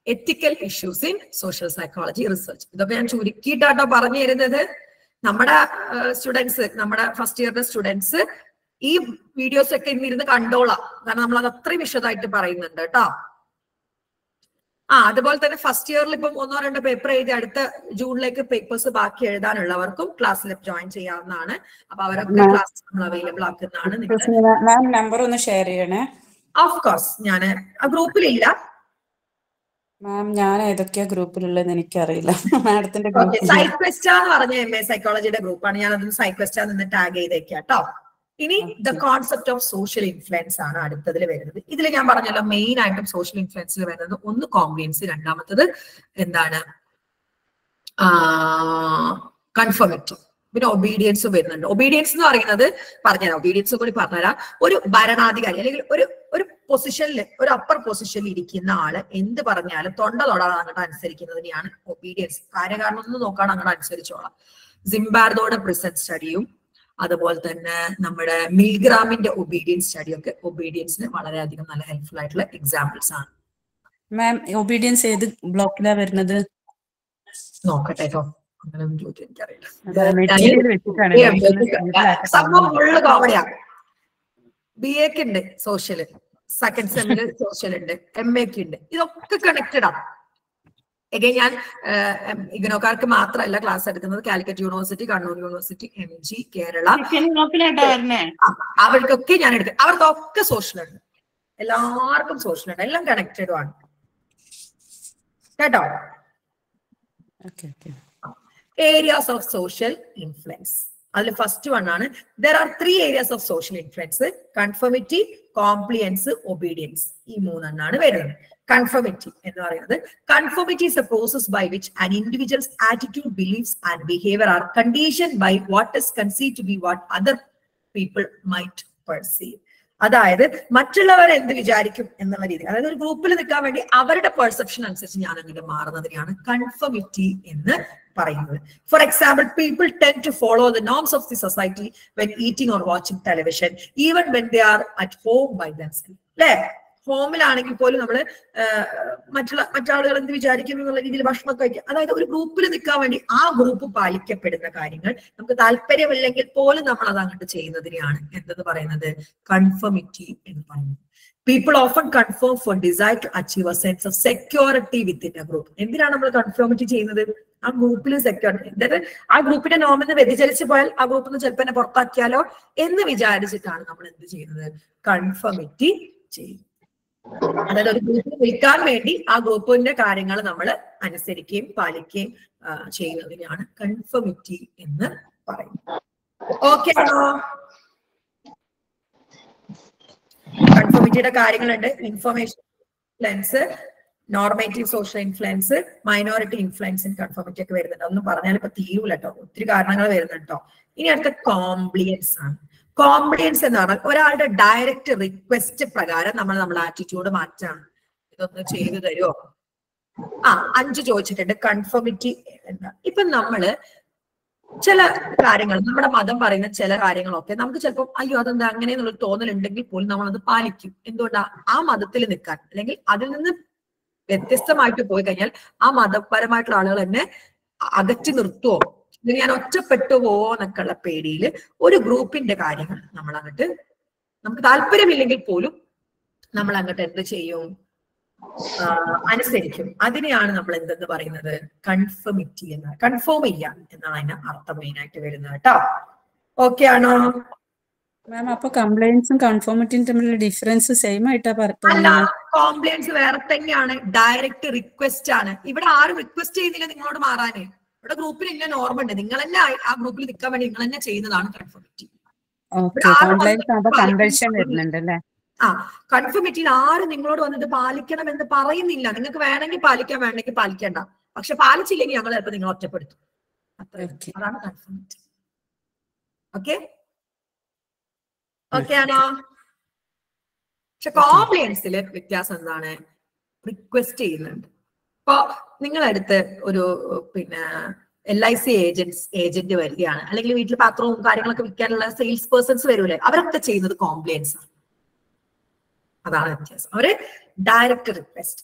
എത്തിക്കൽ issues in social psychology research. ഇതൊക്കെ ഞാൻ ചുരുക്കിയിട്ടാട്ടോ പറഞ്ഞു തരുന്നത്. നമ്മുടെ സ്റ്റുഡൻസ്, നമ്മുടെ ഫസ്റ്റ് ഇയറിന്റെ സ്റ്റുഡൻസ് ഈ വീഡിയോസ് ഒക്കെ ഇന്നിരുന്ന് കണ്ടോളാം, കാരണം നമ്മൾ അത് അത്രയും വിശദമായിട്ട് പറയുന്നുണ്ട് കേട്ടോ. അതുപോലെ തന്നെ ഫസ്റ്റ് ഇയറിൽ ഇപ്പം 1-2 പേപ്പർ എഴുതി അടുത്ത ജൂണിലേക്ക് പേപ്പേഴ്സ് ബാക്കി എഴുതാനുള്ളവർക്കും ക്ലാസ്സിൽ ജോയിൻ ചെയ്യാവുന്നതാണ്. അപ്പൊ അവരൊക്കെ ക്ലാസ് നമ്മൾ അവൈലബിൾ ആക്കുന്നതാണ്. നമ്പർ ഒന്ന് ഷെയർ ചെയ്യണേ. ഓഫ് കോഴ്സ് ഞാൻ ആ ഗ്രൂപ്പിലില്ല മാം, ഞാൻ ഏതൊക്കെയാ ഗ്രൂപ്പിലുള്ളതെന്ന് എനിക്കറിയില്ല. മാഡത്തിന്റെ PsyQuesta എന്ന് പറഞ്ഞ MA സൈക്കോളജിയുടെ ഗ്രൂപ്പാണ്. ഞാൻ അതിന് PsyQuesta നിന്ന് ടാഗ് ചെയ്തേക്കാം കേട്ടോ. ഇനി the concept of social influence ആണ് അടുത്തതിൽ വരുന്നത്. ഇതിൽ ഞാൻ പറഞ്ഞല്ലോ മെയിൻ ആയിട്ടും സോഷ്യൽ ഇൻഫ്ലുവൻസിൽ വരുന്നത് ഒന്ന് കോംപ്ലിയൻസ്, രണ്ടാമത്തത് എന്താണ് കൺഫർമിറ്റി, പിന്നെ ഒബീഡിയൻസ് വരുന്നുണ്ട്. ഒബീഡിയൻസ് എന്ന് പറയുന്നത് പറഞ്ഞുതരാം, ഒബീഡിയൻസ് കൂടി പറഞ്ഞുതരാം. ഒരു ഭരണാധികാരി അല്ലെങ്കിൽ ഒരു പൊസിഷനിൽ, ഒരു അപ്പർ പൊസിഷനിൽ ഇരിക്കുന്ന ആള് എന്ത് പറഞ്ഞാലും തൊണ്ട തൊടാതെ അങ്ങോട്ട് അനുസരിക്കുന്നതിനെയാണ് ഒബീഡിയൻസ്. കാര്യകാരണം ഒന്ന് നോക്കാണ് അങ്ങോട്ട് അനുസരിച്ചോളാം. സിംബാർഡോയുടെ പ്രിസൺ സ്റ്റഡിയും അതുപോലെ തന്നെ നമ്മുടെ മിൽഗ്രാമിന്റെ ഒബീഡിയൻസ് സ്റ്റഡിയൊക്കെ ഒബീഡിയൻസിന് വളരെയധികം നല്ല ഹെൽപ്ഫുൾ ആയിട്ടുള്ള എക്സാമ്പിൾസ് ആണ്. മാം, ഒബീഡിയൻസ് ഏത് ബ്ലോക്കിലാ വരുന്നത്? നോക്കട്ടെ കേട്ടോ, അങ്ങനെയൊന്നും ചോദിച്ചാൽ എനിക്കറിയില്ല. സംഭവം ഫുള്ള് കോമഡിയാണ്. BA ഉണ്ട് സോഷ്യല്, സെക്കൻഡ് സെമ്മില് സോഷ്യൽ ഉണ്ട്, MA ഉണ്ട്, ഇതൊക്കെ കണക്റ്റഡ് ആണ്. എഗൈൻ ഞാൻ ഇഗ്നോക്കാർക്ക് മാത്രമല്ല ക്ലാസ് എടുക്കുന്നത്, Calicut university, Kannur university, MG, Kerala, അവർക്കൊക്കെ ഞാൻ എടുക്കും. അവർക്കൊക്കെ സോഷ്യൽ ഉണ്ട്, എല്ലാവർക്കും സോഷ്യൽ ഉണ്ട്, എല്ലാം കണക്റ്റഡും ആണ് കേട്ടോ. ഏരിയാസ് ഓഫ് സോഷ്യൽ ഇൻഫ്ലുവൻസ്, അതിൽ ഫസ്റ്റ് വൺ ആണ്. There are 3 areas of social influence: conformity, compliance, obedience. ഈ 3 വരുന്നത്. കൺഫർമിറ്റി എന്ന് പറയുന്നത്, കൺഫർമിറ്റി is a process by which an individual's attitude, beliefs and behavior are conditioned by what is conceived to be what other people might perceive. അതായത് മറ്റുള്ളവർ എന്ത് വിചാരിക്കും എന്നുള്ള രീതി, അതായത് ഒരു ഗ്രൂപ്പിൽ നിൽക്കാൻ വേണ്ടി അവരുടെ പെർസെപ്ഷൻ അനുസരിച്ച് ഞാൻ അങ്ങനെ മാറുന്നതിനെയാണ് കൺഫർമിറ്റി എന്ന് പറയുന്നത്. For example, people tend to follow the norms of the society when eating or watching television, even when they are at home by themself. അല്ലേ, ഹോമിലാണെങ്കിൽ പോലും നമ്മള് മറ്റാളുകൾ എന്ത് വിചാരിക്കും എന്നുള്ള രീതിയിൽ ഭക്ഷണമൊക്കെ കഴിക്കുക. അതായത് ഒരു ഗ്രൂപ്പിൽ നിൽക്കാൻ വേണ്ടി ആ ഗ്രൂപ്പ് പാലിക്കപ്പെടുന്ന കാര്യങ്ങൾ നമുക്ക് താല്പര്യമില്ലെങ്കിൽ പോലും നമ്മൾ അത് അങ്ങോട്ട് ചെയ്യുന്നതിനെയാണ് എന്തെന്ന് പറയുന്നത്, കൺഫർമിറ്റി എന്ന് പറയുന്നത്. People often conform for desire to achieve a sense of security within a group. എന്തിനാണ് നമ്മൾ കൺഫർമിറ്റി ചെയ്യുന്നത്? ആ ഗ്രൂപ്പിൽ സെക്യൂരിറ്റി, അതായത് ആ ഗ്രൂപ്പിന്റെ നോമിൽ വ്യതിചലിച്ച് പോയാൽ ആ ഗ്രൂപ്പിൽ നിന്ന് ചിലപ്പോൾ എന്നെ പുറത്താക്കിയാലോ എന്ന് വിചാരിച്ചിട്ടാണ് നമ്മൾ എന്ത് ചെയ്യുന്നത്, കൺഫർമിറ്റി ചെയ്യുന്നത്. അതായത് ഒരു ഗ്രൂപ്പിൽ നിൽക്കാൻ വേണ്ടി ആ ഗ്രൂപ്പിന്റെ കാര്യങ്ങൾ നമ്മൾ അനുസരിക്കുകയും പാലിക്കുകയും ചെയ്യുന്നതിനാണ് കൺഫർമിറ്റി എന്ന് പറയുന്നത്. ഓക്കെ ആണോ? കൺഫർമിറ്റിയുടെ കാര്യങ്ങളുണ്ട്. Information influence, normative social influence, minority influence in conformity ഒക്കെ വരുന്നുണ്ട്. ഒന്നും പറഞ്ഞാൽ ഇപ്പൊ തീരൂല കേട്ടോ, ഒത്തിരി കാരണങ്ങൾ വരുന്നുണ്ട് കേട്ടോ. ഇനി അടുത്ത കോംപ്ലിയൻസ് ആണ്. കോംപ്ലിയൻസ് എന്ന് പറഞ്ഞാൽ ഒരാളുടെ ഡയറക്റ്റ് റിക്വസ്റ്റ് പ്രകാരം നമ്മളെ ആറ്റിറ്റ്യൂഡ് മാറ്റാണ്. ഇതൊന്ന് ചെയ്തു തരുമോ? 5 ചോദിച്ചിട്ടുണ്ട്. കൺഫർമിറ്റി എന്താ? ഇപ്പൊ നമ്മള് ചില കാര്യങ്ങൾ, നമ്മുടെ മതം പറയുന്ന ചില കാര്യങ്ങളൊക്കെ നമുക്ക് ചിലപ്പോൾ അയ്യോ അതെന്താ അങ്ങനെ എന്നുള്ളൊരു തോന്നലുണ്ടെങ്കിൽ പോലും നമ്മൾ അത് പാലിക്കും. എന്തുകൊണ്ടാ? ആ മതത്തിൽ നിൽക്കാൻ, അല്ലെങ്കിൽ അതിൽ നിന്ന് വ്യത്യസ്തമായിട്ട് പോയി കഴിഞ്ഞാൽ ആ മതപരമായിട്ടുള്ള ആളുകൾ എന്നെ അകറ്റി നിർത്തുവോ, ഇത് ഞാൻ ഒറ്റപ്പെട്ടു പോവോ എന്നൊക്കെ ഉള്ള പേടിയിൽ ഒരു ഗ്രൂപ്പിന്റെ കാര്യങ്ങൾ നമ്മൾ അങ്ങോട്ട്, നമുക്ക് താല്പര്യമില്ലെങ്കിൽ പോലും നമ്മൾ അങ്ങോട്ട് എന്ത് ചെയ്യും, അനുസരിക്കും. അതിനെയാണ് നമ്മൾ എന്തെന്ന് പറയുന്നത്, കൺഫർമിറ്റി എന്ന്. കൺഫേം ചെയ്യാം എന്നാണ് അതിന് അർത്ഥം മെയിൻ ആയിട്ട് വരുന്നത് കേട്ടോ. ഓക്കെ ആണോ മാം? അപ്പൊ കംപ്ലൈൻസും കൺഫർമിറ്റിയും തമ്മിലുള്ള ഡിഫറൻസ് സെയിം ആയിട്ടാ അല്ല, കോംപ്ലൈൻസ് വേറെ തന്നെയാണ്, ഡയറക്റ്റ് റിക്വസ്റ്റ് ആണ്. ഇവിടെ ആരും റിക്വസ്റ്റ് ചെയ്യുന്നില്ല നിങ്ങളോട് മാറാനേ. ഇവിടെ ഗ്രൂപ്പിൽ ഇല്ല നോർമ ഉണ്ട്, നിങ്ങൾ തന്നെ ആ ഗ്രൂപ്പിൽ നിൽക്കാൻ വേണ്ടി നിങ്ങൾ തന്നെ ചെയ്യുന്നതാണ് കൺഫർമിറ്റി. കൺഫർമിറ്റിയിൽ ആരും നിങ്ങളോട് വന്നിട്ട് പാലിക്കണം എന്ന് പറയുന്നില്ല. നിങ്ങൾക്ക് വേണമെങ്കിൽ പാലിക്കാൻ, വേണമെങ്കിൽ പാലിക്കണ്ട. പക്ഷെ പാലിച്ചില്ലെങ്കിൽ ഞങ്ങൾ ചിലപ്പോൾ നിങ്ങൾ ഒറ്റപ്പെടുത്തും. അതാണ് കൺഫർമിറ്റി. ഓക്കെ ഓക്കെ ആണോ? പക്ഷെ കോംപ്ലയൻസില് വ്യത്യാസം എന്താണ്? റിക്വസ്റ്റ് ചെയ്യുന്നുണ്ട്. ഇപ്പൊ നിങ്ങളടുത്ത് ഒരു LIC ഏജന്റ് വരികയാണ്, അല്ലെങ്കിൽ വീട്ടിൽ പാത്രവും കാര്യങ്ങളൊക്കെ വിൽക്കാനുള്ള സെയിൽസ് പേഴ്സൺസ് വരൂലേ, അവരൊക്കെ ചെയ്യുന്നത് കോംപ്ലയൻസ് ആണ്. അതാണ് വ്യത്യാസം. അവര് direct request.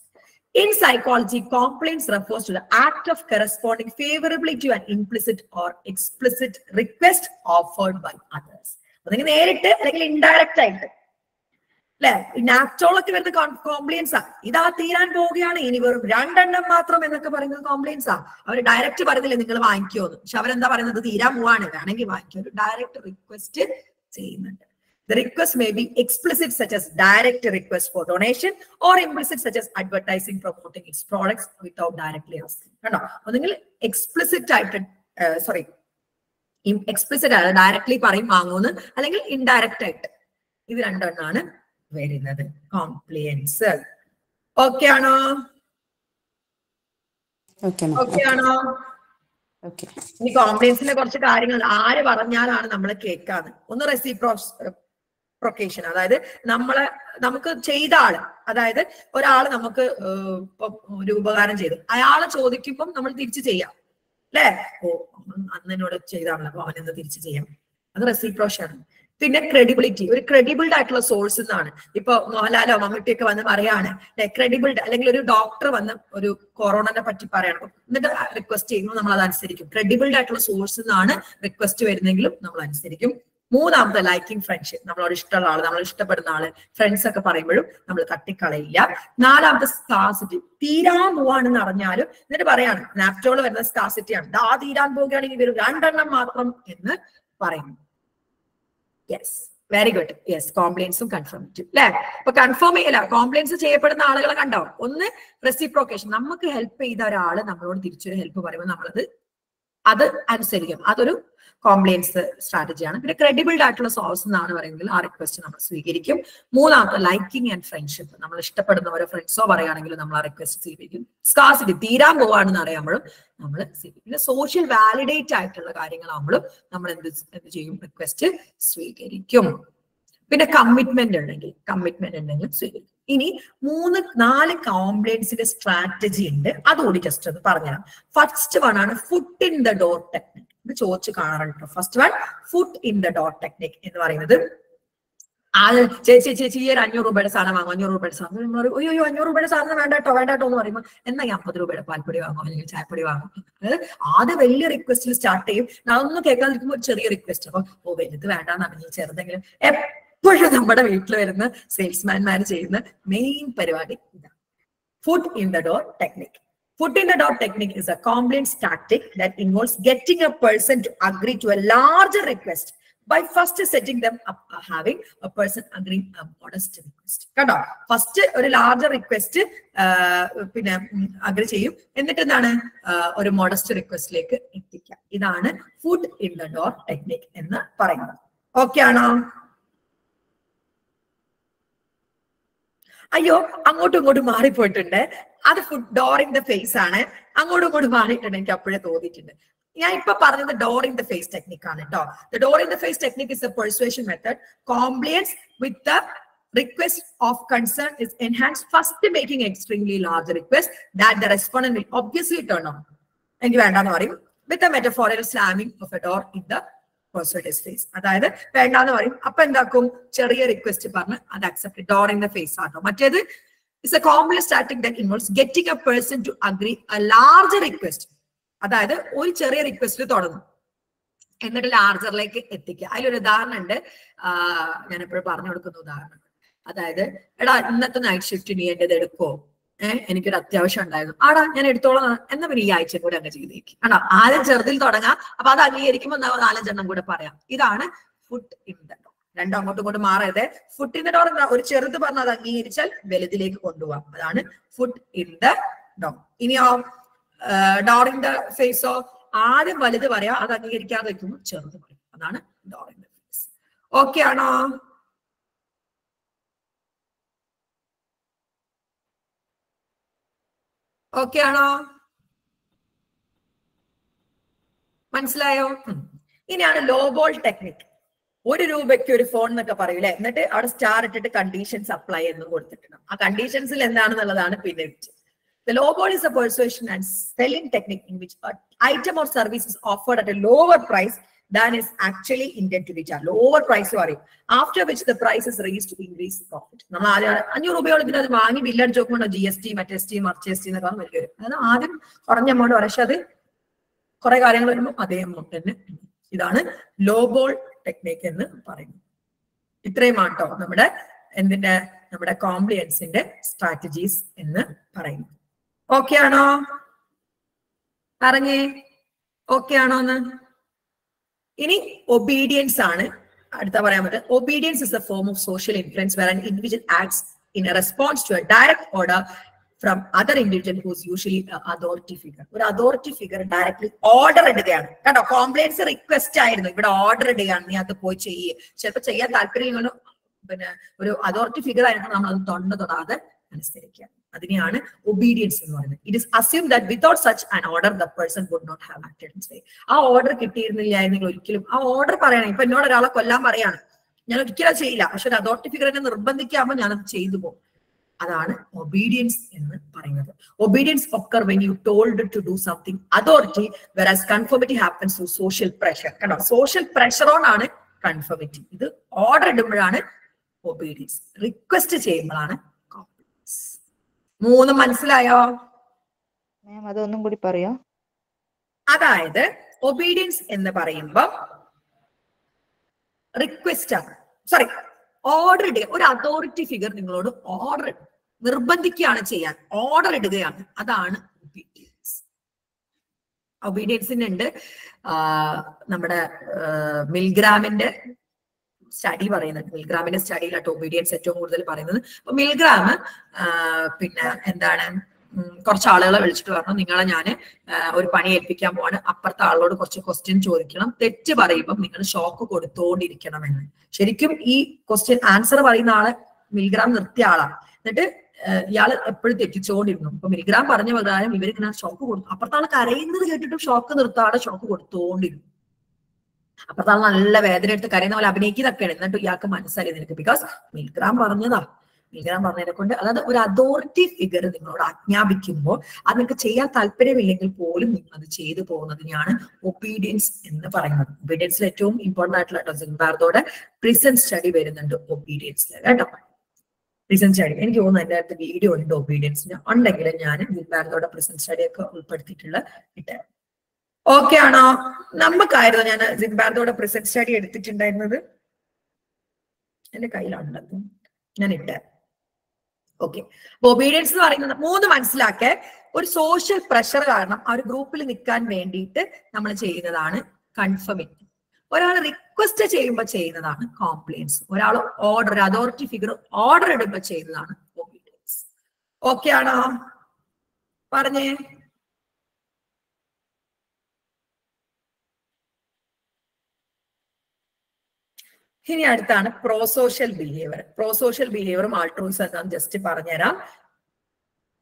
In psychology, complaints refers to the act of corresponding favorably to an implicit or explicit request offered by others. ഒന്നെങ്കിൽ നേരിട്ട് അല്ലെങ്കിൽ ഇൻഡയറക്റ്റ് ആയിട്ട് അല്ലെ. നാപ്റ്റോളൊക്കെ വരുന്ന കോംപ്ലിയൻസാ. ഇതാ തീരാൻ പോവുകയാണ്, ഇനി വെറും 2 എണ്ണം മാത്രം എന്നൊക്കെ പറയുന്നത് കോംപ്ലിയൻസാ. അവർ ഡയറക്റ്റ് പറയുന്നില്ല നിങ്ങൾ വാങ്ങിക്കുമെന്ന്. പക്ഷെ അവരെന്താ പറയുന്നത്, തീരാൻ പോവാണ്, വേണമെങ്കിൽ വാങ്ങിക്കും. ഒരു ഡയറക്റ്റ് റിക്വസ്റ്റ് ചെയ്യുന്നുണ്ട്. The request may be explicit, such as direct request for donation, or implicit, such as advertising promoting its products without directly asking. കണ്ടോ, ഒന്നെങ്കിൽ എക്സ്പ്ലിസിറ്റ് ആയിട്ട് എക്സ്പ്ലിസിറ്റ് ആയിട്ട് ഡയറക്ട്ലി പറയും വാങ്ങുമെന്ന്, അല്ലെങ്കിൽ ഇൻഡയറക്റ്റ് ആയിട്ട്. ഇത് രണ്ടെണ്ണമാണ് വരുന്നത് കോംപ്ലിയൻസ്. ഓക്കെ ആണോ? ഓക്കെ ആണോ? ഇനി കോംപ്ലിയൻസിലെ കുറച്ച് കാര്യങ്ങൾ ആര് പറഞ്ഞാലാണ് നമ്മൾ കേൾക്കാന്ന്. ഒന്ന് റെസിപ്രോക്കേഷൻ, അതായത് നമുക്ക് ചെയ്ത ആള്, അതായത് ഒരാള് നമുക്ക് ഒരു ഉപകാരം ചെയ്തു, അയാളെ ചോദിക്കുമ്പോൾ നമ്മൾ തിരിച്ചു ചെയ്യാം അല്ലെ. ഓ അന്ന് എന്നോട് ചെയ്താണല്ലോ, അപ്പൊ അവനെന്ന് തിരിച്ചു ചെയ്യാം. അത് റെസിപ്രോഷൻ ആണ്. പിന്നെ ക്രെഡിബിലിറ്റി, ഒരു ക്രെഡിബിൾഡ് ആയിട്ടുള്ള സോഴ്സ് എന്നാണ്. ഇപ്പൊ മോഹൻലാലോ മമ്മൂട്ടിയൊക്കെ വന്ന് പറയാണ് ക്രെഡിബിൾഡ്, അല്ലെങ്കിൽ ഒരു ഡോക്ടർ വന്ന് ഒരു കൊറോണനെ പറ്റി പറയണം, എന്നിട്ട് റിക്വസ്റ്റ് ചെയ്യുമ്പോൾ നമ്മൾ അതനുസരിക്കും. ക്രെഡിബിൾഡ് ആയിട്ടുള്ള സോഴ്സ് എന്നാണ് റിക്വസ്റ്റ് വരുന്നെങ്കിലും നമ്മൾ അനുസരിക്കും. മൂന്നാമത്തെ ലൈക്കിംഗ് ഫ്രണ്ട്ഷിപ്പ്, നമ്മളോട് ഇഷ്ടമുള്ള ആള്, നമ്മൾ ഇഷ്ടപ്പെടുന്ന ആള്, ഫ്രണ്ട്സ് ഒക്കെ പറയുമ്പോഴും നമ്മൾ തട്ടിക്കളയില്ല. നാലാമത്തെ സ്കാസിറ്റി, തീരാൻ പോവാണെന്ന് അറിഞ്ഞാലും എന്നിട്ട് പറയാണ്, നാപ്റ്റോള് വരുന്ന സ്കാസിറ്റിയാണ്, ദാ തീരാൻ പോവുകയാണെങ്കിൽ ഒരു 2 എണ്ണം മാത്രം എന്ന് പറയുന്നു. Yes, very good. യെസ്, കോംപ്ലിയൻസും കൺഫർമേറ്റീവ് അല്ലെ. അപ്പൊ കൺഫേം ചെയ്യല, കോംപ്ലിയൻസ് ചെയ്യപ്പെടുന്ന ആളുകളെ കണ്ടോ. ഒന്ന് റെസിപ്രോക്കേഷൻ, നമുക്ക് ഹെൽപ്പ് ചെയ്ത ഒരാള് നമ്മളോട് തിരിച്ചൊരു ഹെൽപ്പ് പറയുമ്പോൾ നമ്മളത് അനുസരിക്കും. അതൊരു കോംപ്ലിയൻസ് സ്ട്രാറ്റജിയാണ്. പിന്നെ ക്രെഡിബിൾഡ് ആയിട്ടുള്ള സോഴ്സ് എന്നാണ് പറയുന്നത്, ആ റിക്വസ്റ്റ് നമ്മൾ സ്വീകരിക്കും. മൂന്നാമത്തെ ലൈക്കിംഗ് ആൻഡ് ഫ്രണ്ട്ഷിപ്പ്, നമ്മൾ ഇഷ്ടപ്പെടുന്നവരോ ഫ്രണ്ട്സോ പറയുകയാണെങ്കിലും നമ്മൾ ആ റിക്വസ്റ്റ് സ്വീകരിക്കും. സ്കാസിറ്റി, തീരാൻ പോവാണെന്ന് അറിയാമ്പോഴും നമ്മൾ സ്വീകരിക്കും. പിന്നെ സോഷ്യൽ വാലിഡേറ്റ് ആയിട്ടുള്ള കാര്യങ്ങളാകുമ്പോഴും നമ്മൾ എന്ത് ചെയ്യും, റിക്വസ്റ്റ് സ്വീകരിക്കും. പിന്നെ കമ്മിറ്റ്മെന്റ് ഉണ്ടെങ്കിൽ സ്വീകരിക്കും. ഇനി 3-4 കോംപ്ലിയൻസിന്റെ സ്ട്രാറ്റജി ഉണ്ട്, അതുകൂടി ജസ്റ്റ് ഒന്ന് പറഞ്ഞുതരാം. ഫസ്റ്റ് വൺ ആണ് foot in the door technique. ഇത് ചോദിച്ചു കാണാറുണ്ട്. First one foot in the door technique എന്ന് പറയുന്നത്, ചേച്ചി ഈ ഒരു 500 രൂപയുടെ സാധനം വാങ്ങും, 500 രൂപയുടെ സാധനം, അയ്യോ 500 രൂപയുടെ സാധനം വേണ്ടാട്ടോ എന്ന് പറയുമ്പോൾ എന്നാ 50 രൂപയുടെ പാൽപ്പൊടി വാങ്ങും, അല്ലെങ്കിൽ ചായപ്പൊടി വാങ്ങും. അതായത് ആദ്യം വലിയ റിക്വസ്റ്റിൽ സ്റ്റാർട്ട് ചെയ്യും. അതൊന്നും കേൾക്കാതിരിക്കുമ്പോൾ ചെറിയ റിക്വസ്റ്റ്, അപ്പൊ വലുത് വേണ്ടാന്ന് ചെറുതെങ്കിലും. എപ്പോഴും നമ്മുടെ വീട്ടിൽ വരുന്ന സെയിൽസ്മാൻമാർ ചെയ്യുന്ന മെയിൻ പരിപാടി ഇതാണ്, foot in the door technique. Foot in the door technique is a compliance tactic that involves getting a person to agree to a larger request by first setting them up, having a person agreeing a modest request. Kanda, first ഒരു larger request പിന്നെ agree ചെയ്യും, എന്നിട്ട് എന്താണ് ഒരു modest requestലേക്ക് എത്തിക്കുക. ഇതാണ് foot in the door technique എന്ന് പറയുന്നത്. ഓക്കെ ആണോ? അയ്യോ അങ്ങോട്ടും ഇങ്ങോട്ടും മാറിപ്പോയിട്ടുണ്ട്, അത് ഡോർ ഇൻ ദ ഫേസ് ആണ്. അങ്ങോട്ടും ഇങ്ങോട്ടും മാറിയിട്ടുണ്ട്, എനിക്ക് അപ്പോഴേ തോന്നിയിട്ടുണ്ട്. ഞാൻ ഇപ്പൊ പറഞ്ഞത് door in the face technique ആണ് കേട്ടോ. The door in the face technique is a persuasion method. Compliance with the request of concern is enhanced first making extremely large request that the respondent will obviously turn on. എനിക്ക് വേണ്ടാന്ന് പറയും, with the metaphorical slamming of a door in the persuaded face. അതായത് വേണ്ടാന്ന് പറയും, അപ്പൊ എന്താക്കും, ചെറിയ request പറഞ്ഞ് അത് accept, door in the face ആട്ടോ. മറ്റേത് is a compliance static that involves getting a person to agree a larger request. അതായത് ഒരു ചെറിയ റിക്വസ്റ്റിൽ തുടങ്ങും, എന്നിട്ട് ലാർജറിലേക്ക് എത്തിക്കുക. അതിലൊരു ഉദാഹരണം ഉണ്ട്, ഞാൻ എപ്പോഴും പറഞ്ഞു കൊടുക്കുന്ന ഉദാഹരണം. അതായത് എടാ ഇന്നത്തെ നൈറ്റ് ഷിഫ്റ്റ് നീ എന്റേത് എടുക്കോ, എനിക്കൊരു അത്യാവശ്യം ഉണ്ടായിരുന്നു, ആടാ ഞാൻ എടുത്തോളാം, എന്നാ പിന്നെ ഈ ആഴ്ച കൂടെ അങ്ങ് ചെയ്തേക്ക്. ആണോ, ആദ്യം ചെറുതിൽ തുടങ്ങാം, അപ്പൊ അത് അംഗീകരിക്കുമ്പോൾ 4-5 എണ്ണം കൂടെ പറയാം. ഇതാണ് ഫുട്ട് ഇൻ ദ ഡോർ. രണ്ടും അങ്ങോട്ടും ഇങ്ങോട്ടും മാറരുത്. ഫുട്ട് ഇൻ ദ ഡോർ ഒരു ചെറുത് പറഞ്ഞാൽ അത് അംഗീകരിച്ചാൽ വലുതിലേക്ക് കൊണ്ടുപോകാം. അതാണ് ഫുട്ട് ഇൻ ദ ഡോർ. ഇനിയോ ഡോർ ഇൻ ദ ഫേസോ, ആദ്യം വലുത് പറയാം, അത് അംഗീകരിക്കാതെ വെക്കുമ്പോൾ ചെറുത് പറയും. അതാണ് door in the face. Okay ആണോ? ഓക്കെ ആണോ? മനസ്സിലായോ? ഇനിയാണ് ലോ ബോൾ ടെക്നിക്. 1 രൂപയ്ക്ക് ഒരു ഫോൺ എന്നൊക്കെ പറയൂലേ, എന്നിട്ട് അവിടെ സ്റ്റാർ ഇട്ടിട്ട് കണ്ടീഷൻസ് അപ്ലൈ എന്ന് കൊടുത്തിട്ടുണ്ട്. ആ കണ്ടീഷൻസിൽ എന്താണെന്നുള്ളതാണ് പിന്നെ. The low ball is a persuasion and selling technique in which an item or service is offered at a lower price than is actually intended to be charged. Lower price പറയും, after which the price is raised to increase profit. നമ്മൾ ആദ്യം 500 രൂപയോളം പിന്നെ അത് വാങ്ങി ബില്ലടിച്ച് നോക്കുമ്പോൾ GST മറ്റേ ST മറിച്ച് ST എന്നൊക്കെ വലിയ വരും. അതായത് ആദ്യം കുറഞ്ഞ എമൗണ്ട്, പക്ഷെ അത് കുറെ കാര്യങ്ങൾ വരുമ്പോൾ അതേ എമൗണ്ട് തന്നെ. ഇതാണ് ലോ ബോൾ ടെക്നിക് എന്ന് പറയുന്നു. ഇത്രയുമാണ് കേട്ടോ നമ്മുടെ കോംപ്ലിയൻസിന്റെ സ്ട്രാറ്റജീസ് എന്ന് പറയുന്നു. ഓക്കെ ആണോ? പറഞ്ഞേ ഓക്കെ ആണോ എന്ന്. ഇനി ഒബീഡിയൻസ് ആണ് അടുത്ത പറയാൻ പറ്റുന്നത്. Obedience is a form of social influence where an individual acts in a response to a direct order from other individual who's usually authority figure. ഒരു അതോറിറ്റി ഫിഗർ ഡയറക്ട്ലി ഓർഡർ ഇടുകയാണ് കേട്ടോ. കോംപ്ലൈൻസ് റിക്വസ്റ്റ് ആയിരുന്നു, ഇവിടെ order ഇടുകയാണ്, നീ അത് പോയി ചെയ്യേ. ചിലപ്പോൾ ചെയ്യാൻ താല്പര്യം പിന്നെ ഒരു അതോറിറ്റി ഫിഗർ ആയിട്ട് നമ്മൾ അത് തൊടാതെ അനുസരിക്കുക. അതിനെയാണ് ഒബീഡിയൻസ് എന്ന് പറയുന്നത്. It is assume that without such an order the person would not have acted in way. ആ ഓർഡർ കിട്ടിയിരുന്നില്ലായിരുന്നെങ്കിൽ ഒരിക്കലും ആ ഓർഡർ പറയണം. ഇപ്പൊ എന്നോട് ഒരാളെ കൊല്ലാൻ പറയാണ്, ഞാൻ ഒരിക്കലും ചെയ്യില്ല, പക്ഷെ ഒരു അതോറിറ്റി ഫിഗർ എന്നെ നിർബന്ധിക്കാകുമ്പോൾ ഞാനത് ചെയ്തു പോകും. അതാണ് ഒബീഡിയൻസ് എന്ന് പറയുന്നത്. Obedience occur when you told to do something authority, whereas conformity happens through social pressure. കണ്ടോ, സോഷ്യൽ പ്രഷർ ഓണാണ് കൺഫോമിറ്റി. ഇത് ഓർഡർ ഇടുമ്പോഴാണ് ഒബീഡിയൻസ്, റിക്വസ്റ്റ് ചെയ്യുമ്പോഴാണ് കോംപ്ലിയൻസ്. മൂന്ന് മനസ്സിലായോ? അതൊന്നും കൂടി പറയോ? അതായത് ഒബീഡിയൻസ് എന്ന് പറയുമ്പോൾ റിക്വസ്റ്റ് ആണ്, സോറി ഓർഡർ ഇടുക. ഒരു അതോറിറ്റി ഫിഗർ നിങ്ങളോട് ഓർഡർ നിർബന്ധിക്കുകയാണ് ചെയ്യാൻ, ഓർഡർ ഇടുകയാണ്. അതാണ് ഒബീഡിയൻസ്. ഒബീഡിയൻസിന് ഉണ്ട് നമ്മുടെ മിൽഗ്രാമിന്റെ സ്റ്റഡി പറയുന്നത്. മിൽഗ്രാമിന്റെ സ്റ്റഡിയിലാട്ടോ ഒബീഡിയൻസ് ഏറ്റവും കൂടുതൽ പറയുന്നത്. അപ്പൊ മിൽഗ്രാം പിന്നെ എന്താണ്, കുറച്ച് ആളുകളെ വിളിച്ചിട്ട് പറഞ്ഞു, നിങ്ങളെ ഞാൻ ഒരു പണി ഏൽപ്പിക്കാൻ പോവാണ്, അപ്പുറത്തെ ആളോട് കുറച്ച് ക്വസ്റ്റ്യൻ ചോദിക്കണം, തെറ്റ് പറയുമ്പോൾ നിങ്ങൾ ഷോക്ക് കൊടുത്തോണ്ടിരിക്കണം എന്ന്. ശരിക്കും ഈ ക്വസ്റ്റ്യൻ ആൻസർ പറയുന്ന ആളെ മിൽഗ്രാം നിർത്തിയ ആളാണ്. എന്നിട്ട് ഇയാൾ എപ്പോഴും തെറ്റിച്ചുകൊണ്ടിരുന്നു. അപ്പൊ മിൽഗ്രാം പറഞ്ഞ പ്രകാരം ഇവരിങ്ങനെ ഷോക്ക് കൊടുത്തു. അപ്പുറത്തെ ആൾ കരയുന്നത് കേട്ടിട്ടും ഷോക്ക് നിർത്താതെ ഷോക്ക് കൊടുത്തോണ്ടിരുന്നു. അപ്പുറത്തെ ആൾ നല്ല വേദന എടുത്ത് കരയുന്ന പോലെ അഭിനയിക്കുന്നതൊക്കെയാണ്. എന്നിട്ട് ഇയാൾക്ക് മനസ്സിലായി നിനക്ക്, ബിക്കോസ് മിൽഗ്രാം പറഞ്ഞതാ. മിൽഗ്രാം പറഞ്ഞതിനെ കൊണ്ട്, അതായത് ഒരു അതോറിറ്റി ഫിഗർ നിങ്ങളോട് ആജ്ഞാപിക്കുമ്പോൾ അത് നിങ്ങൾക്ക് ചെയ്യാൻ താല്പര്യമില്ലെങ്കിൽ പോലും നിങ്ങൾ അത് ചെയ്തു പോകുന്നതിനെയാണ് ഒബീഡിയൻസ് എന്ന് പറയുന്നത്. ഒബീഡിയൻസിൽ ഏറ്റവും ഇമ്പോർട്ടന്റ് ആയിട്ടുള്ള കേട്ടോ സിംബാർദോയുടെ പ്രിസൺ സ്റ്റഡി വരുന്നുണ്ട് ഒബീഡിയൻസിൽ കേട്ടോ. പ്രിസൺ സ്റ്റഡി എനിക്ക് തോന്നുന്നു എൻ്റെ അടുത്ത് വീഡിയോ ഉണ്ട് ഒബീഡിയൻസിന്, ഉണ്ടെങ്കിൽ ഞാൻ സിംബാർദോയുടെ പ്രിസൺ സ്റ്റഡി ഒക്കെ ഉൾപ്പെടുത്തിയിട്ടുള്ള ഇട്ട്. ഓക്കെ ആണോ? നമുക്കായിരുന്നു ഞാൻ സിംബാർദോയുടെ പ്രിസൺ സ്റ്റഡി എടുത്തിട്ടുണ്ടായിരുന്നത്, എന്റെ കയ്യിലുണ്ടത്, ഞാൻ ഇട്ട്. ഓക്കെ, ഒബീഡിയൻസ് എന്ന് പറയുന്നത് മൂന്ന് മനസ്സിലാക്കേ. ഒരു സോഷ്യൽ പ്രഷർ കാരണം ആ ഒരു ഗ്രൂപ്പിൽ നിൽക്കാൻ വേണ്ടിയിട്ട് നമ്മൾ ചെയ്യുന്നതാണ് കൺഫർമിറ്റി. ഒരാൾ റിക്വസ്റ്റ് ചെയ്യുമ്പോൾ ചെയ്യുന്നതാണ് കോംപ്ലിയൻസ്. ഒരാൾ ഓർഡർ, ഒരു അതോറിറ്റി ഫിഗർ ഓർഡർ ഇടുമ്പോൾ ചെയ്യുന്നതാണ് ഒബീഡിയൻസ്. ഓക്കെ ആണോ? പറഞ്ഞേ. ഇനി അടുത്താണ് പ്രോസോഷ്യൽ ബിഹേവിയർ. പ്രോസോഷ്യൽ ബിഹേവിയറും ആൾട്രൂയിസം എന്താണെന്ന് ജസ്റ്റ് പറഞ്ഞുതരാം.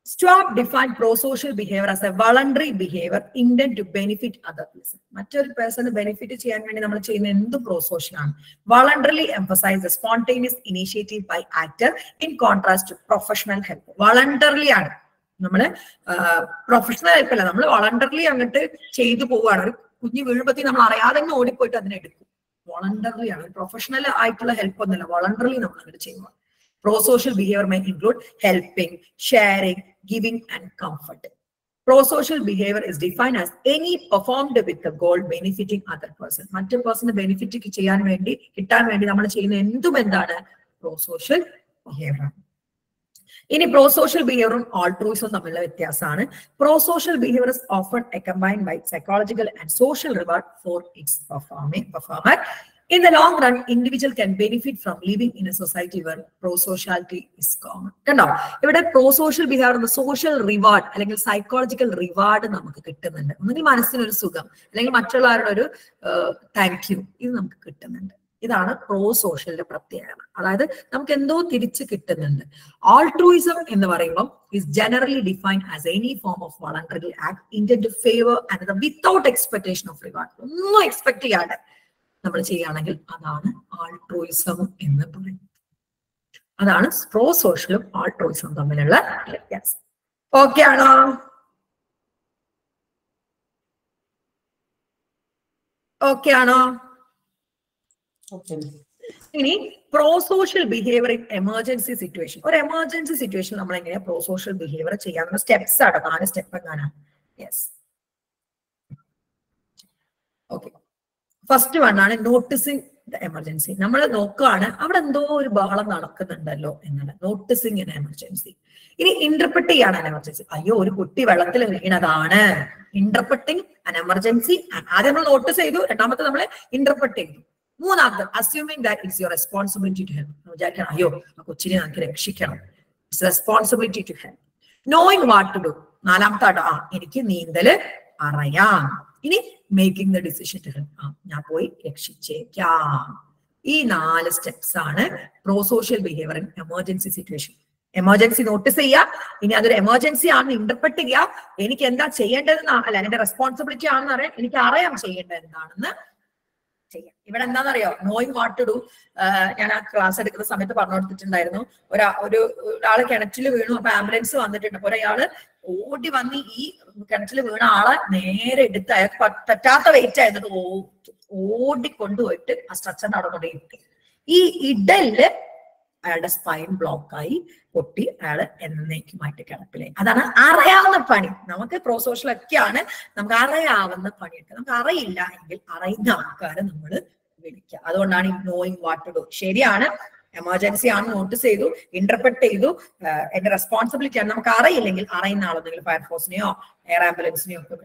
Stop define prosocial behaviour as a voluntary behaviour intent to benefit other person. മറ്റൊരു പേഴ്സണ് ബെനിഫിറ്റ് ചെയ്യാൻ വേണ്ടി നമ്മൾ ചെയ്യുന്ന എന്ത് പ്രോസോഷ്യൽ ആണ്. Voluntarily emphasize spontaneous initiative by actor in contrast to professional help. Voluntarily ആണ്, നമ്മള് പ്രൊഫഷണൽ ഹെൽപ്പ് അല്ല, നമ്മൾ വളണ്ടറിലി അങ്ങോട്ട് ചെയ്തു പോവുകയാണ്. ഒരു കുഞ്ഞു വീഴുമ്പത്തി നമ്മൾ അറിയാതെ തന്നെ ഓടിപ്പോയിട്ട് അതിനെടുക്കും. വോളണ്ടറിലി ആണ്, പ്രൊഫഷണൽ ആയിട്ടുള്ള ഹെൽപ്പ് ഒന്നുമില്ല, വോളണ്ടറിലി നമ്മൾ അങ്ങോട്ട് ചെയ്യുക. Pro-social behavior may include helping, sharing, giving, and comforting. Pro-social behavior is defined as any performed with the goal benefiting other person. മറ്റൊരു പേഴ്സണ് ബെനിഫിറ്റ് ചെയ്യാൻ വേണ്ടി, കിട്ടാൻ വേണ്ടി നമ്മൾ ചെയ്യുന്ന എന്തും എന്താണ് pro-social behavior. ഇനി pro-social behavior altruism തമ്മിലുള്ള വ്യത്യാസമാണ്. Pro-social behavior is often accompanied by psychological and social reward for its performer. In the long run, individual can benefit from living in a society where pro-sociality is common. കണ്ടോ, ഇവിടെ pro-social behavior social reward അല്ലെങ്കിൽ psychological reward നമുക്ക് കിട്ടുന്നുണ്ട്. ഒന്നുകിൽ മനസ്സിനൊരു സുഖം, അല്ലെങ്കിൽ മറ്റുള്ളവരുടെ ഒരു താങ്ക് യു, ഇത് നമുക്ക് കിട്ടുന്നുണ്ട്. ഇതാണ് pro-socialന്റെ പ്രത്യേകത. അതായത് നമുക്ക് എന്തോ തിരിച്ച് കിട്ടുന്നുണ്ട്. ആൾട്രൂയിസം എന്ന് പറയുമ്പോൾ is generally defined as any form of voluntary act intended to favor another without expectation of reward. ഒന്നും എക്സ്പെക്ട് ചെയ്യാതെ നമ്മൾ ചെയ്യുകയാണെങ്കിൽ അതാണ് ആൾട്രൂയിസം എന്ന് പറയുന്നത്. അതാണ് pro-socialും ആൾട്രൂയിസവും തമ്മിലുള്ള വ്യത്യാസം. ഓക്കെ ആണോ? ഓക്കെ ആണോ? ഇനി pro-social behavior in emergency situation. ഒരു എമർജൻസി സിറ്റുവേഷൻ നമ്മൾ എങ്ങനെയാ pro-social behavior ചെയ്യാനുള്ള സ്റ്റെപ്സ് ആണ്. 4 സ്റ്റെപ്പ് എങ്ങാനാണ്. Yes, okay. ഫസ്റ്റ് വൺ ആണ് നോട്ടീസിങ് the emergency. നമ്മൾ നോക്കുകയാണ് അവിടെ എന്തോ ഒരു ബഹളം നടക്കുന്നുണ്ടല്ലോ എന്നാണ്. Noticing an emergency. ഇനി ഇന്റർപ്രറ്റ് ചെയ്യാണ് an emergency. അയ്യോ ഒരു കുട്ടി വെള്ളത്തിൽ വീണതാണ്. Interpreting an emergency. ആദ്യം നമ്മൾ നോട്ടീസ് ചെയ്തു, രണ്ടാമത്തെ നമ്മൾ ഇന്റർപ്രറ്റ് ചെയ്തു. മൂന്നാമത്തെ assuming that it's your responsibility to help. വിചാരിക്കണം അയ്യോ ആ കൊച്ചിനെ നമുക്ക് രക്ഷിക്കണം. It's responsibility to help. Knowing what to do. നാലാമത്തെ എനിക്ക് നീന്തല് അറിയാം. ഇനി making the decision to help. ഞാൻ പോയി രക്ഷിച്ചേക്കാം. ഈ 4 സ്റ്റെപ്സ് ആണ് prosocial behaviour in emergency situation. Emergency notice ചെയ്യുക, ഇനി അതൊരു എമർജൻസി ആണെന്ന് ഇന്റർപ്രറ്റ് ചെയ്യുക, എനിക്ക് എന്താ ചെയ്യേണ്ടതെന്ന് അല്ല എന്റെ റെസ്പോൺസിബിലിറ്റി ആണെന്ന് അറിയാം, എനിക്ക് അറിയാം ചെയ്യേണ്ടത് എന്താണെന്ന് ചെയ്യാം. ഇവിടെ എന്താണെന്നറിയോ, നോയിങ് വാട്ട് ടു ഡു. ഞാൻ ആ ക്ലാസ് എടുക്കുന്ന സമയത്ത് പറഞ്ഞു കൊടുത്തിട്ടുണ്ടായിരുന്നു. ഒരാള് കിണറ്റിൽ വീണു, അപ്പൊ ആംബുലൻസ് വന്നിട്ടുണ്ട്. അപ്പൊ ഒരാള് ഓടി വന്ന് ഈ കിണറ്റിൽ വീണ ആളെ നേരെ എടുത്ത് അയാൾക്ക് പറ്റാത്ത വെയിറ്റ് ആയിരുന്നത് ഓടിക്കൊണ്ടുപോയിട്ട് ആ സ്ട്രക്ചറിന്റെ അവിടെ കൊണ്ടുപോയി. ഈ ഇടല് അയാളുടെ സ്പൈൻ ബ്ലോക്കായി പൊട്ടി അയാള് എന്നേക്കുമായിട്ട് കിടപ്പിലായി. അതാണ് അറിയാവുന്ന പണി. നമുക്ക് പ്രോ സോഷ്യൽ ഒക്കെയാണ്, നമുക്ക് അറിയാവുന്ന പണിയൊക്കെ. നമുക്ക് അറിയില്ല എങ്കിൽ അറിയുന്ന ആൾക്കാരെ നമ്മൾ വിളിക്കുക. അതുകൊണ്ടാണ് ഈ നോയിങ് വാട്ട് ടു ഡു. ശരിയാണ്, എമർജൻസി ആണ് നോട്ടീസ് ചെയ്തു, ഇന്റർപ്രറ്റ് ചെയ്തു, എന്റെ റെസ്പോൺസിബിലിറ്റി ആണ്. നമുക്ക് അറിയില്ലെങ്കിൽ അറിയുന്ന ആളൊന്നെങ്കിൽ ഫയർഫോഴ്സിനെയോ എയർ ആംബുലൻസിനെയോ ഒക്കെ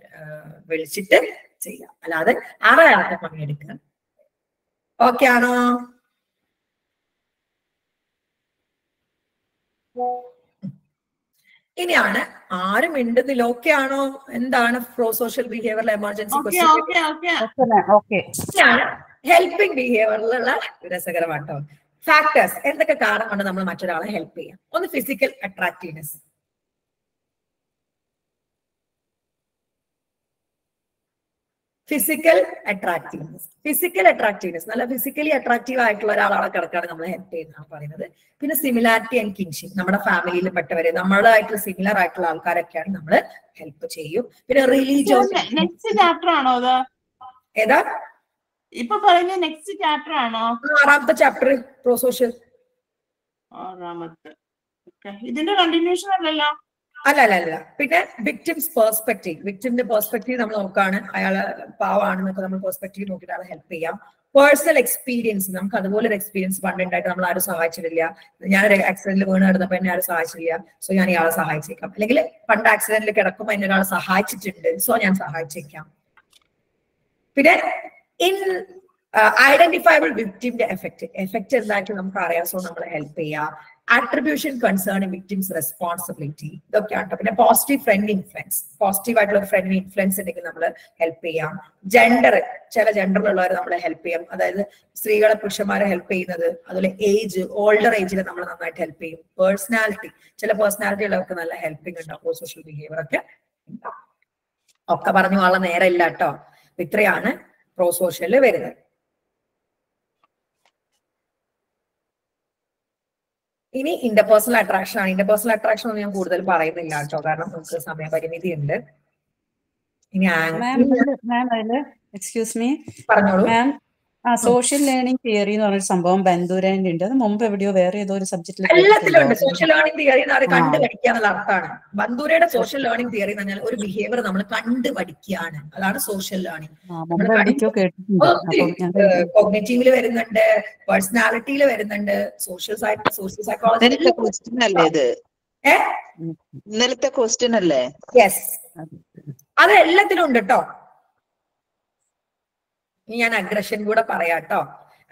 വിളിച്ചിട്ട് ചെയ്യാം. അല്ലാതെ അറിയാതെ പണിയെടുക്കുക. ഓക്കെ ആണോ? ഇനിയാണ് ആരും മിണ്ടുന്നില്ല. ഓക്കെ ആണോ? എന്താണ് പ്രോ സോഷ്യൽ ബിഹേവിയറിലെ എമർജൻസി ക്വസ്റ്റ്യൻ? ഹെൽപ്പിംഗ് ബിഹേവിയറിലുള്ള രസകരമാട്ടോ. ഫാക്ടേഴ്സ്, എന്തൊക്കെ കാരണം കൊണ്ട് നമ്മൾ മറ്റൊരാളെ ഹെൽപ്പ് ചെയ്യാം? ഒന്ന് ഫിസിക്കൽ അട്രാക്റ്റീവ്നെസ്. ഫിസിക്കൽ അട്രാക്റ്റീവ്നെസ് നല്ല ഫിസിക്കലി അട്രാക്റ്റീവ് ആയിട്ടുള്ള ഒരാളെ കിടക്കാണ് നമ്മൾ ഹെൽപ്പ് ചെയ്യുന്നതാണ് പറയുന്നത്. പിന്നെ സിമിലാരിറ്റി ആൻഡ് കിൻഷിപ്പ്, നമ്മുടെ ഫാമിലിയിൽ പെട്ടവരെ നമ്മളായിട്ടുള്ള സിമിലർ ആയിട്ടുള്ള ആൾക്കാരൊക്കെയാണ് നമ്മൾ ഹെൽപ്പ് ചെയ്യും. പിന്നെ റിലീജിയസ്. നെക്സ്റ്റ് ചാപ്റ്റർ ആണോ അത്? ഏതാ ഇപ്പൊ പറയുന്ന നെക്സ്റ്റ് ചാപ്റ്റർ ആണോ? 6ാമത്തെ ചാപ്റ്റർ പ്രോ സോഷ്യൽ. 6ാമത്തെ. ഇതിന്റെ കണ്ടിന്യൂഷൻ അല്ലല്ലോ? അല്ല. പിന്നെ വിക്ടിംസ് പെർസ്പെക്റ്റീവ്. വിക്ടിമിന്റെ പെർസ്പെക്റ്റീവ് നമ്മൾ നോക്കാണ്. അയാളെ പാവാണെന്നൊക്കെ നമ്മൾ പെർസ്പെക്റ്റീവ് നോക്കിയിട്ട് ആളെ ഹെൽപ്പ് ചെയ്യാം. പേഴ്സണൽ എക്സ്പീരിയൻസ്, നമുക്ക് അതുപോലെ ഒരു എക്സ്പീരിയൻസ് പണ്ടുണ്ടായിട്ട് നമ്മൾ ആരും സഹായിച്ചിട്ടില്ല. ഞാനൊരു ആക്സിഡന്റിൽ വീണ് കിടന്നപ്പോ എന്നെ ആരും സഹായിച്ചില്ല, സോ ഞാൻ ഇയാളെ സഹായിച്ചേക്കാം. അല്ലെങ്കിൽ പണ്ട് ആക്സിഡന്റിൽ കിടക്കുമ്പോൾ എന്നെ ഒരാൾ സഹായിച്ചിട്ടുണ്ട്, സോ ഞാൻ സഹായിച്ചേക്കാം. പിന്നെ ഇൻ ഐഡന്റിഫയബിൾ വിക്ടിമിന്റെ എഫക്റ്റ് എന്തായിട്ട് നമുക്ക് അറിയാം, സോ നമ്മൾ ഹെൽപ്പ് ചെയ്യാം. attribution concerning victims responsibility ഇതൊക്കെയാണ്. പിന്നെ പോസിറ്റീവ് ഫ്രണ്ട്ലി ഇൻഫ്ലുവൻസ്, പോസിറ്റീവ് ആയിട്ടുള്ള ഫ്രണ്ട്ലി ഇൻഫ്ലുവൻസ് ഉണ്ടെങ്കിൽ നമ്മൾ ഹെൽപ്പ് ചെയ്യാം. ജെൻഡർ, ചില ജെൻഡറിലുള്ളവരെ നമ്മളെ ഹെൽപ്പ് ചെയ്യാം, അതായത് സ്ത്രീകളെ പുരുഷന്മാരെ ഹെൽപ്പ് ചെയ്യുന്നത്. അതുപോലെ ഏജ്, ഓൾഡർ ഏജിൽ നമ്മൾ നന്നായിട്ട് ഹെൽപ്പ് ചെയ്യും. പേഴ്സണാലിറ്റി, ചില പേഴ്സണാലിറ്റി ഉള്ളവർക്ക് നല്ല ഹെൽപ്പിംഗ് ഉണ്ടാവും. സോഷ്യൽ ബിഹേവിയർ ഒക്കെ പറഞ്ഞു പോകാനുള്ള നേരം ഇല്ല കേട്ടോ. ഇത്രയാണ് പ്രോ സോഷ്യലിൽ വരുന്നത്. ഇനി ഇന്റർപേഴ്സണൽ അട്രാക്ഷൻ ആണ്. ഇന്റർപേഴ്സണൽ അട്രാക്ഷൻ ഒന്നും ഞാൻ കൂടുതൽ പറയുന്നില്ല കേട്ടോ, കാരണം നമുക്ക് സമയപരിമിതി ഉണ്ട്. ഇനി എക്സ്ക്യൂസ് മീ പറഞ്ഞോളൂ മാം, സോഷ്യൽ ലേണിംഗ് തിയറി എന്ന് പറഞ്ഞൊരു സംഭവം ബന്ധൂരന്റെ ഉണ്ട്. അത് മുമ്പ് എവിടെയോ വേറെ ഏതോ ഒരു സബ്ജക്റ്റിൽ എല്ലാത്തിലും ഉണ്ട്. സോഷ്യൽ ലേണിംഗ് തിയറി എന്ന് പറയുന്നത് കണ്ടു പഠിക്കുക എന്നുള്ള അർത്ഥമാണ്. ബന്ധൂരയുടെ സോഷ്യൽ ലേണിംഗ് തിയറി എന്ന് പറഞ്ഞാൽ ഒരു ബിഹേവിയർ നമ്മൾ കണ്ടു പഠിക്കുകയാണ്, അതാണ് സോഷ്യൽ ലേണിംഗ്. കോഗ്നിറ്റീവില് വരുന്നുണ്ട്, പേഴ്സണാലിറ്റിയിൽ വരുന്നുണ്ട്, സോഷ്യൽ സൈക്കോളജി. ഇന്നലത്തെ ക്വസ്റ്റ്യൻ അല്ലേ? യെസ്, അത് എല്ലാത്തിലും ഉണ്ട് കേട്ടോ. ഞാൻ അഗ്രഷൻ കൂടെ പറയാട്ടോ.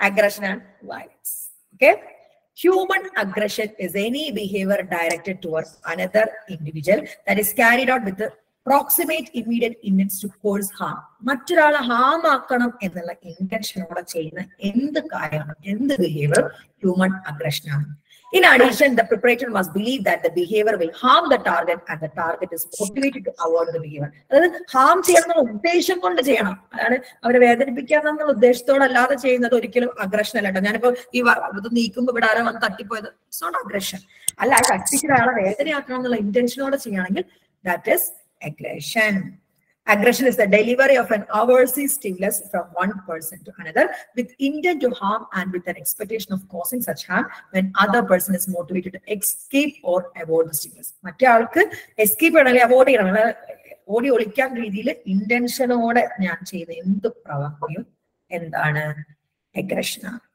Aggression and violence. Okay, human aggression is any behavior directed towards another individual that is carried out with the proximate immediate intents to cause harm. മറ്റൊരാളെ ഹാം ആക്കണം എന്നുള്ള ഇന്റൻഷനോടെ ചെയ്യുന്ന എന്ത് കാര്യമാണ്, എന്ത് ബിഹേവിയർ ഹ്യൂമൻ അഗ്രഷൻ ആണ്. In addition, the perpetrator must believe that the behavior will harm the target and the target is motivated to avoid the behavior. അതായത് Ham ചെയ്യണം എന്നുള്ള ഉദ്ദേശം കൊണ്ട് ചെയ്യണം, അതാണ് അവരെ വേദനിപ്പിക്കാന്നുള്ള ഉദ്ദേശത്തോടല്ലാതെ ചെയ്യുന്നത് ഒരിക്കലും അഗ്രഷൻ അല്ല കേട്ടോ. ഞാനിപ്പോ ഈ ഇത് നീക്കുമ്പോൾ ഇവിടെ ആരോ വന്ന് തട്ടിപ്പോയത്, ഇറ്റ്സ് നോട്ട് അഗ്രഷൻ. അല്ല, കട്ടിച്ച് ഒരാളെ വേദനയാക്കണം എന്നുള്ള ഇന്റൻഷനോടെ ചെയ്യുകയാണെങ്കിൽ that is aggression. Aggression is the delivery of an aversive stimulus from one person to another with intent to harm and with an expectation of causing such harm when other person is motivated to escape or avoid the stimulus. മറ്റേ ആൾക്ക് escape ചെയ്യണമെങ്കിൽ avoid ചെയ്യണം, ഓടി ഒളിക്കാൻ രീതിയിൽ ഇന്റൻഷനോടെ ഞാൻ ചെയ്യുന്ന എന്ത് പ്രവർത്തിയും എന്താണ് aggression ആണ്.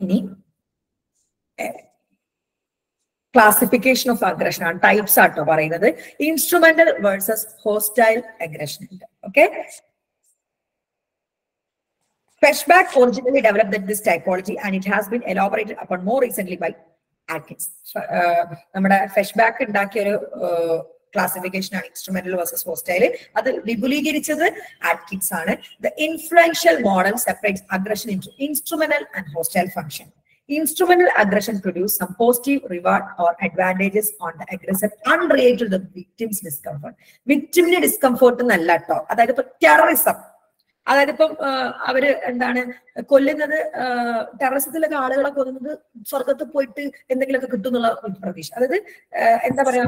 ഇനി classification of aggression ആണ്, types ആട്ടോ പറയുന്നത്. Instrumental versus hostile aggression ഉണ്ട്. Okay. Feshbach originally developed this typology and it has been elaborated upon more recently by Atkins. നമ്മുടെ Feshbach ഉണ്ടാക്കിയ ഒരു classification ആണ് instrumental versus hostile. അത് വിപുലീകരിച്ചത് Atkins ആണ്. The influential model separates aggression into instrumental and hostile function. Instrumental aggression produces some positive reward or advantages on the aggressor unrelated to the victim's discomfort. Victim's discomfort എന്നല്ല ട്ടോ. അതായത് ഇപ്പൊ terrorism, അതായത് ഇപ്പം അവര് എന്താണ് കൊല്ലുന്നത്, ടെററിസത്തിലൊക്കെ ആളുകളെ കൊല്ലുന്നത് സ്വർഗത്ത് പോയിട്ട് എന്തെങ്കിലുമൊക്കെ കിട്ടും എന്നുള്ള പ്രതീക്ഷ. അതായത് എന്താ പറയാ,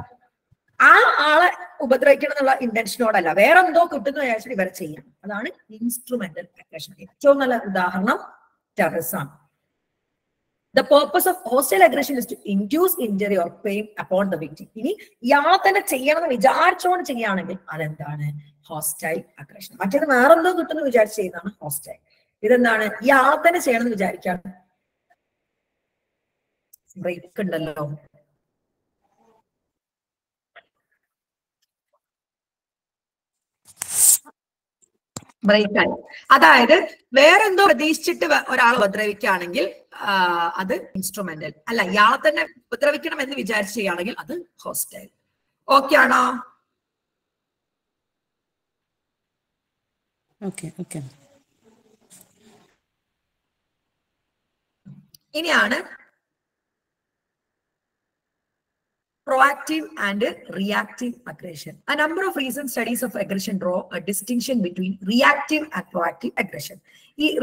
ആ ആളെ ഉപദ്രവിക്കണം എന്നുള്ള ഇന്റൻഷനോടല്ല, വേറെ എന്തോ കിട്ടുന്ന വിചാരിച്ചിട്ട് ഇവരെ ചെയ്യാം. അതാണ് ഇൻസ്ട്രുമെന്റൽ അഗ്രഷൻ. ഏറ്റവും നല്ല ഉദാഹരണം ടെററിസം ആണ്. The purpose of hostile aggression is to induce injury or pain upon the victim. ഇനി യാതന ചെയ്യണമെന്ന് വിചാരിച്ചുകൊണ്ട് ചെയ്യുകയാണെങ്കിൽ അതെന്താണ്? Hostile aggression. മറ്റേത് വേറെന്തോ കിട്ടുന്ന വിചാരിച്ച് ചെയ്യുന്നതാണ് ഹോസ്റ്റൈൽ. ഇതെന്താണ്? യാതന ചെയ്യണമെന്ന് വിചാരിക്കാൻ ബ്രേക്ക് ഉണ്ടല്ലോ. ബ്രേക്കായി. അതായത് വേറെന്തോ പ്രതീക്ഷിച്ചിട്ട് ഒരാൾ ഉപദ്രവിക്കുകയാണെങ്കിൽ അത് ഇൻസ്ട്രുമെന്റൽ. അല്ല, ഇയാളെ തന്നെ ഉപദ്രവിക്കണം എന്ന് വിചാരിച്ച് ചെയ്യുകയാണെങ്കിൽ അത് ഹോസ്റ്റൈൽ. ഓക്കെ ആണോ? ഇനിയാണ് proactive and reactive aggression. A number of recent studies of aggression draw a distinction between reactive and proactive aggression.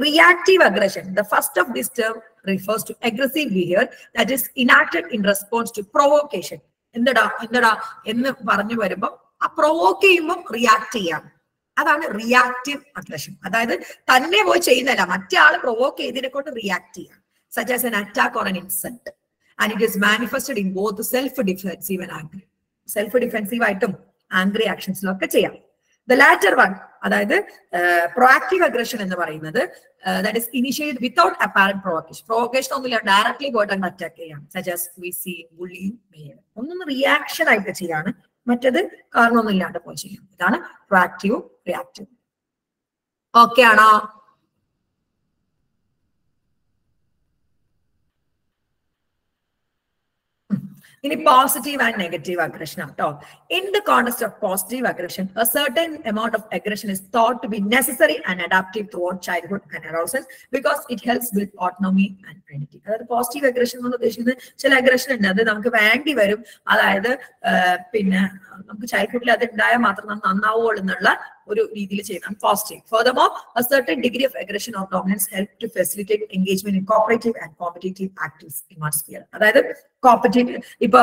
Reactive aggression, the first of this term refers to aggressive behavior that is enacted in response to provocation. Endada ennu paranju varumbo a provoke cheyyumbom react cheyyam. അതാണ് reactive aggression. അതായത് തന്നെ പോയി ചെയ്യുന്നതല്ല, മറ്റേ ആൾ provoke ചെയ്തതിനെക്കൊണ്ട് react ചെയ്യാം. such as an attack or an insult. And it is manifested in both self-defensive and angry. Self-defensive item, angry actions lokke cheyam. The latter one, അതായത് proactive aggression എന്ന് പറയുന്നത് that is initiated without apparent provocation. Provocation ഒന്നുമില്ല, directly പോയിട്ട് അങ്ങ് attack ചെയ്യാം. such as we see bullying behavior. ഒന്നൊന്ന് reaction ആയിട്ട് ചെയ്യാണ്, മറ്റേത് കാരണമൊന്നും ഇല്ലാണ്ട് പോയി ചെയ്യാം. ഇതാണ് proactive, reactive. ഓക്കെ ആണോ? In positive and negative aggression. In the context of positive aggression, a certain amount of aggression is thought to be necessary and adaptive throughout childhood and adolescence because it helps build autonomy and identity. That positive aggression is aggression and നമുക്ക് വേണ്ടി വരും. അതായത് പിന്നെ നമുക്ക് ചൈൽഡ്ഹുഡിൽ അത് ഉണ്ടായാൽ മാത്രം നമ്മൾ നന്നാവുള്ളൂ എന്നുള്ള ഒരു രീതിയിൽ ചെയ്യുന്നതാണ് positive. Furthermore, a certain degree of aggression or dominance help to facilitate engagement in cooperative and competitive activities in one sphere. അതായത് കോമ്പറ്റേറ്റീവ്, ഇപ്പൊ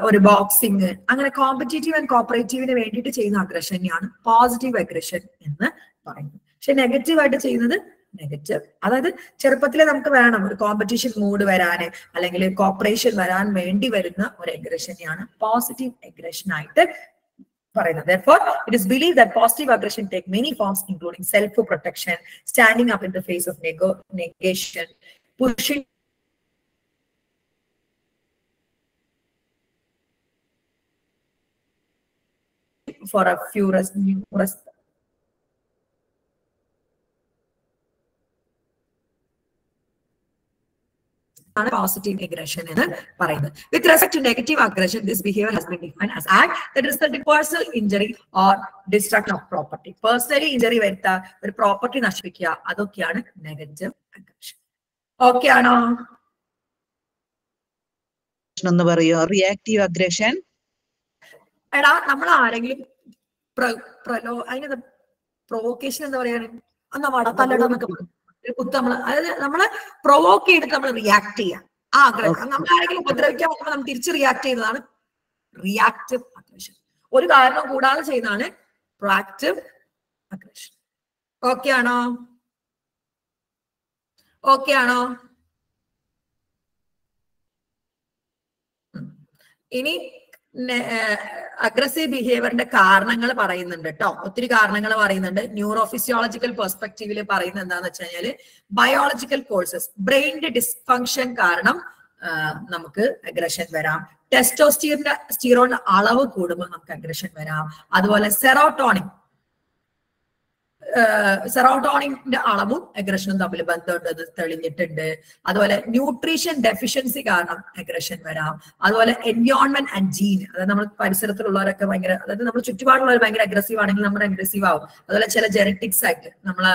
ഒരു ബോക്സിങ്, അങ്ങനെ കോമ്പറ്റേറ്റീവ് ആൻഡ് കോപ്പറേറ്റീവിന് വേണ്ടിയിട്ട് ചെയ്യുന്ന അഗ്രഷനെയാണ് പോസിറ്റീവ് അഗ്രഷൻ എന്ന് പറയുന്നത്. പക്ഷെ നെഗറ്റീവ് ആയിട്ട് ചെയ്യുന്നത് നെഗറ്റീവ്. അതായത് ചെറുപ്പത്തിലെ നമുക്ക് വേണം ഒരു കോമ്പറ്റീഷൻ മൂഡ് വരാന്, അല്ലെങ്കിൽ കോപ്പറേഷൻ വരാൻ വേണ്ടി വരുന്ന ഒരു അഗ്രഷനെയാണ് പോസിറ്റീവ് അഗ്രഷൻ ആയിട്ട് പറയുന്നത്. Therefore, it is believed that positive aggression take many forms, including self-protection, standing up in the face of negation, pushing for a few positive aggression എന്ന് പറയുന്നത്. With respect to negative aggression, this behavior has been defined as act that results in personal injury or destruction of property. Personally injury വരുത്ത ഒരു property നശിപ്പിക്കുക, അതൊക്കെയാണ് negative aggression. Okay ആണോ? ഒന്ന് പറയോ reactive aggression? എടാ, നമ്മൾ ആരെങ്കിലും അതിന് പ്രൊവോക്കേഷൻ എന്താ പറയാ, എന്നാ വടത്തല്ലടന്നൊക്കെ നമ്മള്, അതായത് നമ്മള് പ്രൊവോക്ക് ചെയ്തിട്ട് നമ്മൾ റിയാക്ട് ചെയ്യാം. ആ അഗ്രഷൻ നമ്മൾ ആരെങ്കിലും ഉപദ്രവിക്കാൻ പോകുമ്പോൾ നമ്മൾ തിരിച്ച് റിയാക്ട് ചെയ്യുന്നതാണ് റിയാക്റ്റീവ് അഗ്രഷൻ. ഒരു കാരണം കൂടാതെ ചെയ്യുന്നതാണ് പ്രൊആക്റ്റീവ് അഗ്രഷൻ. ഓക്കെ ആണോ? ഓക്കെ ആണോ? ഇനി അഗ്രസീവ് ബിഹേവിയറിന്റെ കാരണങ്ങൾ പറയുന്നുണ്ട് കേട്ടോ. ഒത്തിരി കാരണങ്ങൾ പറയുന്നുണ്ട്. ന്യൂറോഫിസിയോളജിക്കൽ പെർസ്പെക്റ്റീവിൽ പറയുന്നത് എന്താന്ന് വെച്ച് കഴിഞ്ഞാല് ബയോളജിക്കൽ കോഴ്സസ്, ബ്രെയിനിന്റെ ഡിസ്ഫങ്ഷൻ കാരണം നമുക്ക് അഗ്രഷൻ വരാം. ടെസ്റ്റോസ്റ്റിറോണിന്റെ അളവ് കൂടുമ്പോൾ നമുക്ക് അഗ്രഷൻ വരാം. അതുപോലെ സെറോട്ടോണിന്റെ അളവും അഗ്രഷനും തമ്മിൽ ബന്ധമുണ്ടെന്ന് തെളിഞ്ഞിട്ടുണ്ട്. അതുപോലെ ന്യൂട്രീഷൻ ഡെഫിഷ്യൻസി കാരണം അഗ്രഷൻ വരാം. അതുപോലെ എൻവയോൺമെന്റ് ആൻഡ് ജീൻ, അതായത് നമ്മൾ പരിസരത്തിലുള്ളവരൊക്കെ ഭയങ്കര, അതായത് നമ്മൾ ചുറ്റുപാടുള്ളവർ ഭയങ്കര അഗ്രസീവ് ആണെങ്കിൽ നമ്മൾ അഗ്രസീവ് ആവും. അതുപോലെ ചില ജെനറ്റിക്സ് ആയിട്ട് നമ്മളെ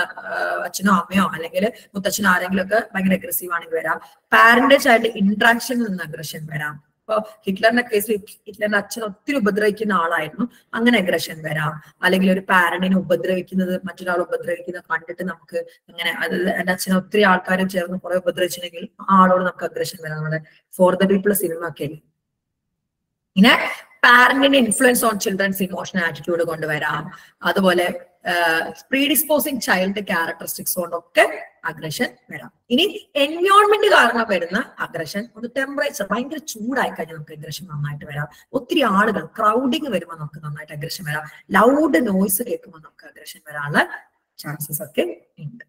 അച്ഛനോ അമ്മയോ അല്ലെങ്കിൽ മുത്തച്ഛനോ ആരെങ്കിലും ഒക്കെ ഭയങ്കര അഗ്രസീവ് ആണെങ്കിൽ വരാം. പാരന്റേജ് ആയിട്ട് ഇന്ററാക്ഷനിൽ നിന്ന് അഗ്രഷൻ വരാം. ഇപ്പൊ ഹിറ്റ്ലറിന്റെ കേസിൽ ഹിറ്റ്ലറിന്റെ അച്ഛൻ ഒത്തിരി ഉപദ്രവിക്കുന്ന ആളായിരുന്നു, അങ്ങനെ അഗ്രഷൻ വരാം. അല്ലെങ്കിൽ ഒരു പാരന്റിനെ ഉപദ്രവിക്കുന്നത്, മറ്റൊരാൾ ഉപദ്രവിക്കുന്നത് കണ്ടിട്ട് നമുക്ക് അങ്ങനെ, അതായത് എന്റെ അച്ഛനെ ഒത്തിരി ആൾക്കാരും ചേർന്ന് കുറെ ഉപദ്രവിച്ചിട്ടുണ്ടെങ്കിൽ ആ ആളോട് നമുക്ക് അഗ്രഷൻ വരാം. നമ്മുടെ ഫോർ ദ പീപ്പിൾ സിനിമ ഒക്കെ ഇങ്ങനെ പാരന്റിന്റെ influence on children's emotional attitude കൊണ്ടുവരാം. അതുപോലെ പ്രീഡിസ്പോസിങ് ചൈൽഡ് ക്യാരക്ടറിസ്റ്റിക്സ് കൊണ്ടൊക്കെ അഗ്രഷൻ വരാം. ഇനി എൻവയോൺമെന്റ് കാരണം വരുന്ന അഗ്രഷൻ, ഒരു ടെമ്പറേച്ചർ ഭയങ്കര ചൂടായി കഴിഞ്ഞാൽ നമുക്ക് അഗ്രഷൻ നന്നായിട്ട് വരാം. ഒത്തിരി ആളുകൾ ക്രൗഡിങ് വരുമ്പോൾ നമുക്ക് നന്നായിട്ട് അഗ്രഷൻ വരാം. ലൗഡ് നോയ്സ് കേൾക്കുമ്പോൾ നമുക്ക് അഗ്രഷൻ വരാനുള്ള ചാൻസസ് ഒക്കെ ഉണ്ട്.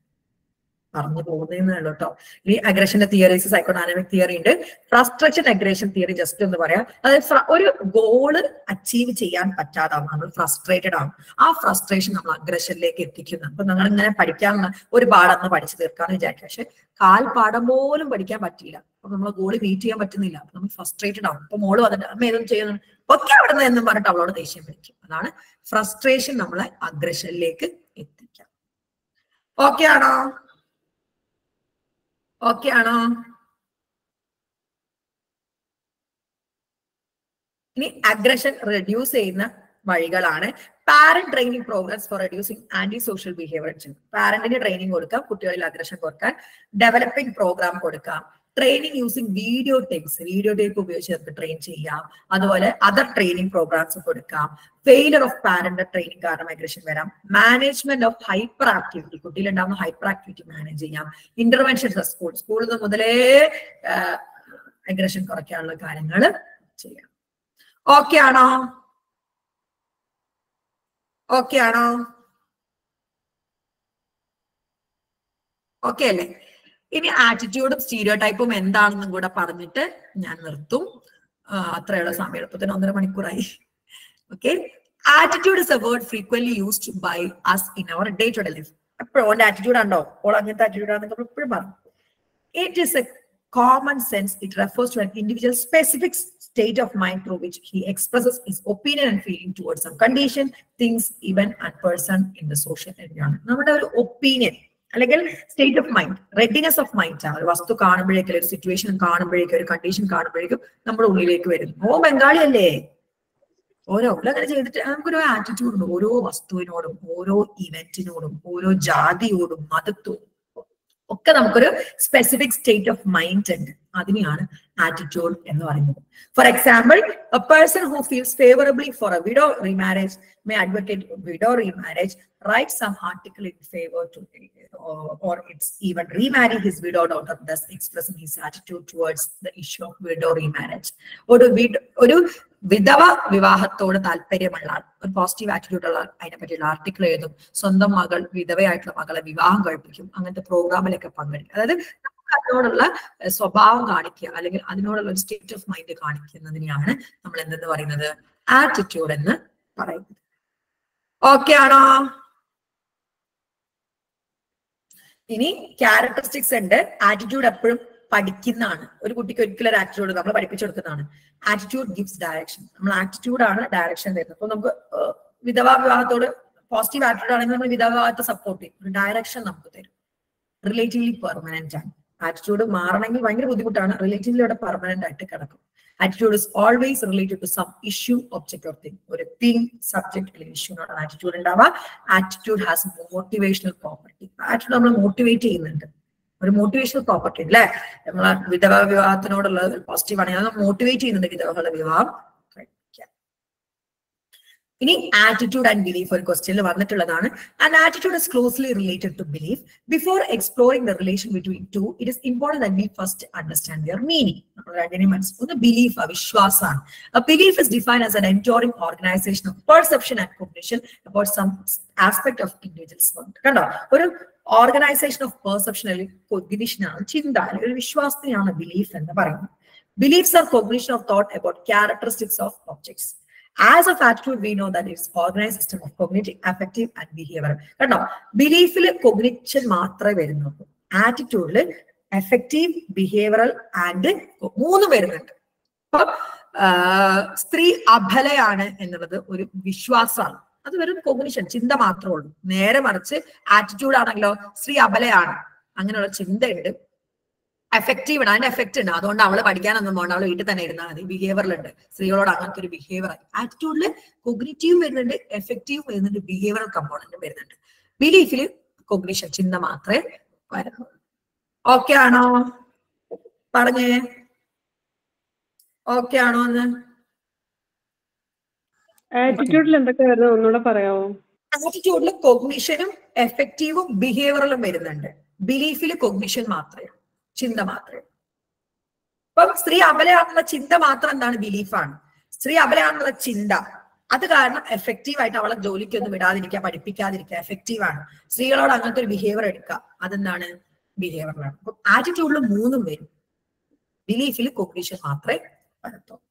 പറഞ്ഞു പോകുന്നേ ഉള്ളൂ കേട്ടോ. ഈ അഗ്രഷന്റെ തിയറീസ് സൈക്കോഡൈനാമിക് തിയറി ഉണ്ട്. ഫ്രസ്ട്രേഷൻ അഗ്രഷൻ തിയറി ജസ്റ്റ് ഒന്ന് പറയാം. അതായത് ഒരു ഗോള് അച്ചീവ് ചെയ്യാൻ പറ്റാതാവും, നമ്മൾ ഫ്രസ്ട്രേറ്റഡ് ആവും. ആ ഫ്രസ്ട്രേഷൻ നമ്മൾ അഗ്രഷനിലേക്ക് എത്തിക്കുന്നു. അപ്പൊ നിങ്ങൾ ഇങ്ങനെ പഠിക്കാമെന്ന് ഒരു പാഠം പഠിച്ചു തീർക്കാന്ന് വിചാരിക്കും, പക്ഷെ പാഠം പോലും പഠിക്കാൻ പറ്റിയില്ല. അപ്പൊ നമ്മൾ ഗോള് മീറ്റ് ചെയ്യാൻ പറ്റുന്നില്ല, അപ്പൊ നമ്മൾ ഫ്രസ്ട്രേറ്റഡ് ആവും. അപ്പൊ മോള് വന്നിട്ട് അമ്മ ഏതും ചെയ്യുന്നു ഒക്കെ അവിടെ നിന്ന് എന്നും പറഞ്ഞിട്ട് അവളോട് ദേഷ്യം പിടിക്കും. അതാണ് ഫ്രസ്ട്രേഷൻ നമ്മളെ അഗ്രഷനിലേക്ക് എത്തിക്കാം. ഓക്കെ ആണോ? ഓക്കെ ആണോ? ഇനി അഗ്രഷൻ റെഡ്യൂസ് ചെയ്യുന്ന വഴികളാണ് parent training programmes for reducing anti social behaviour. പാരന്റിന് ട്രെയിനിങ് കൊടുക്കാം, കുട്ടികളിൽ അഗ്രഷൻ കൊടുക്കാൻ. ഡെവലപ്പിംഗ് പ്രോഗ്രാം കൊടുക്കാം. ട്രെയിനിങ് യൂസിങ് വീഡിയോ ടേപ്പ് ഉപയോഗിച്ച് നമുക്ക് ട്രെയിൻ ചെയ്യാം. അതുപോലെ അതർ ട്രെയിനിങ് പ്രോഗ്രാംസ് കൊടുക്കാം. ഫെയിലർ ഓഫ് പാരന്റ് ട്രെയിനിങ് കാരണം അഗ്രഷൻ വരാം. മാനേജ്മെന്റ് ഓഫ് ഹൈപ്പർ ആക്ടിവിറ്റി, കുട്ടിയിലുണ്ടാകുന്ന ഹൈപ്പർ ആക്ടിവിറ്റി മാനേജ് ചെയ്യാം. ഇന്റർവെൻഷൻസ് സ്കൂളിൽ മുതലേ അഗ്രഷൻ കുറയ്ക്കാനുള്ള കാര്യങ്ങൾ ചെയ്യാം. ഓക്കെ ആണോ? ഓക്കെ ആണോ? ഓക്കെ അല്ലേ? ഇനി ആറ്റിറ്റ്യൂഡും സ്റ്റീരിയോ ടൈപ്പും എന്താണെന്നും കൂടെ പറഞ്ഞിട്ട് ഞാൻ നിർത്തും. അത്രയുള്ള സമയം, എളുപ്പത്തിന് 1.5 മണിക്കൂറായി. Okay, attitude is a word frequently used by us in our day-to-day life. എപ്പോഴും ഓന്റെ ആറ്റിറ്റ്യൂഡ് ഉണ്ടോ, ഓൾ അങ്ങനത്തെ ആറ്റിറ്റ്യൂഡ് ആണെന്ന് നമ്മൾ എപ്പോഴും പറഞ്ഞു. It is A common sense. It refers to an individual's specific state of mind through which he expresses his opinion and feeling towards some condition, things, event, and person in the social environment. നമ്മുടെ ഒരു opinion അല്ലെങ്കിൽ state of mind, readiness of mind ആണ്. ഒരു വസ്തു കാണുമ്പോഴേക്കും, ഒരു situation കാണുമ്പോഴേക്കും, ഒരു condition കാണുമ്പോഴേക്കും നമ്മുടെ ഉള്ളിലേക്ക് വരും. ബംഗാളി അല്ലേ, അങ്ങനെ ചെയ്തിട്ട് നമുക്കൊരു ആറ്റിറ്റ്യൂഡ് ഉണ്ട് ഓരോ വസ്തുവിനോടും, ഓരോ ഇവന്റിനോടും, ഓരോ ജാതിയോടും, മതത്തോടും ഒക്കെ നമുക്കൊരു സ്പെസിഫിക് സ്റ്റേറ്റ് ഓഫ് മൈൻഡ് ഉണ്ട്. അതിനെയാണ് ആറ്റിറ്റ്യൂഡ് എന്ന് പറയുന്നത്. For example, a person who feels favourably for a widow remarriage may advocate widow remarriage, write some article in favor to or it's even remarry his widowed daughter, thus expressing his attitude towards the issue of widow remarriage. ഒരു വിധവ വിവാഹത്തോട് താല്പര്യമുള്ള ഒരു positive attitude ഉള്ള അതിനെ പറ്റിയുള്ള article എഴുതും. സ്വന്തം മകൾ, വിധവയായിട്ടുള്ള മകളെ വിവാഹം കഴിപ്പിക്കും. അങ്ങനത്തെ പ്രോഗ്രാമിലൊക്കെ പങ്കെടുക്കും. അതായത് അതിനോടുള്ള സ്വഭാവം കാണിക്കുക, അല്ലെങ്കിൽ അതിനോടുള്ള ഒരു സ്റ്റേറ്റ് ഓഫ് മൈൻഡ് കാണിക്കുന്നതിനെയാണ് നമ്മൾ എന്തെന്ന് പറയുന്നത്, ആറ്റിറ്റ്യൂഡ് എന്ന് പറയുന്നത്. ഓക്കെ ആണോ? ഇനി ക്യാരക്ടറിസ്റ്റിക്സ് ഉണ്ട്. ആറ്റിറ്റ്യൂഡ് എപ്പോഴും പഠിക്കുന്നതാണ്. ഒരു കുട്ടിക്ക് ഒരിക്കലും ഒരു ആറ്റിറ്റ്യൂഡ് നമ്മൾ പഠിപ്പിച്ചെടുക്കുന്നതാണ്. Attitude gives direction. നമ്മൾ ആറ്റിറ്റ്യൂഡ് ആണ് ഡയറക്ഷൻ തരുന്നത്. അപ്പൊ നമുക്ക് വിധവാ വിവാഹത്തോട് പോസിറ്റീവ് ആറ്റിറ്റ്യൂഡ് ആണെങ്കിൽ നമ്മൾ വിധവാ വിവാഹത്തെ സപ്പോർട്ട് ചെയ്യും, ഒരു ഡയറക്ഷൻ നമുക്ക് തരും. റിലേറ്റീവ്ലി പെർമനന്റ് ആണ്. ആറ്റിറ്റ്യൂഡ് മാറണമെങ്കിൽ ഭയങ്കര ബുദ്ധിമുട്ടാണ്. റിലേറ്റീവ്ലി അവിടെ പെർമനന്റ് ആയിട്ട് കിടക്കും. Attitude is always related to some issue, object, or thing. Or a thing, subject, or issue, not an attitude. And our attitude has motivational property. Attitude നമ്മൾ motivate ചെയ്യുന്നുണ്ട്. ഒരു മോട്ടിവേഷണൽ പ്രോപ്പർട്ടി അല്ലേ? നമ്മളെ വിധവ വിവാഹത്തിനോടുള്ള positive ആണ്. അത് മോട്ടിവേറ്റ് ചെയ്യുന്നുണ്ട് വിധവകളുടെ വിവാഹം കഴിക്കാൻ. ഇനി ആറ്റിറ്റ്യൂഡ് ആൻഡ് ബിലീഫ് ഒരു ക്വസ്റ്റ്യനിൽ വന്നിട്ടുള്ളതാണ്. And attitude is closely related to belief. Before exploring the relation between two, it is important that we first understand their meaning. നമ്മൾ രണ്ടിനെയും മനസ്സിലാക്കുന്ന ബിലീഫ് വിശ്വാസമാണ്. A belief is defined as an enduring organization of perception and cognition about some aspect of individual's world. കണ്ടോ, ഒരു organisation of perception അല്ലെങ്കിൽ cognition ആണ്, ചിന്ത അല്ലെങ്കിൽ ഒരു വിശ്വാസത്തെയാണ് ബിലീഫ് എന്ന് പറയുന്നത്. Beliefs are cognition of thought about characteristics of objects. As of attitude, we know that it's organized system of cognitive, affective and behavioral. കണ്ടോ, ബിലീഫിൽ കൊഗ്നിഷൻ മാത്രമേ വരുന്നുള്ളൂ. ആറ്റിറ്റ്യൂഡില് എഫക്റ്റീവ്, ബിഹേവിയറൽ ആൻഡ് മൂന്ന് വരുന്നുണ്ട്. അപ്പൊ സ്ത്രീ അബലയാണ് എന്നുള്ളത് ഒരു വിശ്വാസമാണ്. അത് വെറും കൊഗ്നിഷൻ, ചിന്ത മാത്രമേ ഉള്ളൂ. നേരെ മറിച്ച് ആറ്റിറ്റ്യൂഡ് ആണെങ്കിലോ സ്ത്രീ അബലയാണ്, അങ്ങനെയുള്ള ചിന്തയുണ്ട്. എഫക്റ്റീവ് ആണ്, അതിന്റെ എഫക്റ്റ് ഉണ്ട്. അതുകൊണ്ട് അവള് പഠിക്കാനൊന്നും പോകണ്ട, അവള് വീട്ടിൽ തന്നെ ഇരുന്നാൽ മതി. ബിഹേവിയറിലുണ്ട്, സ്ത്രീകളോട് അങ്ങനത്തെ ഒരു ബിഹേവിയർ. ആറ്റിറ്റ്യൂഡില് കൊഗ്നിറ്റീവ് വരുന്നുണ്ട്, എഫക്റ്റീവ് വരുന്നുണ്ട്, ബിഹേവിയറൽ കമ്പോണന്റ് വരുന്നുണ്ട്. ബിലീഫില് കൊഗ്നിഷൻ, ചിന്ത മാത്രമേ വരുന്നുള്ളൂ. ഓക്കെ ആണോ? പറഞ്ഞേ, ഓക്കെ ആണോ എന്ന്? ആറ്റിറ്റ്യൂഡിൽ എന്തൊക്കെ വരുന്നത് ഒന്നുകൂടെ പറയാമോ? ആറ്റിറ്റ്യൂഡിൽ കൊഗ്നിഷനും എഫക്റ്റീവും ബിഹേവിയറലും വരുന്നുണ്ട്. ബിലീഫില് കൊഗ്നിഷൻ മാത്രമേ, ചിന്ത മാത്രമേ. ഇപ്പം സ്ത്രീ അബലയാണെന്നുള്ള ചിന്ത മാത്രം എന്താണ്? ബിലീഫാണ്. സ്ത്രീ അബലയാണെന്നുള്ള ചിന്ത, അത് കാരണം എഫക്റ്റീവായിട്ട് അവളെ ജോലിക്കൊന്നും വിടാതിരിക്കുക, പഠിപ്പിക്കാതിരിക്കുക, എഫക്റ്റീവാണ്. സ്ത്രീകളോട് അങ്ങനത്തെ ഒരു ബിഹേവിയർ എടുക്കുക, അതെന്താണ്? ബിഹേവിയറിലാണ്. അപ്പൊ ആറ്റിറ്റ്യൂഡിൽ മൂന്നും വരും, ബിലീഫിൽ കൊഗ്നിഷൻ മാത്രമേ വരത്തുള്ളൂ.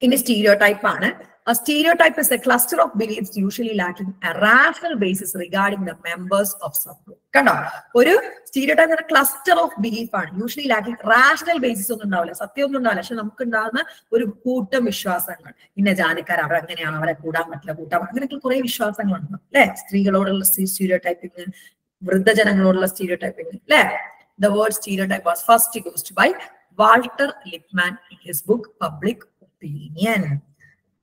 ഇനി സ്റ്റീരിയോടൈപ്പ് ആണ്. A stereotype is a cluster of beliefs usually lacking a rational basis regarding the members of subgroup. കണ്ടോ, ഒരു സ്റ്റീരിയോടൈപ്പ് എന്ന ക്ലസ്റ്റർ ഓഫ് ബിലീഫ് ആണ്. യൂഷ്വലി ലാക്കിംഗ് റാഷണൽ ബേസിസ് ഒന്നും ഉണ്ടാവില്ല, സത്യമൊന്നും ഉണ്ടാവില്ല. പക്ഷെ നമുക്ക് ഉണ്ടാകുന്ന ഒരു കൂട്ടം വിശ്വാസങ്ങൾ, ഇന്ന ജാതിക്കാർ അവരങ്ങനെയാണ്, അവരെ കൂടാൻ പറ്റില്ല, കൂട്ടാൻ അങ്ങനെയൊക്കെ കുറെ വിശ്വാസങ്ങളുണ്ട് അല്ലെ. സ്ത്രീകളോടുള്ള സ്റ്റീരിയോടൈപ്പിങ്, വൃദ്ധജനങ്ങളോടുള്ള സ്റ്റീരിയോടൈപ്പിങ് അല്ലെ. The word stereotype was first used by Walter Lippmann in his book Public Opinion.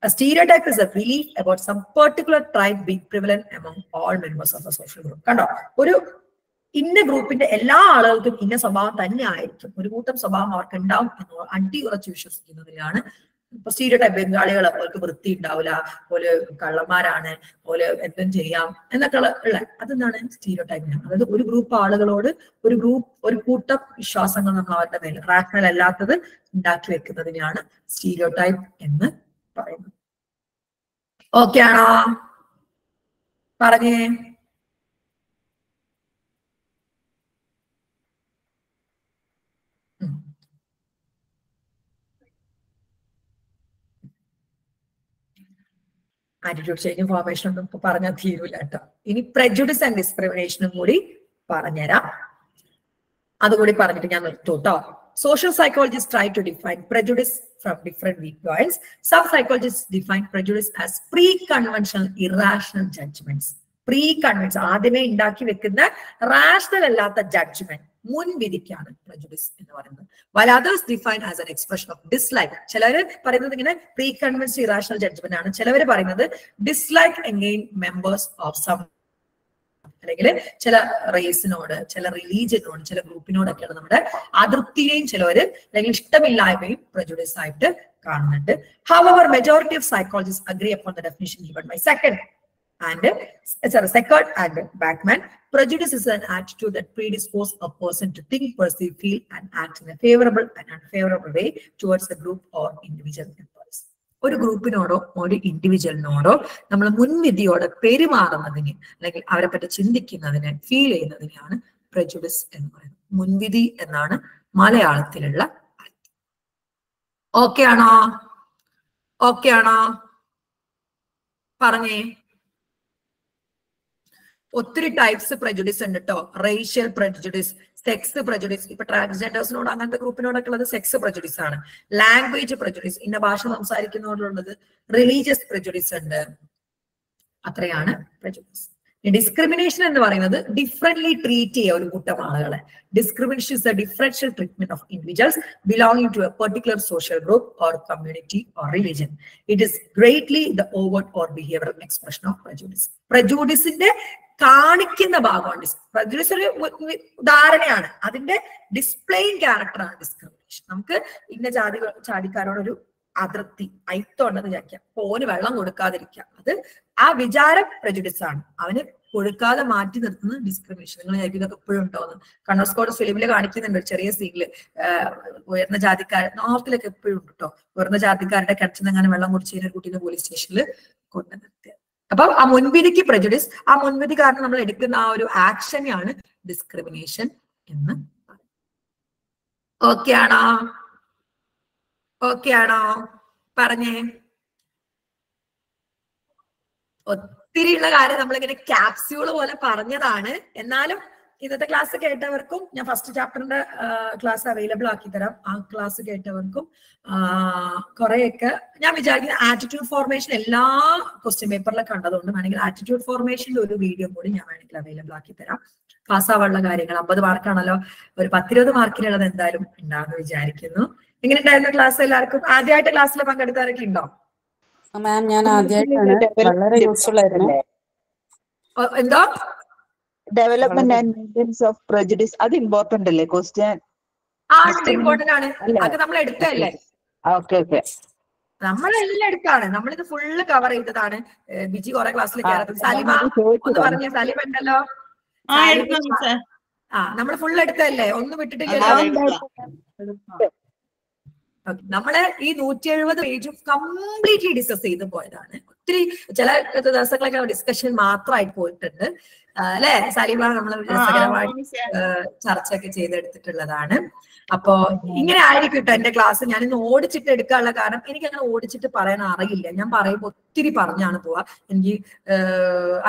A stereotype is a belief about some particular trait being prevalent among all members of a social group. കണ്ടോ, ഒരു ഇന്ന ഗ്രൂപ്പിന്റെ എല്ലാ ആളുകൾക്കും ഇന്ന സ്വഭാവം തന്നെ ആയിരിക്കും, ഒരു കൂട്ടം സ്വഭാവം അവർക്ക് ഉണ്ടാവും എന്ന് അടിയുറച്ച് വിശ്വസിക്കുന്നതിനാണ് ഇപ്പൊ സ്റ്റീരിയോടൈപ്പ്. ബംഗാളികൾ അവർക്ക് വൃത്തി ഉണ്ടാവില്ല, പോലെ കള്ളന്മാരാണ്, പോലെ എന്തും ചെയ്യാം എന്നൊക്കെ ഉള്ള അതെന്താണ്? സ്റ്റീരിയോടൈപ്പിനാണ്. അതായത് ഒരു ഗ്രൂപ്പ് ആളുകളോട് ഒരു കൂട്ടം വിശ്വാസങ്ങൾ നമ്മൾ അവരുടെ മേൽ റാഷണൽ അല്ലാത്തത് ഉണ്ടാക്കി വെക്കുന്നതിനെയാണ് സ്റ്റീരിയോടൈപ്പ് എന്ന് പറയുന്നത്. ഓക്കെ ആണോ? പറഞ്ഞേ. ആറ്റിറ്റ്യൂഡ് ചേഞ്ചും ഫോർമേഷനും ഒന്നും ഇപ്പൊ പറഞ്ഞാൽ തീരൂല കേട്ടോ. ഇനി prejudice ആൻഡ് ഡിസ്ക്രിമിനേഷനും കൂടി പറഞ്ഞുതരാം. അതുകൂടി പറഞ്ഞിട്ട് ഞാൻ നിർത്തും കേട്ടോ. Social psychologists try to define prejudice from different viewpoints. Some psychologists define prejudice as pre-conventional irrational judgments. Pre-conventional, ആദ്യമേ ഉണ്ടാക്കി വെക്കുന്ന റാഷണൽ അല്ലാത്ത ജഡ്ജ്മെന്റ്, മുൻവിധിക്കാണ് prejudice എന്ന് പറയുന്നത്. While others define as an expression of dislike. ചിലവര് പറയുന്നത് ഇങ്ങനെ pre-conventional irrational judgment ആണ്. ചിലവര് പറയുന്നത് dislike against members of some, അല്ലെങ്കിൽ ചില റേസിനോട്, ചില റിലീജിയനോട്, ചില ഗ്രൂപ്പിനോടൊക്കെയാണ് നമ്മുടെ അതൃപ്തിയെയും ചിലവര് അല്ലെങ്കിൽ ഇഷ്ടമില്ലായ്മയും prejudice ആയിട്ട് കാണുന്നുണ്ട്. However, majority of psychologists agree upon the definition given by Second and Backman. Prejudice is an attitude that predisposes a person to think, perceive, feel and act in a favorable and unfavorable way towards the group or individual members. ഒരു ഗ്രൂപ്പിനോടോ ഒരു ഇൻഡിവിജ്വലിനോടോ നമ്മൾ മുൻവിധിയോടെ പെരുമാറുന്നതിന് അല്ലെങ്കിൽ അവരെ പറ്റി ചിന്തിക്കുന്നതിന്, feel ചെയ്യുന്നതിനെയാണ് prejudice എന്ന് പറയുന്നത്. മുൻവിധി എന്നാണ് മലയാളത്തിലുള്ള അർത്ഥം. ഓക്കെ ആണോ? ഓക്കെ ആണോ? പറഞ്ഞേ. ഒത്തിരി ടൈപ്സ് prejudice ഉണ്ട് കേട്ടോ. റേഷ്യൽ prejudice, സെക്സ് prejudice, ഇപ്പൊ ട്രാൻസ്ജെൻഡേഴ്സിനോട് അങ്ങനത്തെ ഗ്രൂപ്പിനോടൊക്കെ ഉള്ളത് സെക്സ് prejudice ആണ്. ലാംഗ്വേജ് prejudice, ഇന്ന ഭാഷ സംസാരിക്കുന്നവരോടുള്ളത്. റിലീജിയസ് prejudice ഉണ്ട്. അത്രയാണ് prejudice. ഡിസ്ക്രിമിനേഷൻ എന്ന് പറയുന്നത് ഡിഫറെന്റ്ലി ട്രീറ്റ് ചെയ്യുക ഒരു കൂട്ടം ആളുകളെ. Discrimination is the differential treatment of individuals belonging to a particular social group or community or religion. It is greatly the overt or behavioural expression of prejudice. prejudiceന്റെ കാണിക്കുന്ന ഭാഗമാണ് prejudice. ഒരു ധാരണയാണ്, അതിന്റെ ഡിസ്പ്ലേയിങ് ക്യാരക്ടറാണ് ഡിസ്ക്രിമിനേഷൻ. നമുക്ക് ഇന്ന ജാതിക്കാരോടൊരു അതിർത്തി അയിത്തോണ്ടെന്ന് വിചാരിക്കാം. അപ്പൊ ഓന് വെള്ളം കൊടുക്കാതിരിക്കുക, അത് ആ വിചാരം prejudice ആണ്. അവന് കൊടുക്കാതെ മാറ്റി നിർത്തുന്ന ഡിസ്ക്രിമിനേഷൻ. നിങ്ങൾ ഇതൊക്കെ എപ്പോഴും ഉണ്ടാവുന്നു. കണ്ണൂർ സ്കോഡ് ഫിലിമിൽ കാണിക്കുന്നുണ്ട്, ചെറിയ സീനില് ഉയർന്ന ജാതിക്കാർ നോർത്തിലൊക്കെ എപ്പോഴും ഉണ്ട് കേട്ടോ. ഉയർന്ന ജാതിക്കാരുടെ കിണറ്റിൽ അങ്ങനെ വെള്ളം കുടിച്ചതിന് ഒരു കുട്ടീനെ പോലീസ് സ്റ്റേഷനിൽ കൊണ്ടു നിർത്തിയത്. അപ്പൊ ആ മുൻവിധിക്ക് prejudice, ആ മുൻവിധി കാരണം നമ്മൾ എടുക്കുന്ന ആ ഒരു ആക്ഷനെയാണ് ഡിസ്ക്രിമിനേഷൻ എന്ന്. ഓക്കെ ആണോ? ഓക്കെ ആണോ? പറഞ്ഞേ. ഒത്തിരി ഉള്ള കാര്യം നമ്മളിങ്ങനെ ക്യാപ്സ്യൂള് പോലെ പറഞ്ഞതാണ്. എന്നാലും ഇന്നത്തെ ക്ലാസ് കേട്ടവർക്കും ഞാൻ ഫസ്റ്റ് ചാപ്റ്ററിന്റെ ക്ലാസ് അവൈലബിൾ ആക്കി തരാം. ആ ക്ലാസ് കേട്ടവർക്കും കുറെയൊക്കെ ഞാൻ വിചാരിക്കുന്ന ആറ്റിറ്റ്യൂഡ് ഫോർമേഷൻ എല്ലാ ക്വസ്റ്റ്യൻ പേപ്പറിലും കണ്ടതുകൊണ്ട് വേണമെങ്കിൽ ആറ്റിറ്റ്യൂഡ് ഫോർമേഷന്റെ ഒരു വീഡിയോ കൂടി ഞാൻ വേണമെങ്കിൽ അവൈലബിൾ ആക്കി തരാം. പാസ്സാവാനുള്ള കാര്യങ്ങൾ 50 മാർക്കാണല്ലോ, ഒരു 10-20 മാർക്കിനുള്ളത് എന്തായാലും ഉണ്ടാകുമെന്ന് വിചാരിക്കുന്നു. എങ്ങനെ ഉണ്ടായിരുന്നു ക്ലാസ്? എല്ലാവർക്കും ആദ്യമായിട്ട് ക്ലാസ്സിൽ പങ്കെടുത്താരൊക്കെ ഉണ്ടോ? മാം ഞാൻ ആദ്യമായിട്ടാണ്, വളരെ യൂസ്ഫുൾ ആയിരുന്നു. എന്തോ development and maintenance of prejudice അത് ഇമ്പോർട്ടന്റ് അല്ലേ ക്വസ്റ്റ്യൻ? ഇമ്പോർട്ടന്റ് ആണ്. അത് നമ്മൾ എടുത്തല്ലേ? ഓക്കെ നമ്മളെല്ലാം എടുത്താണ്. നമ്മളിത് ഫുള്ള് കവർ ചെയ്തതാണ്. ബിജി കുറെ ക്ലാസ്സിൽ കയറുന്നത്. സാലിമ ഒന്ന് പറഞ്ഞേ. സാലിമ ഉണ്ടല്ലോ. നമ്മൾ ഫുള്ള് എടുത്തല്ലേ, ഒന്നും വിട്ടിട്ടില്ലല്ലോ. നമ്മള് ഈ 170 പേജും കംപ്ലീറ്റ്ലി ഡിസ്കസ് ചെയ്ത് പോയതാണ്. ഒത്തിരി ചില ദിവസങ്ങളൊക്കെ ഡിസ്കഷൻ മാത്രമായിട്ട് പോയിട്ടുണ്ട് അല്ലെ സാലിമ? നമ്മൾ രസകരമായിട്ട് ചർച്ചയൊക്കെ ചെയ്തെടുത്തിട്ടുള്ളതാണ്. അപ്പോ ഇങ്ങനെ ആയിരിക്കും കേട്ടോ എന്റെ ക്ലാസ്. ഞാനിന്ന് ഓടിച്ചിട്ട് എടുക്കാനുള്ള കാരണം എനിക്ക് അങ്ങനെ ഓടിച്ചിട്ട് പറയാൻ അറിയില്ല. ഞാൻ പറയുമ്പോൾ ഒത്തിരി പറഞ്ഞാണ് പോവാ. എനിക്ക്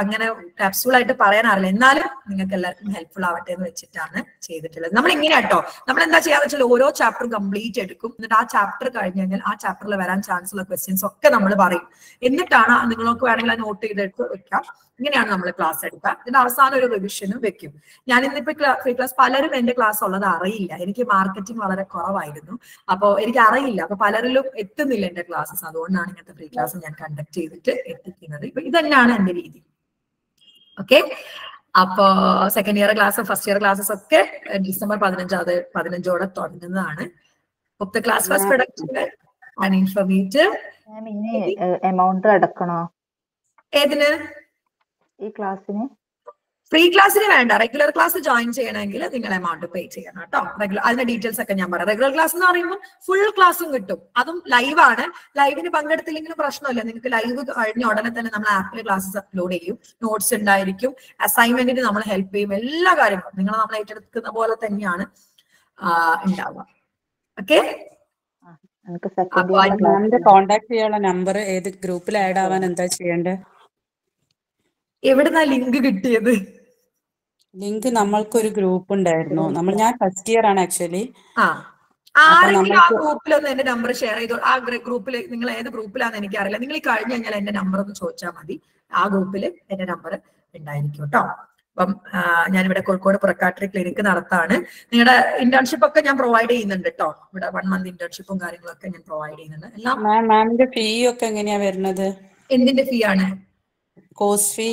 അങ്ങനെ ക്യാപ്സ്യൂൾ ആയിട്ട് പറയാൻ അറിയില്ല. എന്നാലും നിങ്ങൾക്ക് എല്ലാവർക്കും ഹെൽപ്ഫുൾ ആവട്ടെ എന്ന് വെച്ചിട്ടാണ് ചെയ്തിട്ടുള്ളത്. നമ്മൾ ഇങ്ങനെയാട്ടോ, നമ്മൾ എന്താ ചെയ്യാന്ന് വെച്ചാൽ ഓരോ ചാപ്റ്റർ കംപ്ലീറ്റ് എടുക്കും. എന്നിട്ട് ആ ചാപ്റ്റർ കഴിഞ്ഞ് കഴിഞ്ഞാൽ ആ ചാപ്റ്ററിൽ വരാൻ ചാൻസ് ഉള്ള ക്വസ്റ്റ്യൻസ് ഒക്കെ നമ്മൾ പറയും. എന്നിട്ടാണ് നിങ്ങൾക്ക് വേണമെങ്കിൽ ആ നോട്ട് ചെയ്തെടുത്ത് വെക്കാം. ഇങ്ങനെയാണ് നമ്മൾ ക്ലാസ് എടുക്കുക. ഇതിന്റെ അവസാനം ഒരു റിവിഷനും വെക്കും. ഞാൻ ഇന്നിപ്പോ ഫ്രീ ക്ലാസ് പലരും എന്റെ ക്ലാസ് ഉള്ളത് അറിയില്ല. എനിക്ക് മാർക്കറ്റിംഗ് വളരെ കുറവായിരുന്നു. അപ്പോൾ എനിക്ക് അറിയില്ല. അപ്പൊ പലരിലും എത്തുന്നില്ല എന്റെ ക്ലാസ്സസ്. അതുകൊണ്ടാണ് ഇങ്ങനത്തെ ഫ്രീ ക്ലാസ് ഞാൻ കണ്ടക്ട് ചെയ്തിട്ട് എത്തിക്കുന്നത്. ഇപ്പൊ ഇതന്നെയാണ് എന്റെ രീതി. ഓക്കെ. അപ്പോ second year class first year classes ഒക്കെ ഡിസംബർ 15 തുടങ്ങുന്നതാണ്. Class first productive and informative. Amount അടക്കണോ ഏതിന്? ഈ ക്ലാസ്സിന്? ഫ്രീ ക്ലാസ്സിന് വേണ്ട. റെഗുലർ ക്ലാസ് ജോയിൻ ചെയ്യണമെങ്കിൽ നിങ്ങൾ എമൗണ്ട് പേ ചെയ്യണം കേട്ടോ. അതിന്റെ ഡീറ്റെയിൽസ് ഒക്കെ ഞാൻ പറയാം. റെഗുലർ ക്ലാസ് എന്ന് പറയുമ്പോൾ ഫുൾ ക്ലാസ്സും കിട്ടും. അതും ലൈവാണ്. ലൈവിന് പങ്കെടുത്തില്ലെങ്കിലും പ്രശ്നമില്ല. നിങ്ങൾക്ക് ലൈവ് കഴിഞ്ഞ ഉടനെ തന്നെ നമ്മൾ ആപ്പിൽ ക്ലാസ്സസ് അപ്ലോഡ് ചെയ്യും. നോട്ട്സ് ഉണ്ടായിരിക്കും. അസൈൻമെന്റിന് നമ്മൾ ഹെൽപ്പ് ചെയ്യും. എല്ലാ കാര്യങ്ങളും നിങ്ങൾ നമ്മൾ ഏറ്റെടുക്കുന്ന പോലെ തന്നെയാണ് ഉണ്ടാവുക. ഓക്കെ. കോണ്ടാക്ട് ചെയ്യാനുള്ള നമ്പർ ഏത് ഗ്രൂപ്പിൽ ആഡ് ആവാൻ എന്താ ചെയ്യേണ്ടത്? എവിടുന്നാ ലിങ്ക് കിട്ടിയത്? ലിങ്ക് നമ്മൾക്കൊരു ഗ്രൂപ്പ് ഉണ്ടായിരുന്നു. ഞാൻ ഫസ്റ്റ് ഇയർ ആണ് ആക്ച്വലി. ആരെങ്കിലും ആ ഗ്രൂപ്പിലൊന്ന് എന്റെ നമ്പർ ഷെയർ ചെയ്തോ. ആ ഗ്രൂപ്പിൽ നിങ്ങൾ ഏത് ഗ്രൂപ്പിലാന്ന് എനിക്കറിയില്ല. നിങ്ങൾ ഈ കഴിഞ്ഞ് കഴിഞ്ഞാൽ എന്റെ നമ്പർ ഒന്ന് ചോദിച്ചാൽ മതി. ആ ഗ്രൂപ്പിൽ എന്റെ നമ്പർ ഉണ്ടായിരിക്കും കേട്ടോ. അപ്പം ഞാനിവിടെ കോഴിക്കോട് പുറക്കാട്ടറി ക്ലിനിക്ക് നടത്താണ്. നിങ്ങളുടെ ഇന്റേൺഷിപ്പ് ഒക്കെ ഞാൻ പ്രൊവൈഡ് ചെയ്യുന്നുണ്ട് കേട്ടോ. ഇവിടെ 1 മന്ത് ഇന്റേൺഷിപ്പും കാര്യങ്ങളൊക്കെ ഞാൻ പ്രൊവൈഡ് ചെയ്യുന്നുണ്ട്. എല്ലാം മാമിന്റെ ഫീ ഒക്കെ എങ്ങനെയാ വരുന്നത്? എന്തിന്റെ ഫീ ആണ്? Course fee.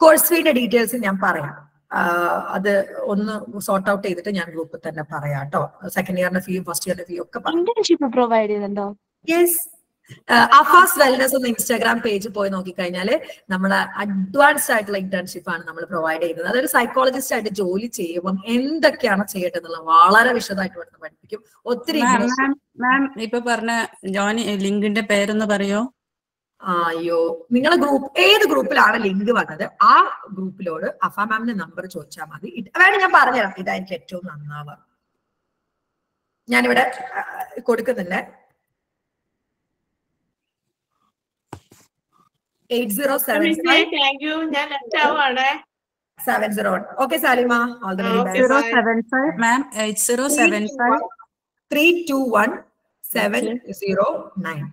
കോഴ്സ് ഫീയുടെ ഡീറ്റെയിൽസ് ഞാൻ പറയാം. അത് ഒന്ന് സോർട്ട് ഔട്ട് ചെയ്തിട്ട് ഞാൻ ഗ്രൂപ്പിൽ തന്നെ പറയാം കേട്ടോ. സെക്കൻഡ് ഇയറിന്റെ ഫീ ഫസ്റ്റ് ഇയറിന്റെ ഫീ ഒക്കെ ഇന്റേൺഷിപ്പ് പ്രൊവൈഡ് ചെയ്യുന്നുണ്ടോ? യെസ്. അഫാസ് വെൽനസ് എന്ന ഇൻസ്റ്റാഗ്രാം പേജ് പോയി നോക്കിക്കഴിഞ്ഞാല് നമ്മളെ അഡ്വാൻസ്ഡ് ആയിട്ടുള്ള ഇന്റേൺഷിപ്പ് ആണ് നമ്മൾ പ്രൊവൈഡ് ചെയ്യുന്നത്. അതൊരു സൈക്കോളജിസ്റ്റ് ആയിട്ട് ജോലി ചെയ്യുമ്പോൾ എന്തൊക്കെയാണ് ചെയ്യേണ്ടതെന്നുള്ളത് വളരെ വിശദമായിട്ട് ഇവിടെ പഠിപ്പിക്കും. ഒത്തിരി മാം ഇപ്പൊ പറഞ്ഞ ജോയിൻ ലിങ്കിന്റെ പേരൊന്ന് പറയോ? അയ്യോ, നിങ്ങളെ ഗ്രൂപ്പ് ഏത് ഗ്രൂപ്പിലാണ് ലിങ്ക് വന്നത് ആ ഗ്രൂപ്പിലോട് അഫ മാമിന്റെ നമ്പർ ചോദിച്ചാൽ മതി. വേണം ഞാൻ പറഞ്ഞുതരാം. ഇതായിരിക്കും ഏറ്റവും നന്നാവുക. ഞാനിവിടെ കൊടുക്കുന്നില്ലേ. 8075 okay Salima. All the very best. 8075 മാം 8075 321-709.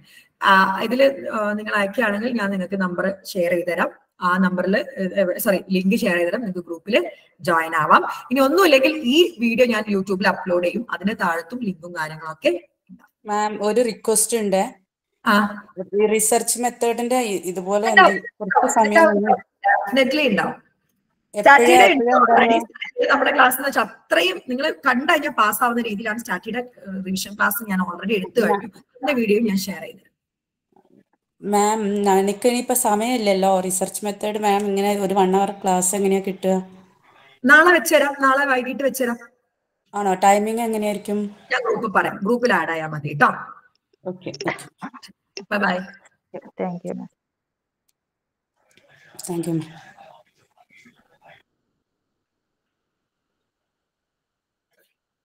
ഇതില് നിങ്ങൾ അയക്കുകയാണെങ്കിൽ ഞാൻ നിങ്ങൾക്ക് നമ്പർ ഷെയർ ചെയ്തുതരാം. ആ നമ്പറിൽ ലിങ്ക് ഷെയർ ചെയ്തുതരാം. നിങ്ങൾക്ക് ഗ്രൂപ്പിൽ ജോയിൻ ആവാം. ഇനി ഒന്നുമില്ലെങ്കിൽ ഈ വീഡിയോ ഞാൻ യൂട്യൂബിൽ അപ്ലോഡ് ചെയ്യും. അതിന് താഴത്തും ലിങ്കും കാര്യങ്ങളൊക്കെ. മാം ഒരു റിക്വസ്റ്റ് ഉണ്ട്. ഈ റിസർച്ച് മെത്തേഡിന്റെ ഇതുപോലെ കുറച്ച് സമയം ഡെഫിനറ്റ്ലി ഉണ്ടാവും. സ്റ്റാറ്റിയുടെ എപ്പോഴാ നമ്മുടെ ക്ലാസ് എന്ന് വെച്ചാൽ അത്രയും നിങ്ങൾ കണ്ടു കഴിഞ്ഞാൽ പാസ്സാവുന്ന രീതിയിലാണ് സ്റ്റാറ്റിയുടെ റിവിഷൻ ക്ലാസ് ഞാൻ ഓൾറെഡി എടുത്തു കഴിഞ്ഞു. അതിന്റെ വീഡിയോ ഞാൻ ഷെയർ ചെയ്തു. മാം എനിക്ക് ഇനിയിപ്പോ സമയമില്ലല്ലോ. റിസർച്ച് മെത്തേഡ് മാം ഇങ്ങനെ ഒരു 1 hour ക്ലാസ് എങ്ങനെയാ കിട്ടുക? നാളെ വെച്ചുതരാം, നാളെ വൈകിട്ട് വെച്ചുതരാം. ആണോ? ടൈമിംഗ് എങ്ങനെയായിരിക്കും? ഞാൻ ഗ്രൂപ്പ് പറയാം, ഗ്രൂപ്പിൽ ആഡ് ആയാൽ മതി കേട്ടോ. Okay. Bye bye. Thank you. Thank you ma'am.